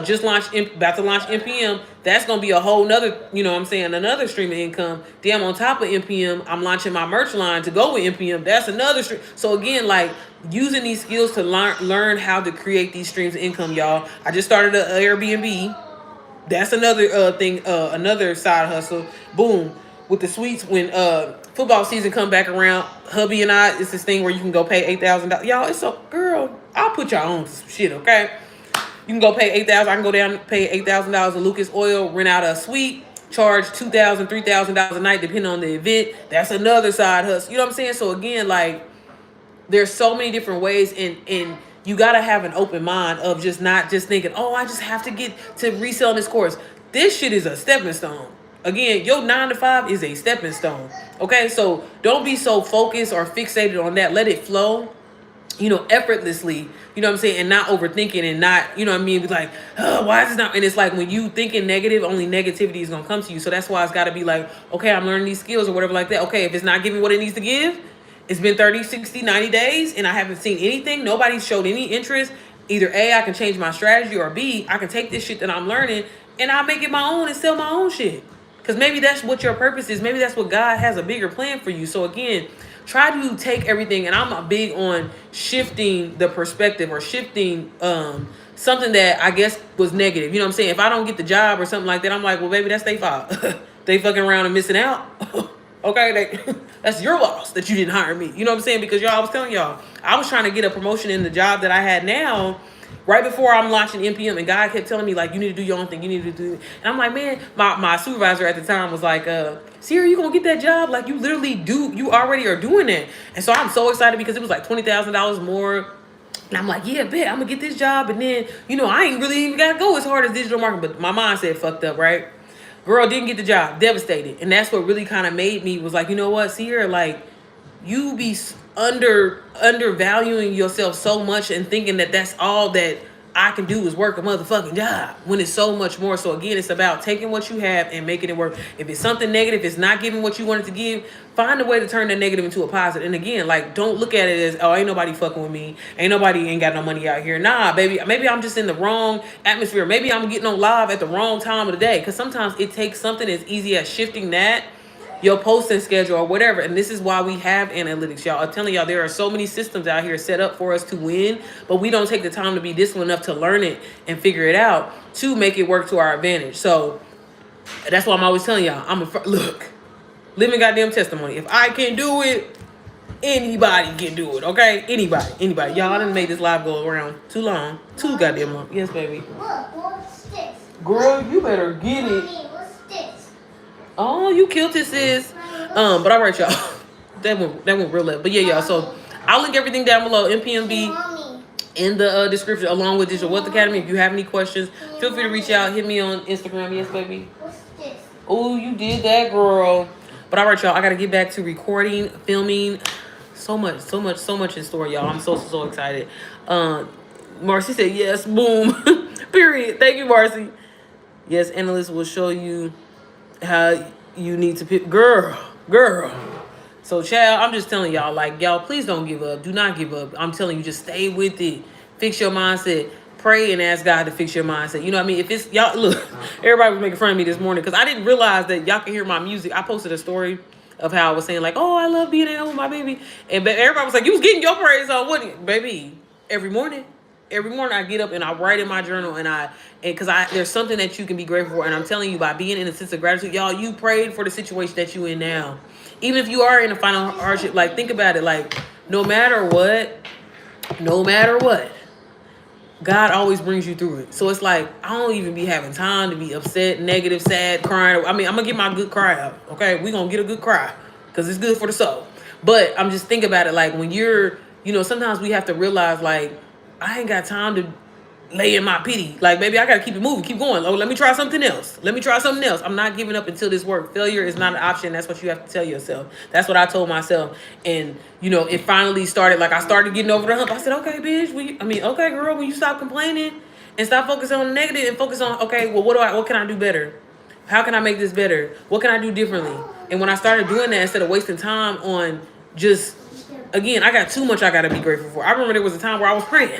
just launched, about to launch MPM. That's gonna be a whole nother, you know what I'm saying, another stream of income. Damn, on top of MPM, I'm launching my merch line to go with MPM. That's another stream. So again, like, using these skills to learn how to create these streams of income, y'all. I just started an Airbnb. That's another thing, another side hustle. Boom. With the suites, when football season come back around, hubby and I, it's this thing where you can go pay $8,000. Y'all, it's so, girl, I'll put y'all on some shit, okay? You can go pay $8,000. I can go down and pay $8,000 to Lucas Oil, rent out a suite, charge $2,000, $3,000 a night, depending on the event. That's another side hustle. You know what I'm saying? So again, like, there's so many different ways, and you gotta have an open mind of just not just thinking, oh, I just have to get to reselling this course. This shit is a stepping stone. Again, your 9 to 5 is a stepping stone. Okay, so don't be so focused or fixated on that. Let it flow, you know, effortlessly, you know what I'm saying, and not overthinking, and not, you know what I mean, be like, oh, why is this not, and it's like, when you thinking negative, only negativity is gonna come to you. So that's why it's gotta be like, okay, I'm learning these skills or whatever like that. Okay, if it's not giving what it needs to give, it's been 30, 60, 90 days, and I haven't seen anything, nobody showed any interest, either A, I can change my strategy, or B, I can take this shit that I'm learning and I'll make it my own and sell my own shit. Because maybe that's what your purpose is. Maybe that's what God has a bigger plan for you. So again, try to take everything, and I'm big on shifting the perspective, or shifting something that I guess was negative. You know what I'm saying? If I don't get the job or something like that, I'm like, well, baby, that's their fault. They fucking around and missing out. Okay, that's your loss that you didn't hire me. You know what I'm saying? Because y'all, I was telling y'all, I was trying to get a promotion in the job that I had now, right before I'm launching MPM, and God kept telling me, like, you need to do your own thing. You need to do it. And I'm like, man, my supervisor at the time was like, Sierra, you gonna get that job? Like, you literally do, you already are doing it. And so I'm so excited, because it was like $20,000 more. And I'm like, yeah, bet, I'm gonna get this job. And then, you know, I ain't really even gotta go as hard as digital marketing, but my mindset fucked up, right? Girl, didn't get the job, devastated. And that's what really kind of made me, was like, you know what, Sierra, like, you be undervaluing yourself so much, and thinking that that's all that I can do is work a motherfucking job, when it's so much more. So again, it's about taking what you have and making it work. If it's something negative, if it's not giving what you want it to give, find a way to turn the negative into a positive. And again, like, don't look at it as, oh, ain't nobody fucking with me, ain't got no money out here. Nah, baby, maybe I'm just in the wrong atmosphere. Maybe I'm getting on live at the wrong time of the day. Because sometimes it takes something as easy as shifting that, your posting schedule or whatever. And this is why we have analytics, y'all. I'm telling y'all, there are so many systems out here set up for us to win, but we don't take the time to be disciplined enough to learn it and figure it out to make it work to our advantage. So that's why I'm always telling y'all, look, Living goddamn testimony. If I can do it, anybody can do it, okay? Anybody. Y'all done made this live go around too long. Too goddamn long. Yes, baby. Look, what's this? Girl, you better get it. Mommy, what's this? Oh, you killed it, sis. But all right, y'all. That went real left. But yeah, y'all. So I'll link everything down below. MPMB Mommy. in the description, along with Digital Wealth Academy. If you have any questions, feel free to reach out. Hit me on Instagram. Yes, baby. What's this? Oh, you did that, girl. But all right, y'all. I gotta get back to recording, filming. So much in store, y'all. I'm so excited. Marcy said yes. Boom. Period. Thank you, Marcy. Yes, analysts will show you how you need to pick. Girl. So, child, I'm just telling y'all, like, y'all, please don't give up. Do not give up. I'm telling you, just stay with it. Fix your mindset. Pray and ask God to fix your mindset. You know what I mean? If it's, y'all, look, everybody was making fun of me this morning because I didn't realize that y'all can hear my music. I posted a story of how I was saying, like, oh, I love being at home with my baby. And everybody was like, you was getting your praise on, wouldn't you? Baby, every morning I get up and I write in my journal and because there's something that you can be grateful for. And I'm telling you, by being in a sense of gratitude, y'all, you prayed for the situation that you in now. Even if you are in a final hardship, like, think about it. Like, no matter what, God always brings you through it. So it's like, I don't even be having time to be upset, negative, sad, crying. I mean, I'm going to get my good cry out, okay? We're going to get a good cry because it's good for the soul. But I'm just thinking about it, like, when you're, sometimes we have to realize, like, I ain't got time to lay in my pity. Like, baby, I got to keep it moving, keep going. Oh, let me try something else. I'm not giving up until this works. Failure is not an option. That's what you have to tell yourself. That's what I told myself. And, it finally started, like, I started getting over the hump. I said, okay, bitch, okay, girl, when you stop complaining and stop focusing on the negative and focus on, okay, well, what can I do better? How can I make this better? What can I do differently? And when I started doing that, instead of wasting time on just, again, I got too much I got to be grateful for. I remember there was a time where I was praying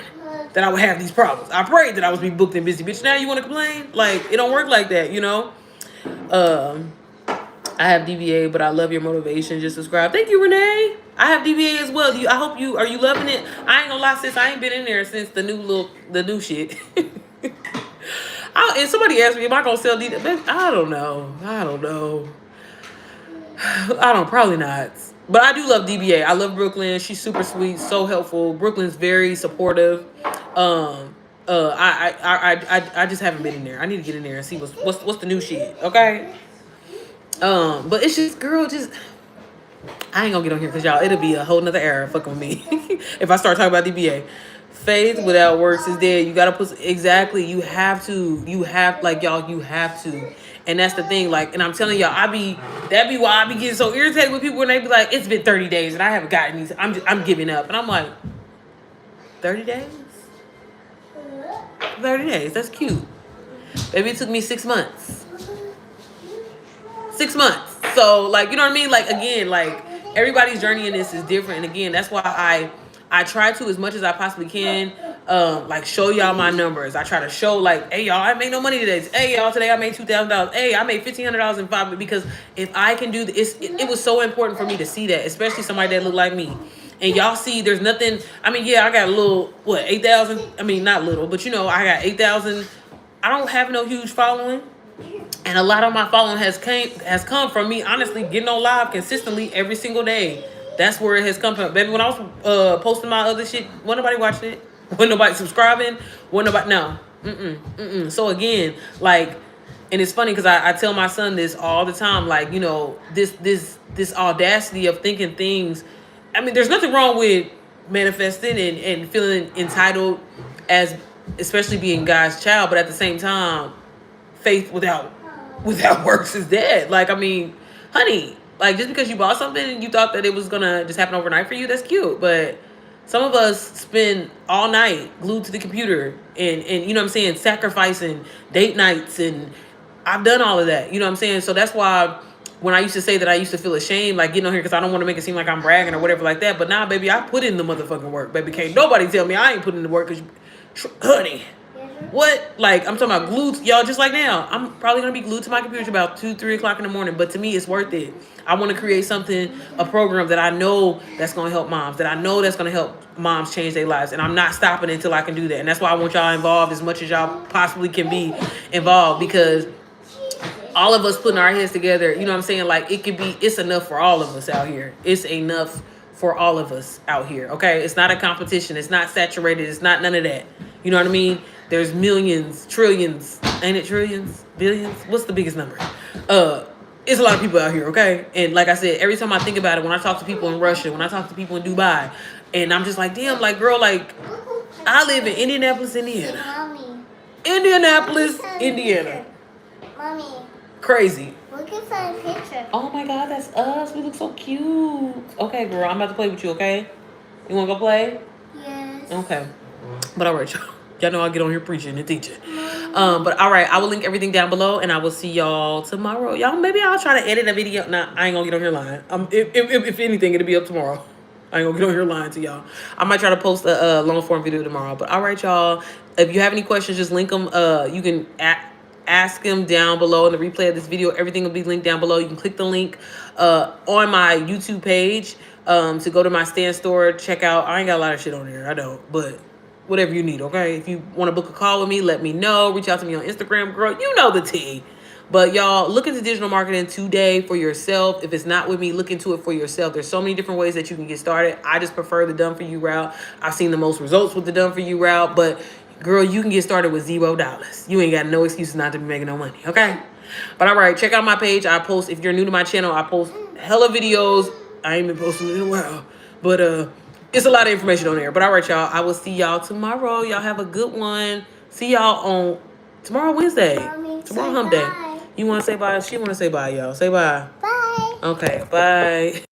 that I would have these problems. I prayed that I was be booked and busy. Bitch, now you want to complain? Like, it don't work like that, I have DBA, but I love your motivation. Just subscribe. Thank you, Renee. I have DBA as well. Are you loving it? I ain't gonna lie, sis, I ain't been in there since the new shit. And somebody asked me, am I gonna sell DBA? I don't know. Probably not. But I do love DBA. I love Brooklyn. She's super sweet, so helpful. Brooklyn's very supportive. I just haven't been in there. I need to get in there and see what's the new shit. Okay. But it's just, girl, I ain't gonna get on here because y'all, it'll be a whole nother era fucking with me if I start talking about DBA. Faith without works is dead. You gotta put, exactly. You have to. You have to. And that's the thing, like, and I'm telling y'all, that be why I be getting so irritated with people when they be like, it's been 30 days and I haven't gotten these. I'm giving up. And I'm like, 30 days? 30 days, that's cute. Baby, it took me 6 months. 6 months. So, like, you know what I mean? Like, again, like, everybody's journey in this is different. And again, that's why I try to, as much as I possibly can, like, show y'all my numbers. I try to show, like, hey, y'all, I made no money today. Hey, y'all, today I made $2,000. Hey, I made $1,500 in 5 minutes. Because if I can do this, it was so important for me to see that, especially somebody that looked like me. And y'all see, there's nothing. I mean, yeah, I got a little, 8,000? I mean, not little, but, I got 8,000. I don't have no huge following. And a lot of my following has come from me, honestly, getting on live consistently every single day. That's where it has come from. Baby, when I was posting my other shit, wasn't nobody watching it. Wasn't nobody subscribing. No. So again, like, and it's funny because I tell my son this all the time, like, this audacity of thinking things. I mean, there's nothing wrong with manifesting and feeling entitled, especially being God's child, but at the same time, faith without works is dead. Like, I mean, honey, like, just because you bought something and you thought that it was gonna just happen overnight for you, that's cute. But some of us spend all night glued to the computer and you know what I'm saying, sacrificing date nights, and I've done all of that. You know what I'm saying? So that's why when I used to say that I used to feel ashamed, like, getting on here because I don't want to make it seem like I'm bragging or whatever like that. But nah, baby, I put in the motherfucking work. Baby, can't nobody tell me I ain't putting in the work because, honey. What? Like, I'm talking about glued, y'all, just like now. I'm probably going to be glued to my computer about 2-3 o'clock in the morning. But to me, it's worth it. I want to create a program that I know that's going to help moms, that I know that's going to help moms change their lives. And I'm not stopping until I can do that. And that's why I want y'all involved as much as y'all possibly can be involved. Because all of us putting our heads together, you know what I'm saying? Like it's enough for all of us out here. It's enough for all of us out here. Okay. It's not a competition. It's not saturated. It's not none of that. You know what I mean? There's millions, trillions, ain't it trillions, billions? What's the biggest number? It's a lot of people out here. Okay. And like I said, every time I think about it, when I talk to people in Russia, when I talk to people in Dubai, and I'm just like, damn, like girl, like I live in Indianapolis, Indiana. Mommy. Indianapolis, Indiana. Mommy. Crazy. Look inside a picture. Oh my God, that's us. We look so cute. Okay, girl, I'm about to play with you, okay? You want to go play? Yes. Okay. But all right, y'all. Y'all know I get on here preaching and teaching. But all right, I will link everything down below, and I will see y'all tomorrow. Y'all, maybe I'll try to edit a video. Nah, I ain't going to get on here lying. If anything, it'll be up tomorrow. I ain't going to get on here lying to y'all. I might try to post a long-form video tomorrow. But all right, y'all. If you have any questions, just link them. You can ask them down below in the replay of this video. Everything will be linked down below. You can click the link on my YouTube page to go to my Stan Store. Check out. I ain't got a lot of shit on there. I don't. But whatever you need, okay? If you want to book a call with me, let me know. Reach out to me on Instagram, girl. You know the tea. But y'all, look into digital marketing today for yourself. If it's not with me, look into it for yourself. There's so many different ways that you can get started. I just prefer the done for you route. I've seen the most results with the done for you route. But girl, you can get started with $0. You ain't got no excuses not to be making no money, okay? But all right, check out my page. I post, if you're new to my channel, I post hella videos. I ain't been posting in a while. But it's a lot of information on there. But all right, y'all, I will see y'all tomorrow. Y'all have a good one. See y'all on tomorrow, Wednesday. Mommy, tomorrow, say hump day. bye. You want to say bye? She want to say bye, y'all. Say bye. Bye. Okay, bye.